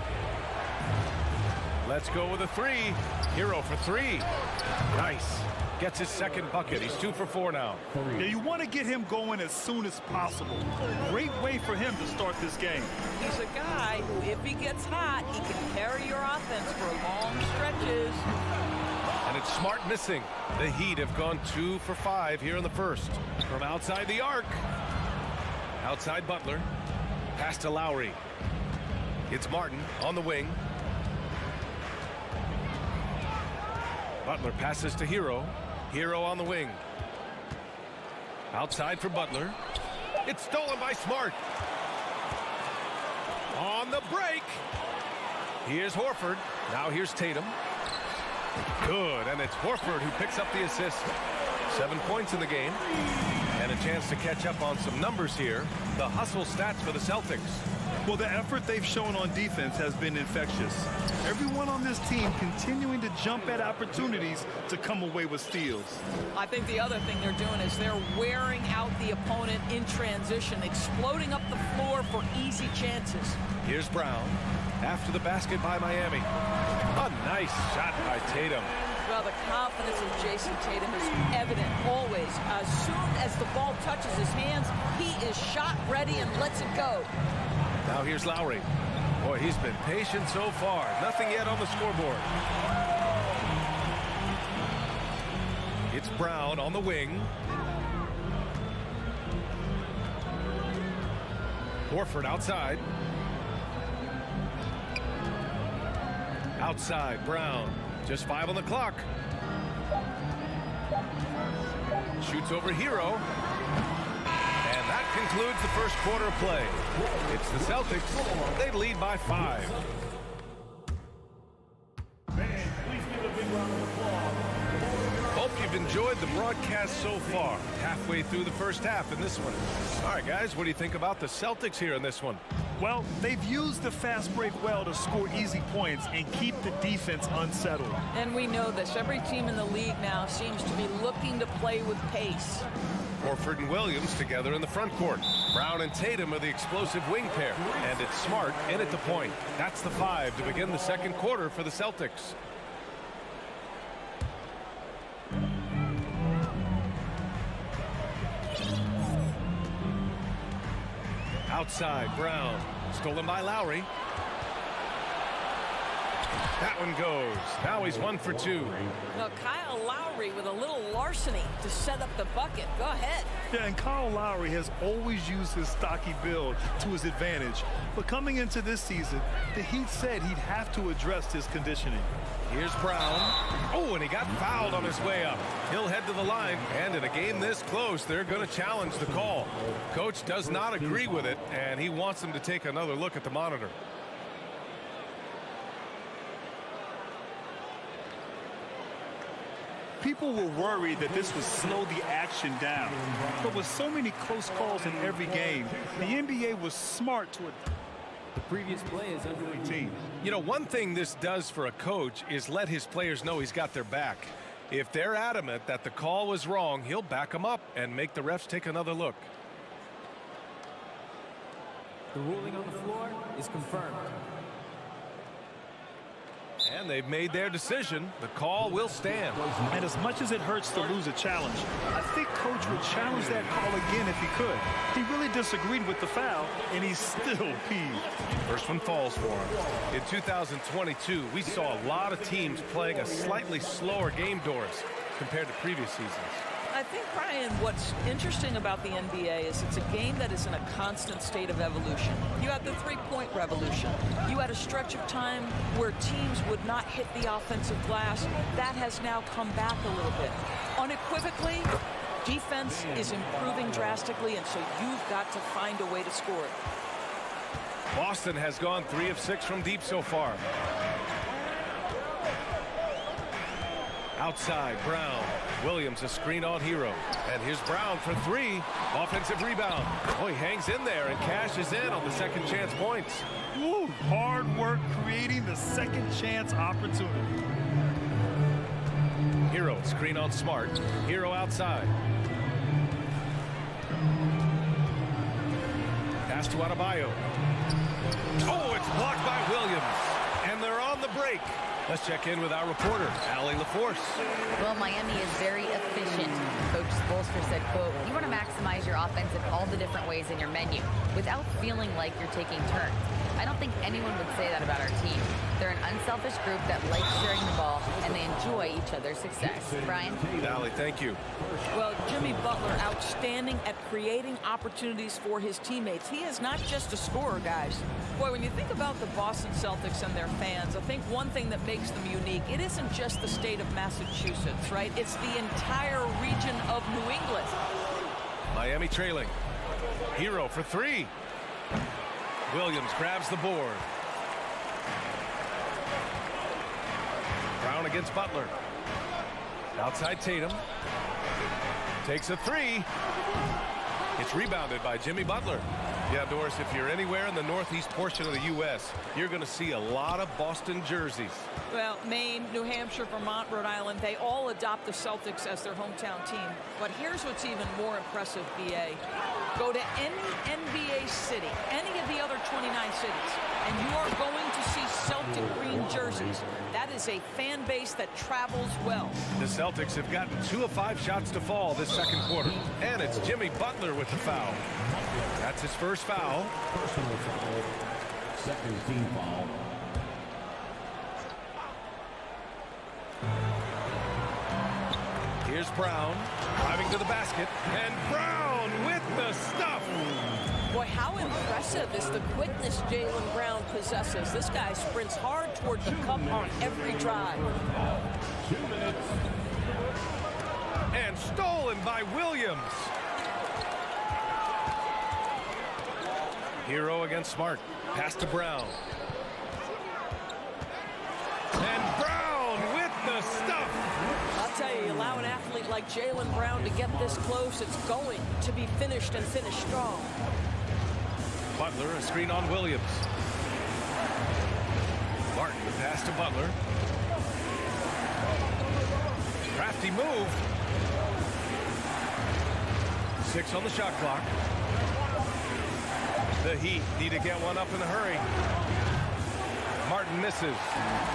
Speaker 1: Let's go with a three. Hero for three. Nice. Gets his second bucket. He's 2 for 4 now.
Speaker 3: Yeah, you want to get him going as soon as possible. Great way for him to start this game.
Speaker 2: He's a guy who, if he gets hot, he can carry your offense for long stretches.
Speaker 1: And it's Smart missing. The Heat have gone 2 for 5 here in the first. From outside the arc. Outside Butler. Pass to Lowry. It's Martin on the wing. Butler passes to Hero. Hero on the wing. Outside for Butler. It's stolen by Smart. On the break. Here's Horford. Now here's Tatum. Good, and it's Horford who picks up the assist. 7 points in the game. And a chance to catch up on some numbers here. The hustle stats for the Celtics.
Speaker 3: Well, the effort they've shown on defense has been infectious. Everyone on this team continuing to jump at opportunities to come away with steals.
Speaker 2: I think the other thing they're doing is they're wearing out the opponent in transition, exploding up the floor for easy chances.
Speaker 1: Here's Brown after the basket by Miami. A nice shot by Tatum.
Speaker 2: Well, the confidence of Jason Tatum is evident always. As soon as the ball touches his hands, he is shot ready and lets it go.
Speaker 1: Now here's Lowry. Boy, he's been patient so far. Nothing yet on the scoreboard. It's Brown on the wing. Horford outside. Outside, Brown. Just 5 on the clock. Shoots over Hero. And that concludes the first quarter of play. It's the Celtics. They lead by 5. Hope you've enjoyed the broadcast so far. Halfway through the first half in this one. All right, guys, what do you think about the Celtics here in this one?
Speaker 3: Well, they've used the fast break well to score easy points and keep the defense unsettled.
Speaker 2: And we know this. Every team in the league now seems to be looking to play with pace.
Speaker 1: Horford and Williams together in the front court. Brown and Tatum are the explosive wing pair. And it's Smart in at the point. That's the 5 to begin the second quarter for the Celtics. Outside, Brown. Stolen by Lowry. That one goes. Now he's 1 for 2.
Speaker 2: Now, Kyle Lowry with a little larceny to set up the bucket. Go ahead.
Speaker 3: Yeah, and Kyle Lowry has always used his stocky build to his advantage. But coming into this season, the Heat said he'd have to address his conditioning.
Speaker 1: Here's Brown. Oh, and he got fouled on his way up. He'll head to the line, and in a game this close, they're going to challenge the call. Coach does not agree with it, and he wants him to take another look at the monitor.
Speaker 3: People were worried that this would slow the action down. But with so many close calls in every game, the NBA was smart to
Speaker 11: the previous play is under
Speaker 3: 18.
Speaker 1: You know, one thing this does for a coach is let his players know he's got their back. If they're adamant that the call was wrong, he'll back them up and make the refs take another look.
Speaker 11: The ruling on the floor is confirmed.
Speaker 1: And they've made their decision. The call will stand.
Speaker 3: And as much as it hurts to lose a challenge, I think Coach would challenge that call again if he could. He really disagreed with the foul, and he's still peeved.
Speaker 1: First one falls for him. In 2022, we saw a lot of teams playing a slightly slower game, Doris, compared to previous seasons.
Speaker 2: I think, Brian, what's interesting about the NBA is it's a game that is in a constant state of evolution. You had the three-point revolution. You had a stretch of time where teams would not hit the offensive glass. That has now come back a little bit. Unequivocally, defense is improving drastically, and so you've got to find a way to score it.
Speaker 1: Boston has gone 3 of 6 from deep so far. Outside, Brown. Williams a screen on Hero. And here's Brown for 3. Offensive rebound. Oh, he hangs in there and cashes in on the second chance points.
Speaker 3: Woo, hard work creating the second chance opportunity.
Speaker 1: Hero screen on Smart. Hero outside. Pass to Adebayo. Oh, it's blocked by Williams. And they're on the break. Let's check in with our reporter, Allie LaForce.
Speaker 16: Well, Miami is very efficient. Coach Spoelstra said, quote, "You want to maximize your offense in all the different ways in your menu without feeling like you're taking turns." I don't think anyone would say that about our team. They're an unselfish group that likes sharing the ball, and they enjoy each other's success. Brian?
Speaker 1: Allie, thank you.
Speaker 2: Well, Jimmy Butler, outstanding at creating opportunities for his teammates. He is not just a scorer, guys. Boy, when you think about the Boston Celtics and their fans, I think one thing that makes them unique, it isn't just the state of Massachusetts, right? It's the entire region of New England.
Speaker 1: Miami trailing. Hero for 3. Williams grabs the board. Brown against Butler. Outside Tatum. Takes a 3. It's rebounded by Jimmy Butler. Yeah, Doris, if you're anywhere in the northeast portion of the U.S., you're going to see a lot of Boston jerseys.
Speaker 2: Well, Maine, New Hampshire, Vermont, Rhode Island, they all adopt the Celtics as their hometown team. But here's what's even more impressive, BA. Go to any NBA city, any of the other 29 cities, and you are going to see Celtic green jerseys. That is a fan base that travels well.
Speaker 1: The Celtics have gotten 2 of 5 shots to fall this second quarter. And it's Jimmy Butler with the foul. That's his first foul.
Speaker 5: Personal foul. Second team foul.
Speaker 1: Here's Brown driving to the basket, and Brown with the stuff.
Speaker 4: Boy, how impressive is the quickness Jaylen Brown possesses. This guy sprints hard toward the cup on every drive.
Speaker 5: 2 minutes.
Speaker 1: And stolen by Williams. Hero against Smart. Pass to Brown. And Brown with the stuff.
Speaker 4: I'll tell you, allow an athlete like Jaylen Brown to get this close, it's going to be finished and finished strong.
Speaker 1: Butler, a screen on Williams. Martin, the pass to Butler. Crafty move. 6 on the shot clock. The Heat need to get one up in a hurry. Martin misses.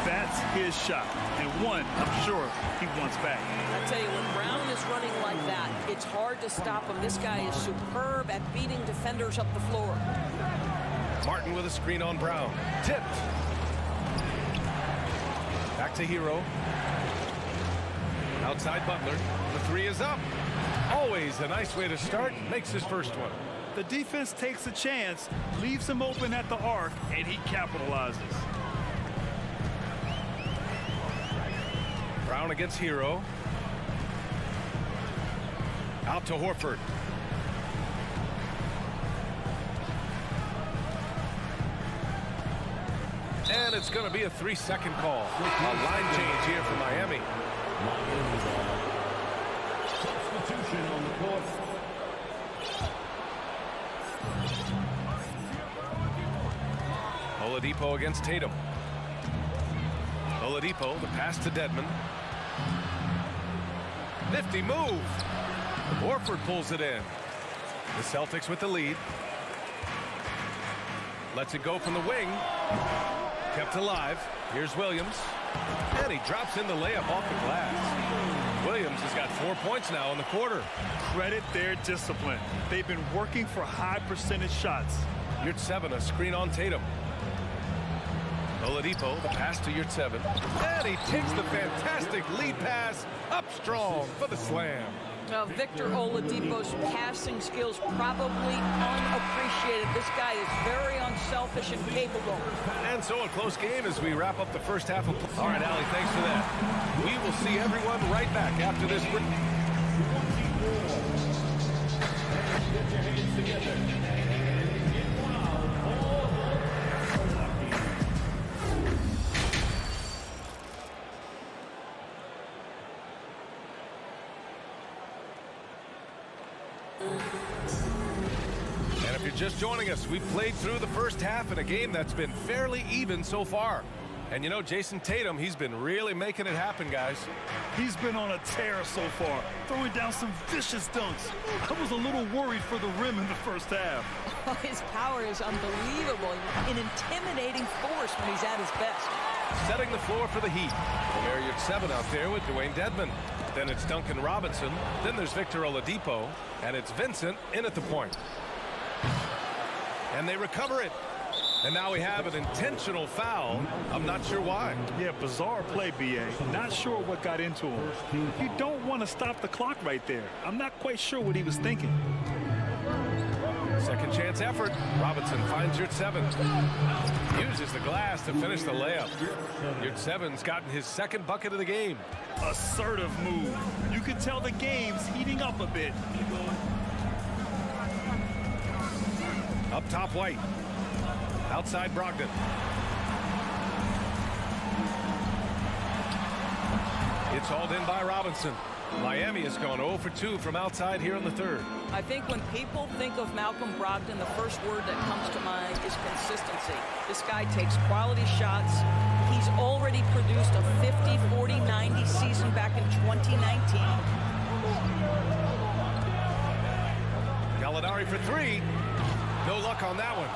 Speaker 3: That's his shot, and one I'm sure he wants back.
Speaker 4: I tell you, when Brown is running like that, it's hard to stop him. This guy is superb at beating defenders up the floor.
Speaker 1: Martin with a screen on Brown. Tipped. Back to Hero. Outside Butler. The 3 is up. Always a nice way to start. Makes his first one.
Speaker 3: The defense takes a chance, leaves him open at the arc, and he capitalizes.
Speaker 1: Brown against Hero. Out to Horford. And it's going to be a 3-second call. A line change here for Miami.
Speaker 5: Substitution on the court.
Speaker 1: Oladipo against Tatum. Oladipo, the pass to Dedmon. Nifty move. Horford pulls it in. The Celtics with the lead. Lets it go from the wing. Kept alive. Here's Williams. And he drops in the layup off the glass. Williams has got 4 points now in the quarter.
Speaker 3: Credit their discipline. They've been working for high percentage shots.
Speaker 1: Yurtseven, a screen on Tatum. Oladipo, the pass to Yurtseven. And he takes the fantastic lead pass up strong for the slam.
Speaker 2: Now, Victor Oladipo's passing skills probably unappreciated. This guy is very unselfish and capable.
Speaker 1: And so a close game as we wrap up the first half of... All right, Allie, thanks for that. We will see everyone right back after this break.
Speaker 5: Get your hands together.
Speaker 1: And if you're just joining us, we've played through the first half in a game that's been fairly even so far. And you know, Jason Tatum, he's been really making it happen, guys.
Speaker 3: He's been on a tear so far, throwing down some vicious dunks. I was a little worried for the rim in the first half.
Speaker 2: His power is unbelievable. An intimidating force when he's at his best.
Speaker 1: Setting the floor for the Heat. Omer Yurtseven out there with Dwayne Dedmon. Then it's Duncan Robinson. Then there's Victor Oladipo. And it's Vincent in at the point. And they recover it. And now we have an intentional foul. I'm not sure why.
Speaker 3: Yeah, bizarre play, B.A. Not sure what got into him. You don't want to stop the clock right there. I'm not quite sure what he was thinking.
Speaker 1: Second chance effort. Robinson finds Yurtseven. Uses the glass to finish the layup. Yurtseven's gotten his second bucket of the game.
Speaker 3: Assertive move. You can tell the game's heating up a bit.
Speaker 1: Up top, White. Outside, Brogdon. It's hauled in by Robinson. Miami has gone 0 for 2 from outside here in the third.
Speaker 2: I think when people think of Malcolm Brogdon, the first word that comes to mind is consistency. This guy takes quality shots. He's already produced a 50, 40, 90 season back in 2019.
Speaker 1: Gallinari for 3. No luck on that one.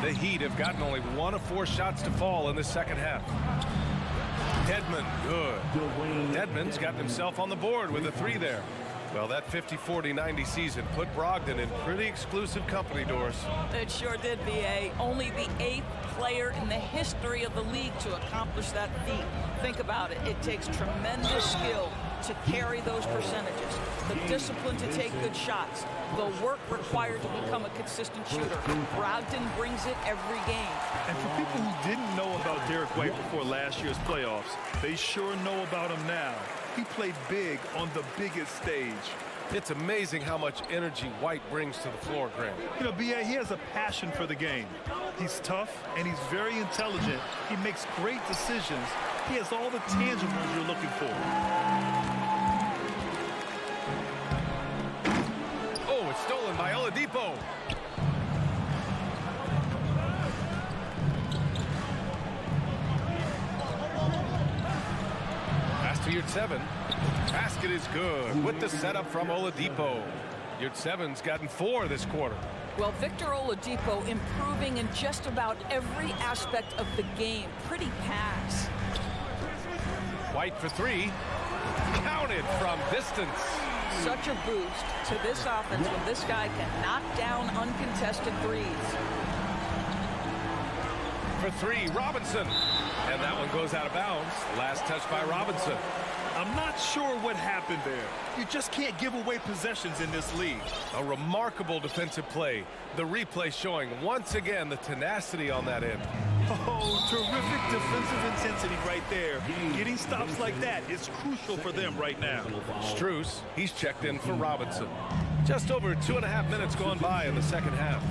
Speaker 1: The Heat have gotten only 1 of 4 shots to fall in the second half. Dedmon, good. Dedmon's got himself on the board with a 3 there. Well, that 50, 40, 90 season put Brogdon in pretty exclusive company, Doris.
Speaker 2: It sure did, B.A. Only the 8th player in the history of the league to accomplish that feat. Think about it. It takes tremendous skill to carry those percentages, the discipline to take good shots, the work required to become a consistent shooter. Brogdon brings it every game.
Speaker 3: And for people who didn't know about Derek White before last year's playoffs, they sure know about him now. He played big on the biggest stage.
Speaker 1: It's amazing how much energy White brings to the floor, Graham.
Speaker 3: You know, B.A., he has a passion for the game. He's tough, and he's very intelligent. He makes great decisions. He has all the tangibles you're looking for.
Speaker 1: Oh, it's stolen by Oladipo. Pass to Yurt-Seven. Basket is good with the setup from Oladipo. Yurt-Seven's gotten 4 this quarter.
Speaker 2: Well, Victor Oladipo improving in just about every aspect of the game. Pretty pass.
Speaker 1: White for 3. Counted from distance.
Speaker 2: Such a boost to this offense when this guy can knock down uncontested threes.
Speaker 1: For 3, Robinson. And that one goes out of bounds. Last touch by Robinson.
Speaker 3: I'm not sure what happened there. You just can't give away possessions in this league.
Speaker 1: A remarkable defensive play. The replay showing once again the tenacity on that end.
Speaker 3: Oh, terrific defensive intensity right there. Getting stops like that is crucial for them right now.
Speaker 1: Strus, he's checked in for Robinson. Just over 2.5 minutes gone by in the second half.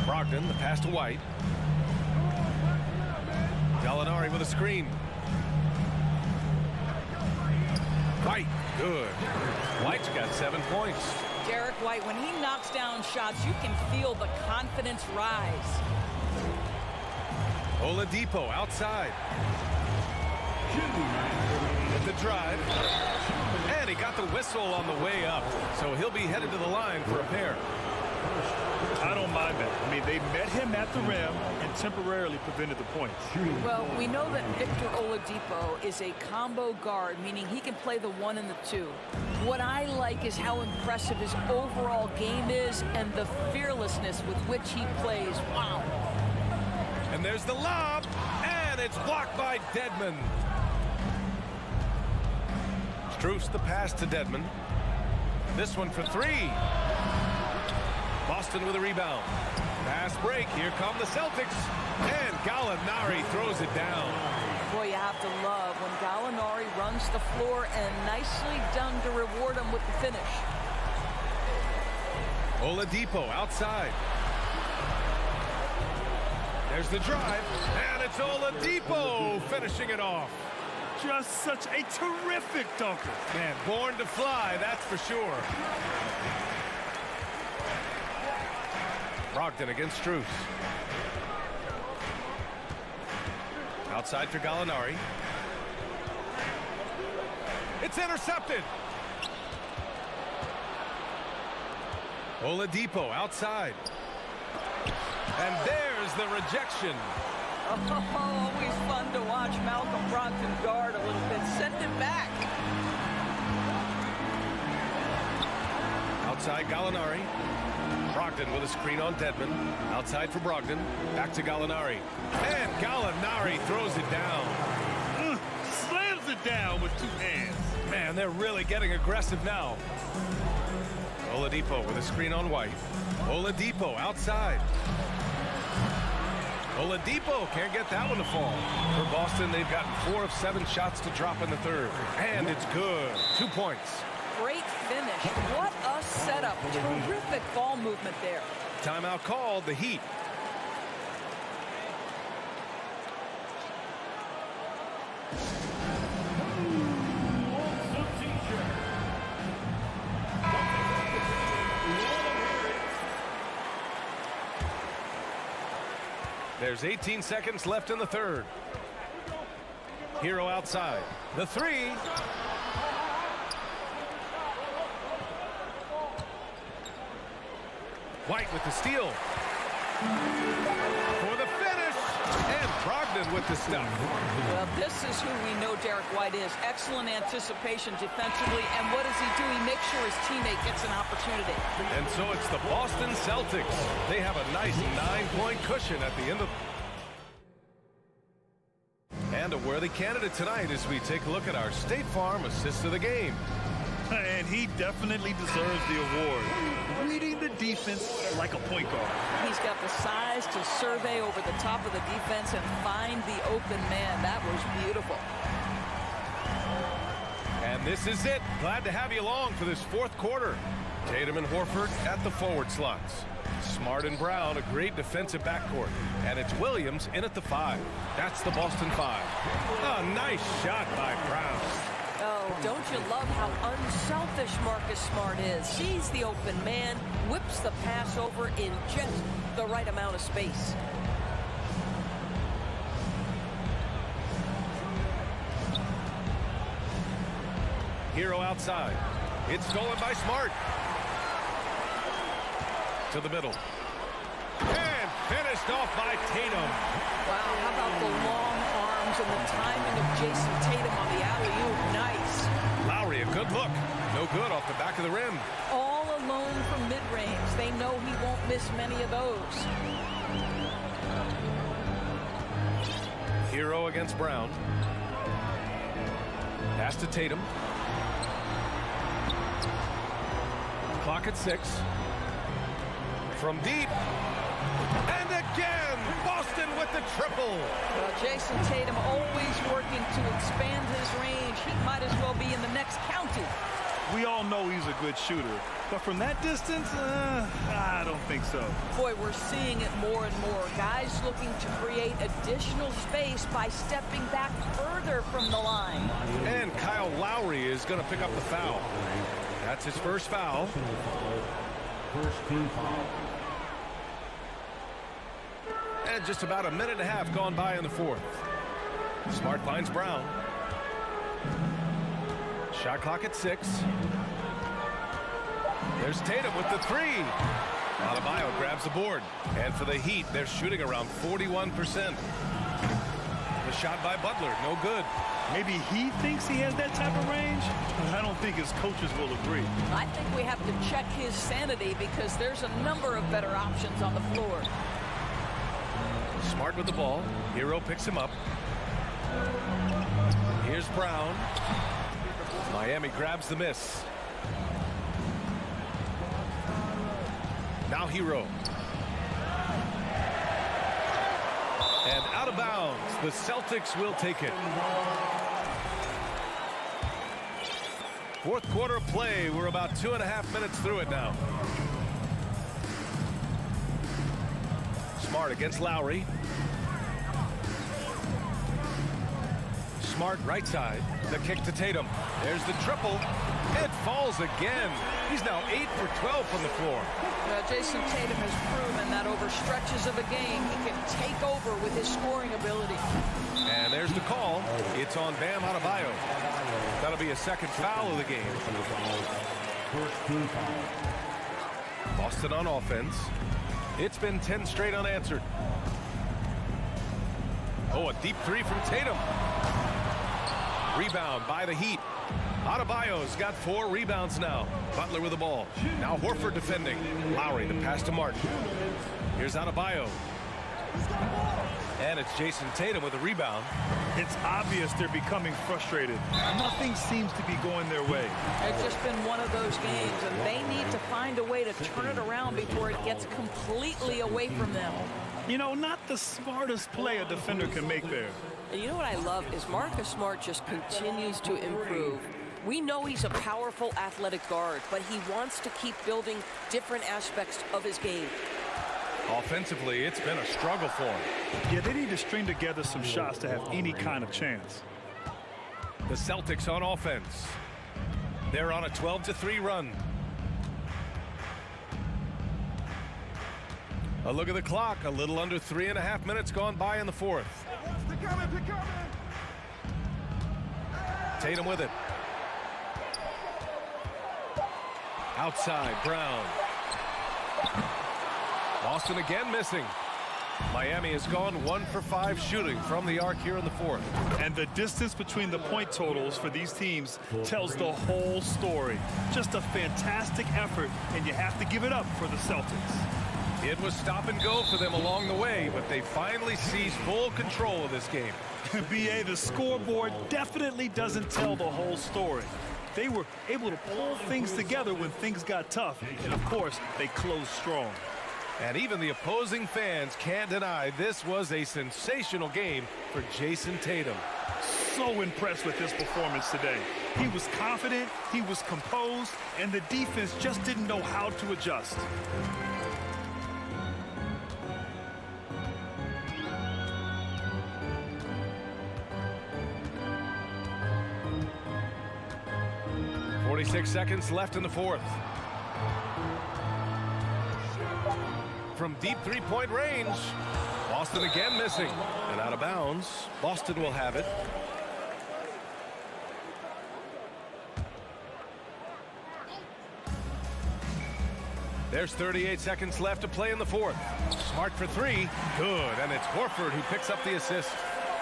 Speaker 1: Brogdon, the pass to White. Gallinari with a screen. White, good. White's got 7 points.
Speaker 2: Derek White, when he knocks down shots, you can feel the confidence rise.
Speaker 1: Oladipo outside. With the drive. And he got the whistle on the way up. So he'll be headed to the line for a pair.
Speaker 3: I don't mind that. I mean, they met him at the rim and temporarily prevented the points.
Speaker 2: Well, we know that Victor Oladipo is a combo guard, meaning he can play the 1 and the 2. What I like is how impressive his overall game is and the fearlessness with which he plays. Wow.
Speaker 1: And there's the lob, and it's blocked by Dedmon. Strus the pass to Dedmon. This one for 3. Boston with a rebound. Pass break. Here come the Celtics. And Gallinari throws it down.
Speaker 2: Boy, you have to love when Gallinari runs the floor, and nicely done to reward him with the finish.
Speaker 1: Oladipo outside. There's the drive. And it's Oladipo finishing it off.
Speaker 3: Just such a terrific dunker.
Speaker 1: Man, born to fly, that's for sure. Brogdon against Strus. Outside for Gallinari. It's intercepted. Oladipo outside. And there's the rejection.
Speaker 2: Oh, always fun to watch Malcolm Brogdon guard a little bit. Send it back.
Speaker 1: Outside Gallinari. Brogdon with a screen on Dedmon. Outside for Brogdon. Back to Gallinari. And Gallinari throws it down.
Speaker 3: Slams it down with 2 hands.
Speaker 1: Man, they're really getting aggressive now. Oladipo with a screen on White. Oladipo outside. Oladipo can't get that one to fall. For Boston, they've gotten 4 of 7 shots to drop in the third. And it's good. 2 points.
Speaker 2: Great finish. What a setup. Terrific ball movement there.
Speaker 1: Timeout called, the Heat. There's 18 seconds left in the third. Hero outside. The three. White with the steal. For the finish. And Brogdon with the stuff.
Speaker 2: Well, this is who we know Derek White is. Excellent anticipation defensively. And what does he do? He makes sure his teammate gets an opportunity.
Speaker 1: And so it's the Boston Celtics. They have a nice 9-point cushion at the end of. And a worthy candidate tonight as we take a look at our State Farm assist of the game.
Speaker 3: And he definitely deserves the award. Reading the defense like a point guard.
Speaker 2: He's got the size to survey over the top of the defense and find the open man. That was beautiful.
Speaker 1: And this is it. Glad to have you along for this fourth quarter. Tatum and Horford at the forward slots. Smart and Brown, a great defensive backcourt. And it's Williams in at the 5. That's the Boston 5. A nice shot by Brown.
Speaker 4: Oh, don't you love how unselfish Marcus Smart is? Sees the open man, whips the pass over in just the right amount of space.
Speaker 1: Hero outside. It's stolen by Smart. To the middle. And finished off by Tatum.
Speaker 2: Wow, how about the long arms and the timing of Jason Tatum on the alley-oop? Nice.
Speaker 1: Lowry, a good look. No good off the back of the rim.
Speaker 2: All alone from mid-range. They know he won't miss many of those.
Speaker 1: Hero against Brown. Pass to Tatum. Clock at 6. From deep. And again, Boston with the triple.
Speaker 2: Well, Jason Tatum always working to expand his range. He might as well be in the next county.
Speaker 3: We all know he's a good shooter. But from that distance, I don't think so.
Speaker 2: Boy, we're seeing it more and more. Guys looking to create additional space by stepping back further from the line.
Speaker 1: And Kyle Lowry is going to pick up the foul. That's his first foul.
Speaker 5: First team foul.
Speaker 1: And just about a minute and a half gone by in the fourth. Smart finds Brown. Shot clock at 6. There's Tatum with the 3. Adebayo grabs the board. And for the Heat, they're shooting around 41%. The shot by Butler, no good.
Speaker 3: Maybe he thinks he has that type of range, but I don't think his coaches will agree.
Speaker 2: I think we have to check his sanity because there's a number of better options on the floor.
Speaker 1: Smart with the ball. Hero picks him up. Here's Brown. Miami grabs the miss. Now Hero. And out of bounds. The Celtics will take it. Fourth quarter of play. We're about 2.5 minutes through it now. Smart against Lowry. Smart right side. The kick to Tatum. There's the triple. It falls again. He's now 8 for 12 from the floor.
Speaker 2: Jason Tatum has proven that over stretches of a game, he can take over with his scoring ability.
Speaker 1: And there's the call. It's on Bam Adebayo. That'll be a second foul of the game.
Speaker 5: First team foul.
Speaker 1: Boston on offense. It's been 10 straight unanswered. Oh, a deep 3 from Tatum. Rebound by the Heat. Adebayo's got 4 rebounds now. Butler with the ball. Now Horford defending. Lowry, the pass to Martin. Here's Adebayo. And it's Jason Tatum with a rebound.
Speaker 3: It's obvious they're becoming frustrated. Nothing seems to be going their way.
Speaker 2: It's just been one of those games, and they need to find a way to turn it around before it gets completely away from them.
Speaker 3: You know, not the smartest play a defender can make there.
Speaker 4: And you know what I love is Marcus Smart just continues to improve. We know he's a powerful athletic guard, but he wants to keep building different aspects of his game.
Speaker 1: Offensively, it's been a struggle for him.
Speaker 3: Yeah, they need to string together some shots to have any kind of chance.
Speaker 1: The Celtics on offense. They're on a 12-3 run. A look at the clock. A little under 3.5 minutes gone by in the fourth. Tatum with it. Outside, Brown. Boston again missing. Miami has gone 1 for 5 shooting from the arc here in the fourth.
Speaker 3: And the distance between the point totals for these teams tells the whole story. Just a fantastic effort, and you have to give it up for the Celtics.
Speaker 1: It was stop and go for them along the way, but they finally seized full control of this game.
Speaker 3: BA, the scoreboard definitely doesn't tell the whole story. They were able to pull things together when things got tough, and of course, they closed strong.
Speaker 1: And even the opposing fans can't deny this was a sensational game for Jason Tatum.
Speaker 3: So impressed with his performance today. He was confident, he was composed, and the defense just didn't know how to adjust.
Speaker 1: .46 seconds left in the fourth. From deep three-point range, Boston again missing and out of bounds. Boston will have it. There's 38 seconds left to play in the fourth. Smart for three. Good. And it's Horford who picks up the assist.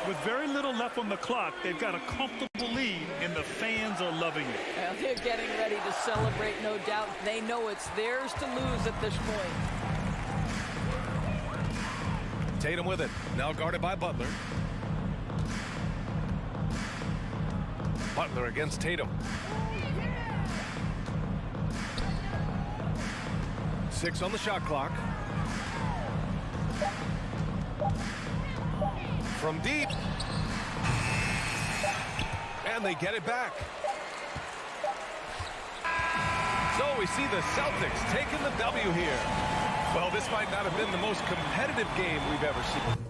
Speaker 3: With very little left on the clock, they've got a comfortable lead, and the fans are loving it.
Speaker 2: Well, they're getting ready to celebrate, no doubt. They know it's theirs to lose at this point.
Speaker 1: Tatum with it. Now guarded by Butler. Butler against Tatum. 6 on the shot clock. From deep. And they get it back. So we see the Celtics taking the W here. Well, this might not have been the most competitive game we've ever seen.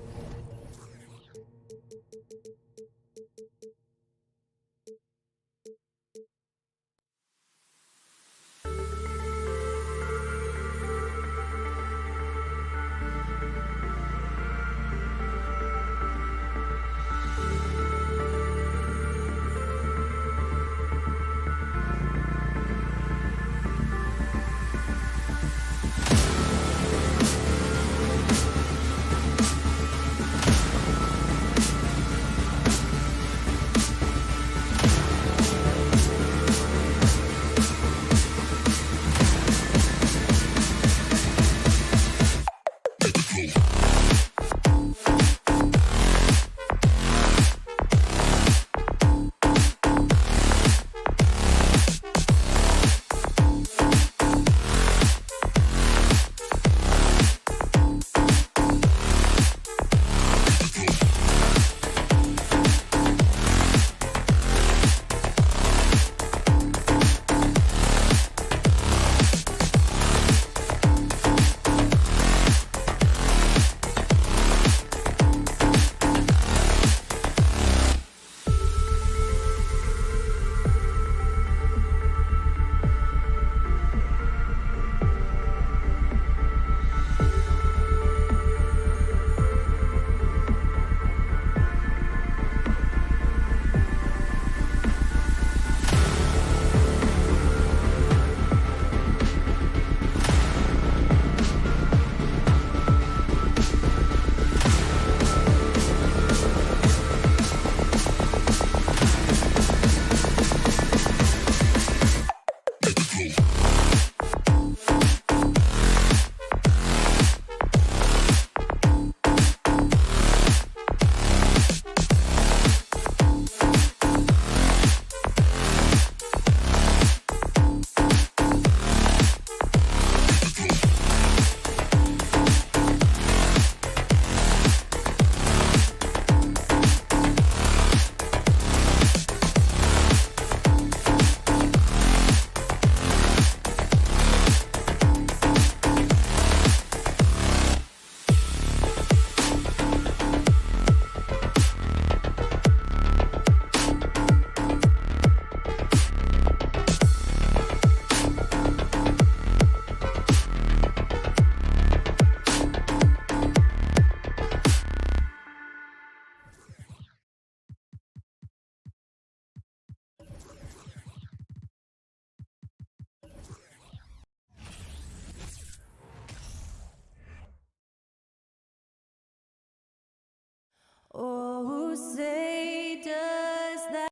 Speaker 6: say does that?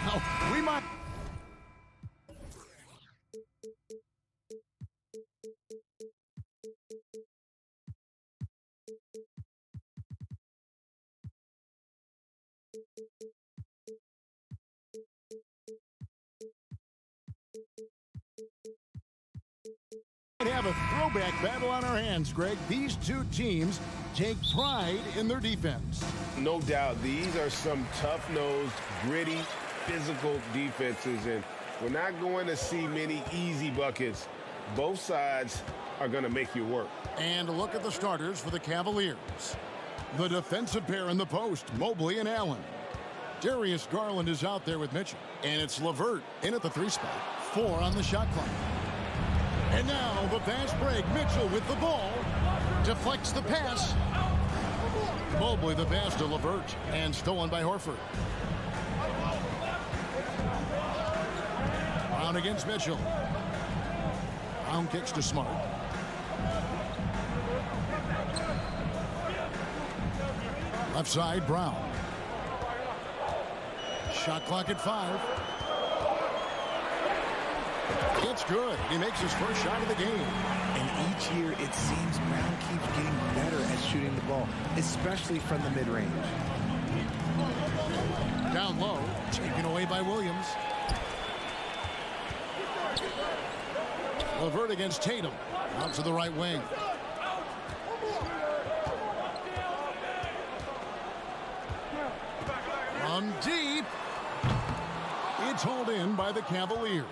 Speaker 7: Oh, we might. Have a throwback battle on our hands, Greg. These two teams take pride in their defense.
Speaker 12: No doubt, these are some tough-nosed, gritty, physical defenses, and we're not going to see many easy buckets. Both sides are going to make you work.
Speaker 7: And a look at the starters for the Cavaliers. The defensive pair in the post, Mobley and Allen. Darius Garland is out there with Mitchell, and it's LeVert in at the 3 spot. 4 on the shot clock. And now the fast break. Mitchell with the ball. Deflects the pass. Mobley the pass to LeVert. And stolen by Horford. Brown against Mitchell. Brown kicks to Smart. Left side, Brown. Shot clock at 5. It's good. He makes his first shot of the game.
Speaker 13: And each year, it seems Brown keeps getting better at shooting the ball, especially from the mid-range.
Speaker 7: Down low, taken away by Williams. LeVert against Tatum. Out to the right wing. From deep. It's hauled in by the Cavaliers.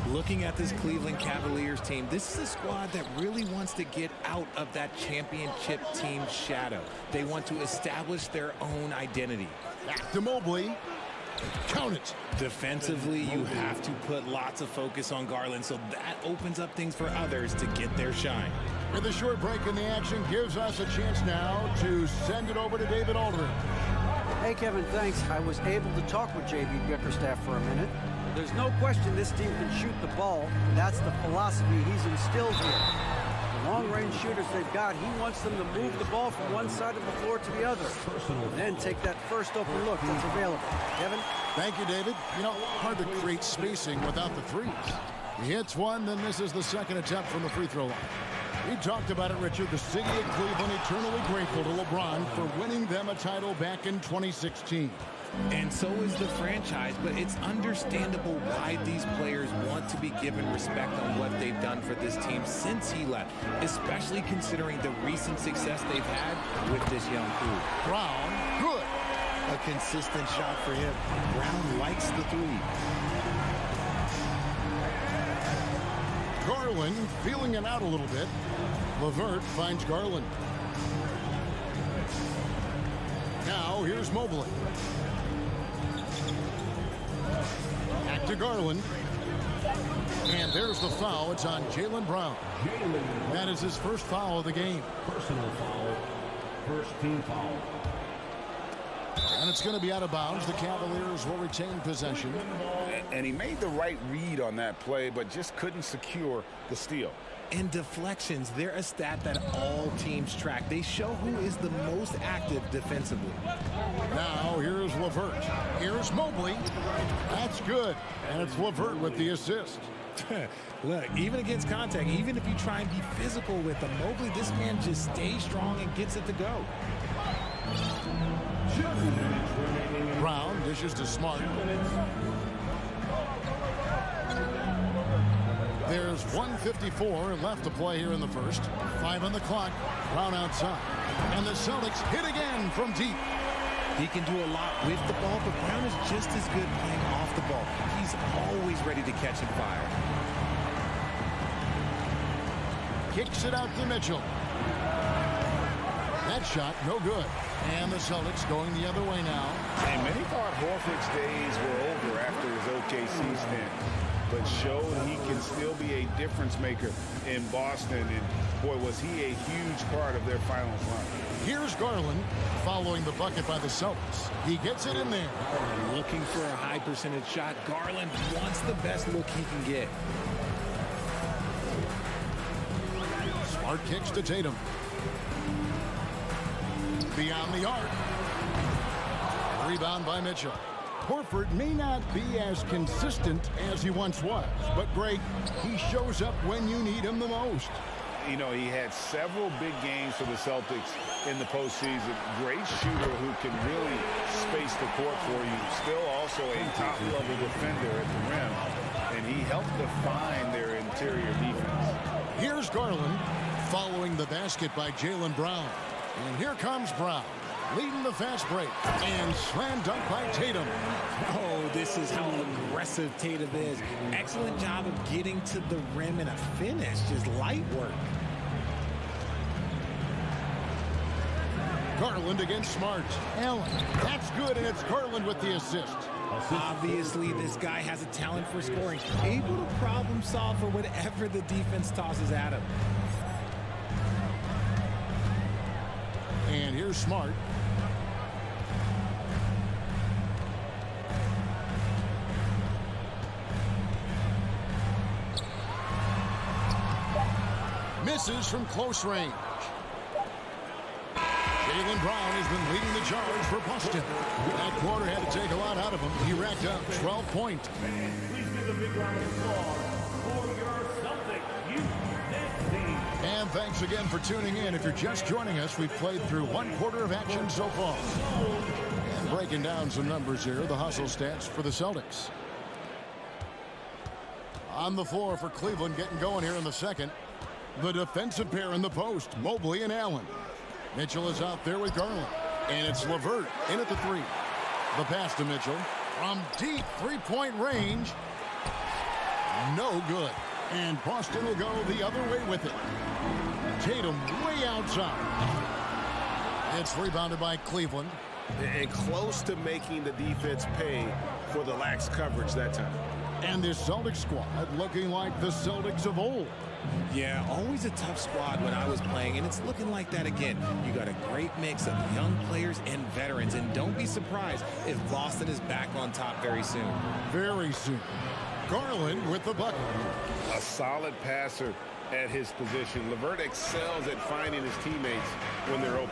Speaker 13: Looking at this Cleveland Cavaliers team, this is a squad that really wants to get out of that championship team shadow. They want to establish their own identity.
Speaker 7: Back to Mobley. Count it.
Speaker 13: Defensively, you have to put lots of focus on Garland, so that opens up things for others to get their shine.
Speaker 7: With a short break in the action, gives us a chance now to send it over to David Aldridge.
Speaker 10: Hey, Kevin, thanks. I was able to talk with J.B. Bickerstaff for a minute. There's no question this team can shoot the ball. That's the philosophy he's instilled here. The long-range shooters they've got, he wants them to move the ball from one side of the floor to the other. And then take that first open look that's available. Kevin?
Speaker 7: Thank you, David. You know, hard to create spacing without the threes. He hits one, then misses the second attempt from the free throw line. We talked about it, Richard. The city of Cleveland eternally grateful to LeBron for winning them a title back in 2016.
Speaker 13: And so is the franchise, but it's understandable why these players want to be given respect on what they've done for this team since he left, especially considering the recent success they've had with this young crew.
Speaker 7: Brown, good.
Speaker 13: A consistent shot for him. Brown likes the 3.
Speaker 7: Garland feeling it out a little bit. LeVert finds Garland. Now here's Mobley. Back to Garland. And there's the foul. It's on Jaylen Brown. That is his first foul of the game.
Speaker 5: Personal foul. First team foul.
Speaker 7: And it's going to be out of bounds. The Cavaliers will retain possession.
Speaker 8: And he made the right read on that play, but just couldn't secure the steal.
Speaker 13: And deflections, they're a stat that all teams track. They show who is the most active defensively.
Speaker 7: Now here's LeVert. Here's Mobley. That's good. And it's LeVert with the assist.
Speaker 13: Look, even against contact, even if you try and be physical with him, Mobley, this man just stays strong and gets it to go.
Speaker 7: Brown dishes to Smart. There's 1:54 left to play here in the first. 5 on the clock. Brown outside. And the Celtics hit again from deep.
Speaker 13: He can do a lot with the ball, but Brown is just as good playing off the ball. He's always ready to catch and fire.
Speaker 7: Kicks it out to Mitchell. That shot, no good. And the Celtics going the other way now.
Speaker 8: And many thought Horford's days were over after his OKC stint, but showed he can still be a difference maker in Boston. And boy, was he a huge part of their finals run.
Speaker 7: Here's Garland following the bucket by the Celtics. He gets it in there.
Speaker 13: Looking for a high percentage shot. Garland wants the best look he can get.
Speaker 7: Smart kicks to Tatum. Beyond the arc. Rebound by Mitchell. Horford may not be as consistent as he once was, but Greg, he shows up when you need him the most.
Speaker 8: You know, he had several big games for the Celtics in the postseason. Great shooter who can really space the court for you. Still also a top-level defender at the rim, and he helped define their interior defense.
Speaker 7: Here's Garland following the basket by Jaylen Brown. And here comes Brown, leading the fast break, and slam dunk by Tatum.
Speaker 14: Oh, this is how aggressive Tatum is. Excellent job of getting to the rim and a finish. Just light work.
Speaker 7: Garland against Smart. Allen, that's good, and it's Garland with the assist.
Speaker 14: Obviously, this guy has a talent for scoring. Able to problem solve for whatever the defense tosses at him.
Speaker 7: And here's Smart. Misses from close range. Jaylen Brown has been leading the charge for Boston. That quarter had to take a lot out of him. He racked up 12 points.
Speaker 5: Please give a big round of applause for your Celtics youth team.
Speaker 7: And thanks again for tuning in. If you're just joining us, we've played through one quarter of action so far. And breaking down some numbers here, the hustle stats for the Celtics. On the floor for Cleveland, getting going here in the second. The defensive pair in the post, Mobley and Allen. Mitchell is out there with Garland. And it's LeVert in at the three. The pass to Mitchell from deep three-point range. No good. And Boston will go the other way with it. Tatum way outside. It's rebounded by Cleveland.
Speaker 12: And close to making the defense pay for the lax coverage that time.
Speaker 7: And this Celtics squad looking like the Celtics of old.
Speaker 13: Yeah, always a tough squad when I was playing, and it's looking like that again. You got a great mix of young players and veterans, and don't be surprised if Boston is back on top very soon.
Speaker 7: Very soon. Garland with the bucket.
Speaker 8: A solid passer at his position. LeVert excels at finding his teammates when they're open.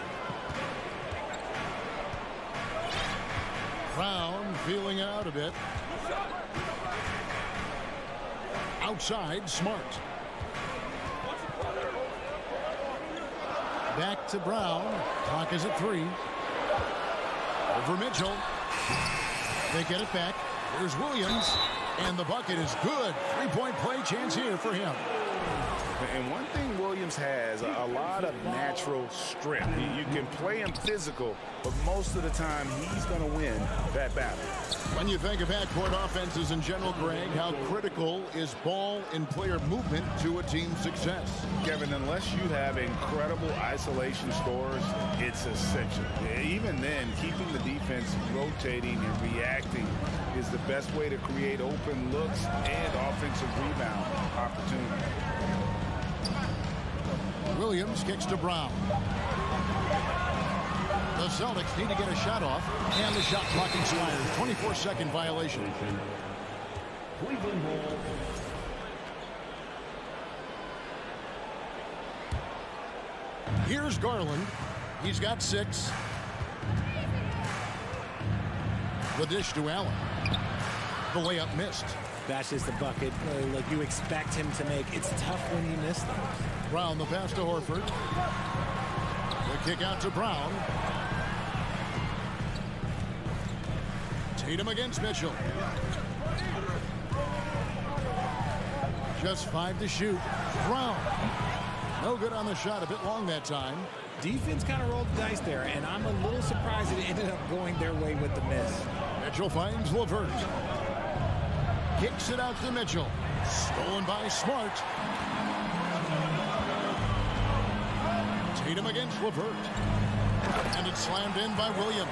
Speaker 7: Brown feeling out a bit. Outside, Smart. Back to Brown. Clock is at 3. Over Mitchell. They get it back. Here's Williams. And the bucket is good. Three-point play chance here for him.
Speaker 8: And one thing Williams has, a lot of natural strength. You can play him physical, but most of the time he's going to win that battle.
Speaker 7: When you think of half-court offenses in general, Greg, how critical is ball and player movement to a team's success?
Speaker 8: Kevin, unless you have incredible isolation scores, it's essential. Even then, keeping the defense rotating and reacting is the best way to create open looks and offensive rebound opportunities.
Speaker 7: Williams kicks to Brown. The Celtics need to get a shot off, and the shot clock expires. 24-second violation.
Speaker 5: Cleveland ball.
Speaker 7: Here's Garland. He's got 6. The dish to Allen. The layup missed.
Speaker 14: That's just a bucket like you expect him to make. It's tough when you miss them.
Speaker 7: Brown the pass to Horford. The kick out to Brown. Tatum against Mitchell. Just 5 to shoot. Brown. No good on the shot. A bit long that time.
Speaker 14: Defense kind of rolled the dice there, and I'm a little surprised it ended up going their way with the miss.
Speaker 7: Mitchell finds LeVert. Kicks it out to Mitchell. Stolen by Smart. Tatum against LeVert. And it's slammed in by Williams.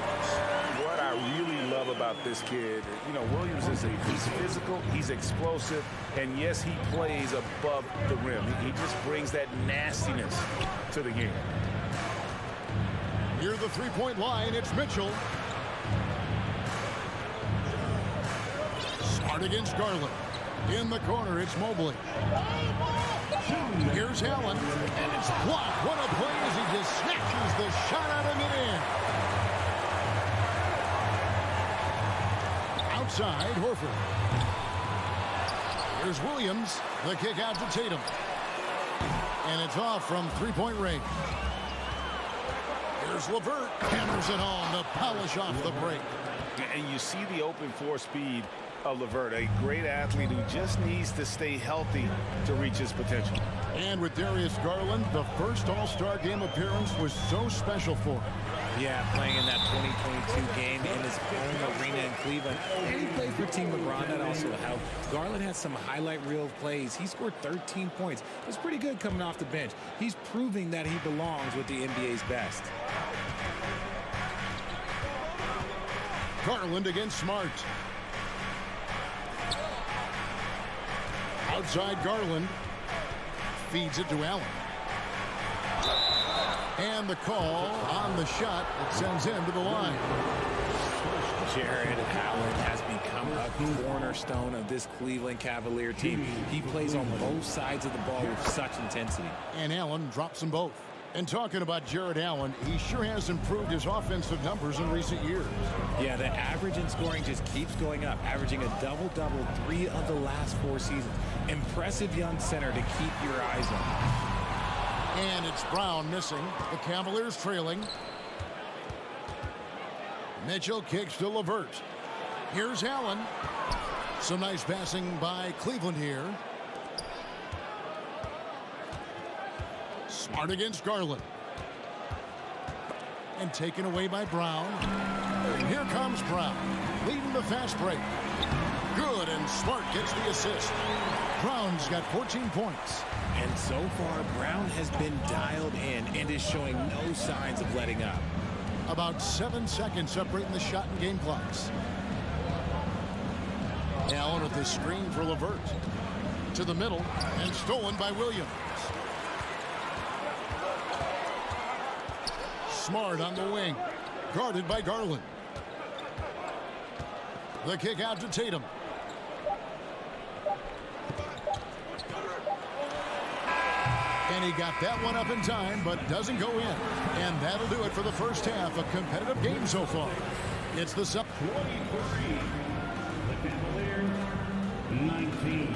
Speaker 8: What I really love about this kid, you know, Williams he's physical, he's explosive, and yes, he plays above the rim. He just brings that nastiness to the game.
Speaker 7: Near the three-point line, it's Mitchell. Smart against Garland. In the corner, it's Mobley. Here's Allen, and it's blocked. What a play as he just snatches the shot out of midair. Outside, Horford. Here's Williams. The kick out to Tatum. And it's off from three-point range. Here's LeVert. Hammers it home to polish off the break.
Speaker 8: And you see the open floor speed of LeVert, a great athlete who just needs to stay healthy to reach his potential.
Speaker 7: And with Darius Garland, the first All-Star game appearance was so special for him.
Speaker 13: Yeah, playing in that 2022 game in his own arena in Cleveland. And he played for Team LeBron. That also helped. Garland had some highlight reel plays. He scored 13 points. It was pretty good coming off the bench. He's proving that he belongs with the NBA's best.
Speaker 7: Garland against Smart. Outside Garland. Feeds it to Allen. And the call on the shot that sends him to the line.
Speaker 13: Jared Allen has become a cornerstone of this Cleveland Cavalier team. He plays on both sides of the ball with such intensity.
Speaker 7: And Allen drops them both. And talking about Jared Allen, he sure has improved his offensive numbers in recent years.
Speaker 13: Yeah, the average in scoring just keeps going up, averaging a double-double 3 of the last 4 seasons. Impressive young center to keep your eyes on.
Speaker 7: And it's Brown missing. The Cavaliers trailing. Mitchell kicks to LeVert. Here's Allen. Some nice passing by Cleveland here. Smart against Garland. And taken away by Brown. And here comes Brown, leading the fast break. Good, and Smart gets the assist. Brown's got 14 points.
Speaker 13: And so far, Brown has been dialed in and is showing no signs of letting up.
Speaker 7: About 7 seconds separating the shot and game clocks. Allen with the screen for LeVert. To the middle, and stolen by Williams. Smart on the wing, guarded by Garland. The kick out to Tatum. And he got that one up in time, but doesn't go in. And that'll do it for the first half. A competitive game so far. It's the
Speaker 5: 23. The Cavaliers, 19.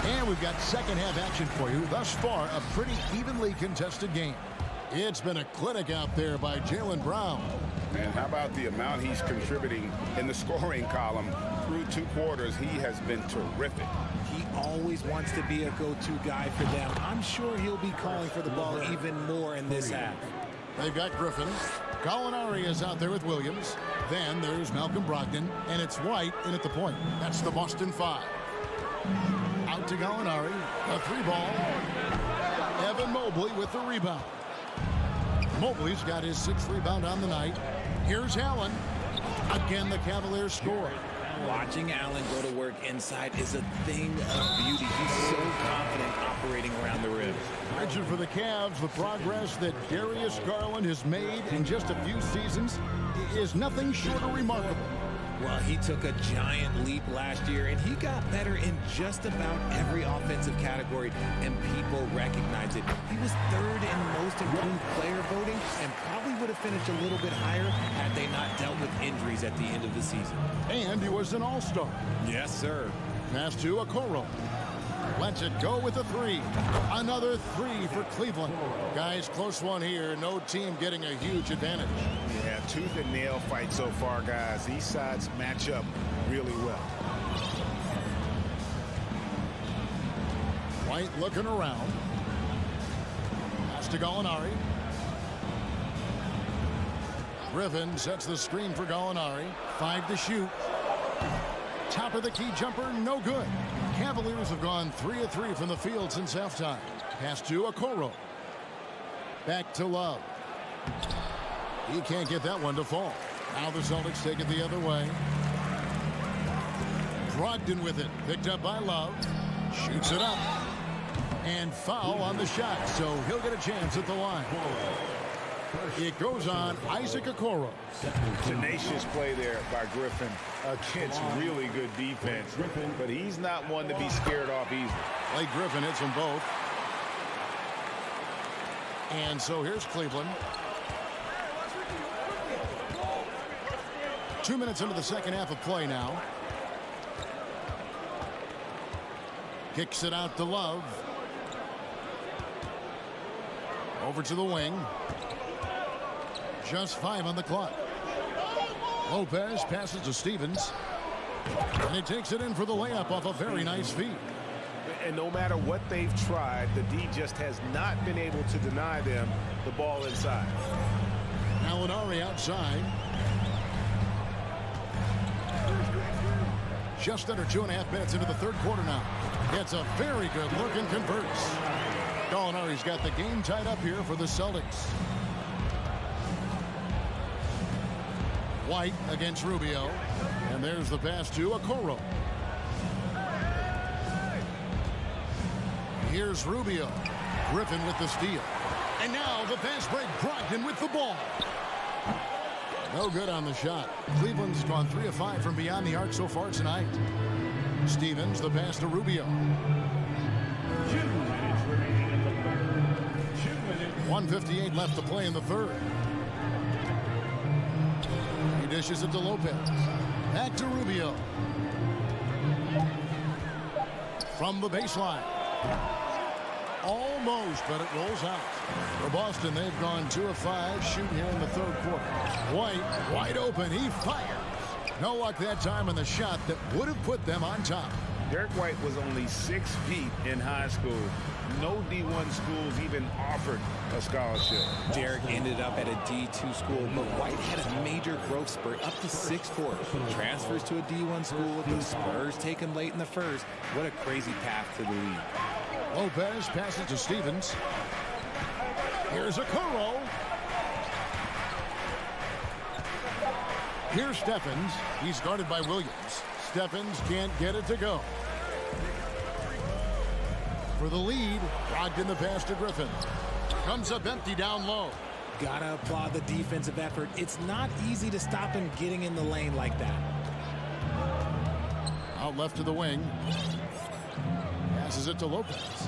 Speaker 7: And we've got second half action for you. Thus far, a pretty evenly contested game. It's been a clinic out there by Jaylen Brown.
Speaker 8: And how about the amount he's contributing in the scoring column through 2 quarters? He has been terrific.
Speaker 13: He always wants to be a go-to guy for them. I'm sure he'll be calling for the ball even more in this half.
Speaker 7: They've got Griffin. Gallinari is out there with Williams. Then there's Malcolm Brogdon, and it's White in at the point. That's the Boston 5. Out to Gallinari, a 3-ball. Evan Mobley with the rebound. Mobley's got his 6th rebound on the night. Here's Allen. Again, the Cavaliers score.
Speaker 13: Watching Allen go to work inside is a thing of beauty. He's so confident operating around the rim.
Speaker 7: Mentioned for the Cavs, the progress that Darius Garland has made in just a few seasons is nothing short of remarkable.
Speaker 13: Well, he took a giant leap last year, and he got better in just about every offensive category, and people recognize it. He was 3rd in most improved player voting, and probably would have finished a little bit higher had they not dealt with injuries at the end of the season.
Speaker 7: And he was an all-star.
Speaker 13: Yes, sir.
Speaker 7: Pass to Okoro. Lets it go with a 3. Another 3 for Cleveland. Guys, close one here. No team getting a huge advantage.
Speaker 8: Yeah, tooth and nail fight so far, guys. These sides match up really well.
Speaker 7: White looking around. Pass to Gallinari. Griffin sets the screen for Gallinari. 5 to shoot. Top of the key jumper, no good. Cavaliers have gone 3 of 3 from the field since halftime. Pass to Okoro. Back to Love. He can't get that one to fall. Now the Celtics take it the other way. Brogdon with it. Picked up by Love. Shoots it up. And foul on the shot, so he'll get a chance at the line. It goes on Isaac Okoro.
Speaker 8: Tenacious play there by Griffin against really good defense. But he's not one to be scared off easily.
Speaker 7: Blake Griffin hits them both. And so here's Cleveland. 2 minutes into the second half of play now. Kicks it out to Love. Over to the wing. Just 5 on the clock. Lopez passes to Stevens. And he takes it in for the layup off a very nice feed.
Speaker 8: And no matter what they've tried, the D just has not been able to deny them the ball inside.
Speaker 7: Gallinari outside. Just under 2.5 minutes into the third quarter now. Gets a very good look and converts. Gallinari's got the game tied up here for the Celtics. White against Rubio. And there's the pass to Okoro. Here's Rubio. Griffin with the steal. And now the fast break. Brogdon with the ball. No good on the shot. Cleveland's gone 3 of 5 from beyond the arc so far tonight. Stevens, the pass to Rubio. 1:58 left to play in the third. He dishes it to Lopez. Back to Rubio. From the baseline. Almost, but it rolls out. For Boston, they've gone 2 of 5 shooting here in the third quarter. White, wide open. He fires. No luck that time on the shot that would have put them on top.
Speaker 8: Derek White was only 6 feet in high school. No D1 schools even offered a scholarship.
Speaker 13: Derek ended up at a D2 school, but White had a major growth spurt up to 6'4". Transfers to a D1 school. The Spurs take him late in the first. What a crazy path to the league.
Speaker 7: Lopez passes to Stevens. Here's Okoro. Here's Steffens. He's guarded by Williams. Steffens can't get it to go. For the lead, Brogdon the pass to Griffin. Comes up empty down low.
Speaker 13: Gotta applaud the defensive effort. It's not easy to stop him getting in the lane like that.
Speaker 7: Out left to the wing. Passes it to Lopez.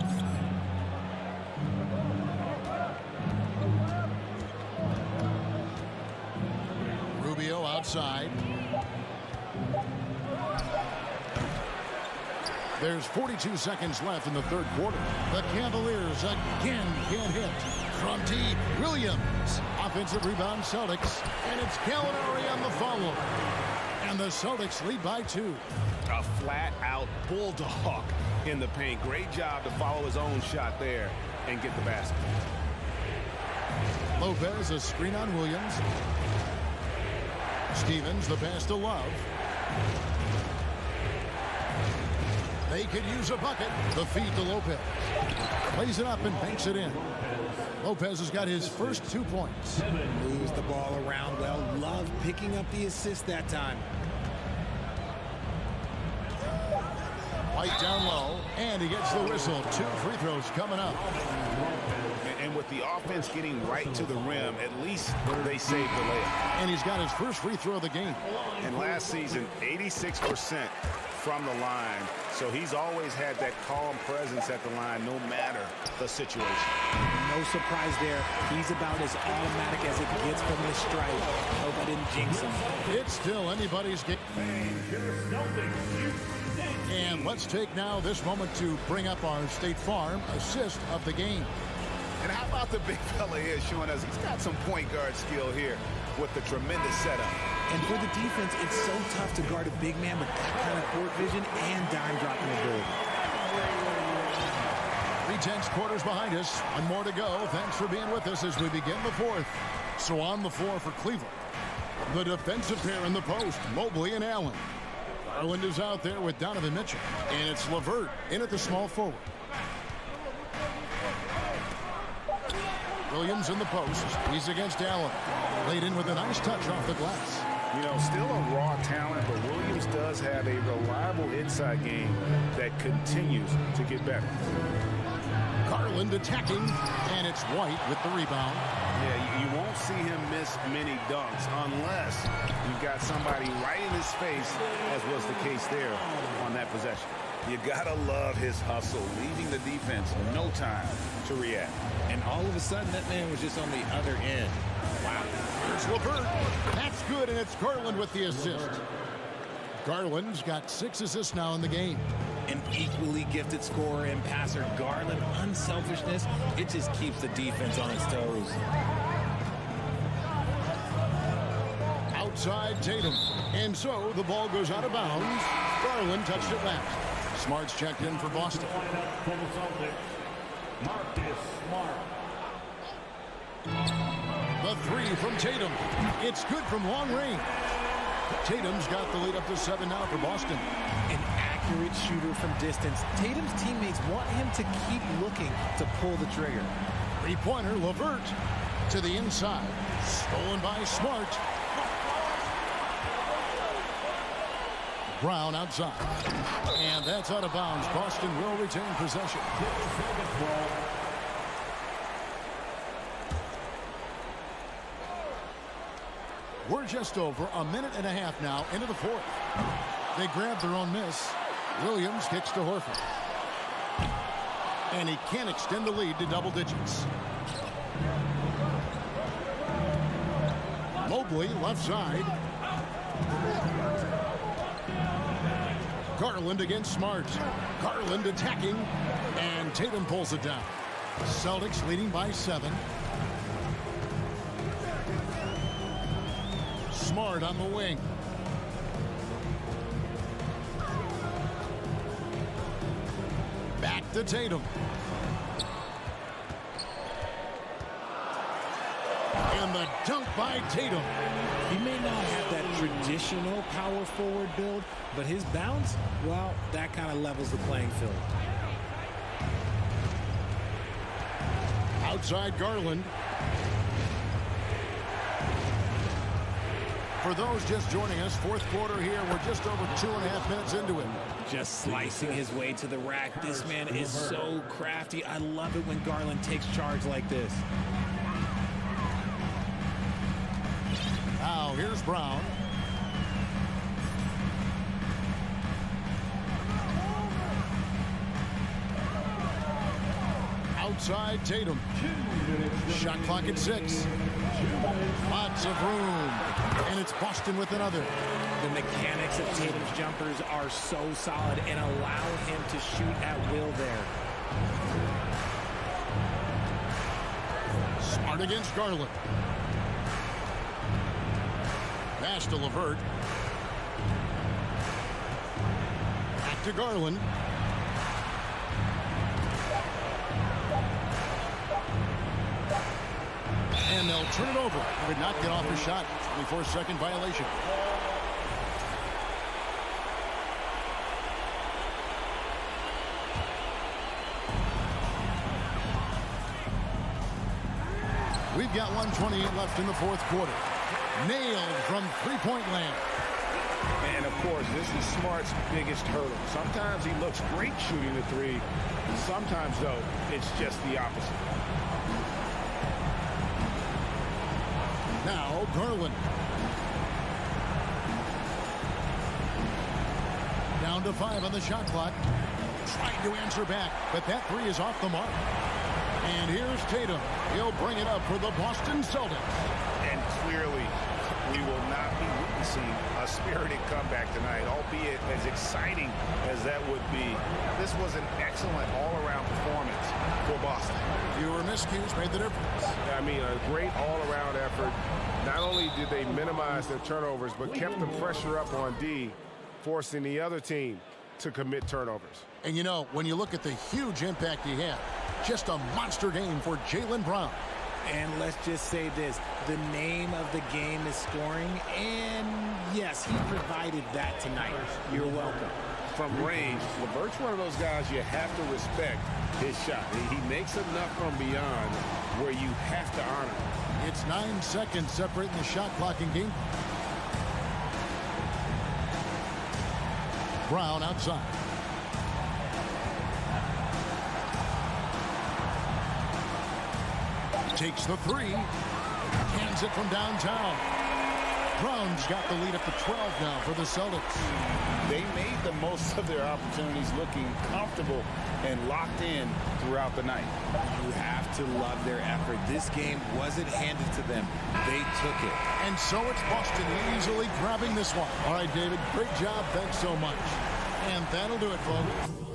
Speaker 7: Rubio outside. There's 42 seconds left in the third quarter. The Cavaliers again can't hit. From deep, Williams. Offensive rebound, Celtics. And it's Gallinari on the follow. And the Celtics lead by 2.
Speaker 8: A flat-out bulldog in the paint. Great job to follow his own shot there and get the basket.
Speaker 7: Lopez, a screen on Williams. Stevens, the pass to Love. They could use a bucket. The feed to Lopez. Plays it up and banks it in. Lopez has got his first 2 points.
Speaker 13: Moves the ball around well. Love picking up the assist that time.
Speaker 7: White down low, and he gets the whistle. 2 free throws coming up.
Speaker 8: And with the offense getting right to the rim, at least they saved the layup.
Speaker 7: And he's got his first free throw of the game.
Speaker 8: And last season, 86% from the line. So he's always had that calm presence at the line, no matter the situation.
Speaker 13: No surprise there. He's about as automatic as it gets from the stripe. Hope I didn't jinx him.
Speaker 7: It's still anybody's game. And let's take now this moment to bring up our State Farm assist of the game.
Speaker 8: And how about the big fella here showing us he's got some point guard skill here with the tremendous setup.
Speaker 13: And for the defense, it's so tough to guard a big man with that kind of court vision and dime dropping ability.
Speaker 7: 3/10 quarters behind us. 1 more to go. Thanks for being with us as we begin the fourth. So on the floor for Cleveland, the defensive pair in the post, Mobley and Allen. Garland is out there with Donovan Mitchell. And it's LeVert in at the small forward. Williams in the post. He's against Allen. Laid in with a nice touch off the glass.
Speaker 8: You know, still a raw talent, but Williams does have a reliable inside game that continues to get better.
Speaker 7: Garland attacking, and it's White with the rebound.
Speaker 8: Yeah, you won't see him miss many dunks unless you've got somebody right in his face, as was the case there on that possession. You gotta love his hustle, leaving the defense no time to react.
Speaker 13: And all of a sudden, that man was just on the other end. Wow.
Speaker 7: Here's LeVert. That's good, and it's Garland with the assist. Garland's got 6 assists now in the game.
Speaker 13: An equally gifted scorer and passer. Garland, unselfishness, it just keeps the defense on its toes.
Speaker 7: Outside Tatum. And so the ball goes out of bounds. Garland touched it last. Smart's checked in for Boston. The 3 from Tatum. It's good from long range. Tatum's got the lead up to 7 now for Boston.
Speaker 14: An accurate shooter from distance. Tatum's teammates want him to keep looking to pull the trigger.
Speaker 7: 3-pointer, LeVert to the inside. Stolen by Smart. Brown outside. And that's out of bounds. Boston will retain possession. We're just over a minute and a half now into the fourth. They grab their own miss. Williams kicks to Horford. And he can't extend the lead to double digits. Mobley left side. Garland against Smart. Garland attacking. And Tatum pulls it down. Celtics leading by 7. Smart on the wing. Back to Tatum. And the dunk by Tatum.
Speaker 14: He may not have that traditional power forward build, but his bounce, well, that kind of levels the playing field.
Speaker 7: Outside Garland. For those just joining us, fourth quarter here. We're just over 2.5 minutes into it.
Speaker 13: Just slicing his way to the rack. This man is so crafty. I love it when Garland takes charge like this.
Speaker 7: Now here's Brown. Outside Tatum. Shot clock at 6. Lots of room. And it's Boston with another.
Speaker 13: The mechanics of Tatum's jumpers are so solid and allow him to shoot at will there.
Speaker 7: Smart against Garland. Pass to LeVert. Back to Garland. And they'll turn it over. Did not get off the shot. 24-second violation. We've got 1:28 left in the fourth quarter. Nailed from three-point land.
Speaker 8: And, of course, this is Smart's biggest hurdle. Sometimes he looks great shooting the 3. Sometimes, though, it's just the opposite.
Speaker 7: Now Garland. Down to 5 on the shot clock. Trying to answer back, but that 3 is off the mark. And here's Tatum. He'll bring it up for the Boston Celtics.
Speaker 8: And clearly, we will not be witnessing a spirited comeback tonight, albeit as exciting as that would be. This was an excellent all-around performance for Boston.
Speaker 7: Fewer miscues made the difference.
Speaker 12: I mean, a great all-around effort. Not only did they minimize their turnovers, but kept the pressure up on D, forcing the other team to commit turnovers.
Speaker 7: And, you know, when you look at the huge impact he had, just a monster game for Jaylen Brown.
Speaker 13: And let's just say this, the name of the game is scoring, and yes, he provided that tonight. You're welcome.
Speaker 8: From range, LeVert's one of those guys you have to respect his shot. He makes enough from beyond where you have to honor him.
Speaker 7: It's 9 seconds separating the shot clock and game. Brown outside. Takes the three. Cans it from downtown. Brown's got the lead up to 12 now for the Celtics.
Speaker 8: They made the most of their opportunities, looking comfortable and locked in throughout the night.
Speaker 13: You have to love their effort. This game wasn't handed to them. They took it.
Speaker 7: And so it's Boston easily grabbing this one. All right, David, great job. Thanks so much. And that'll do it, folks.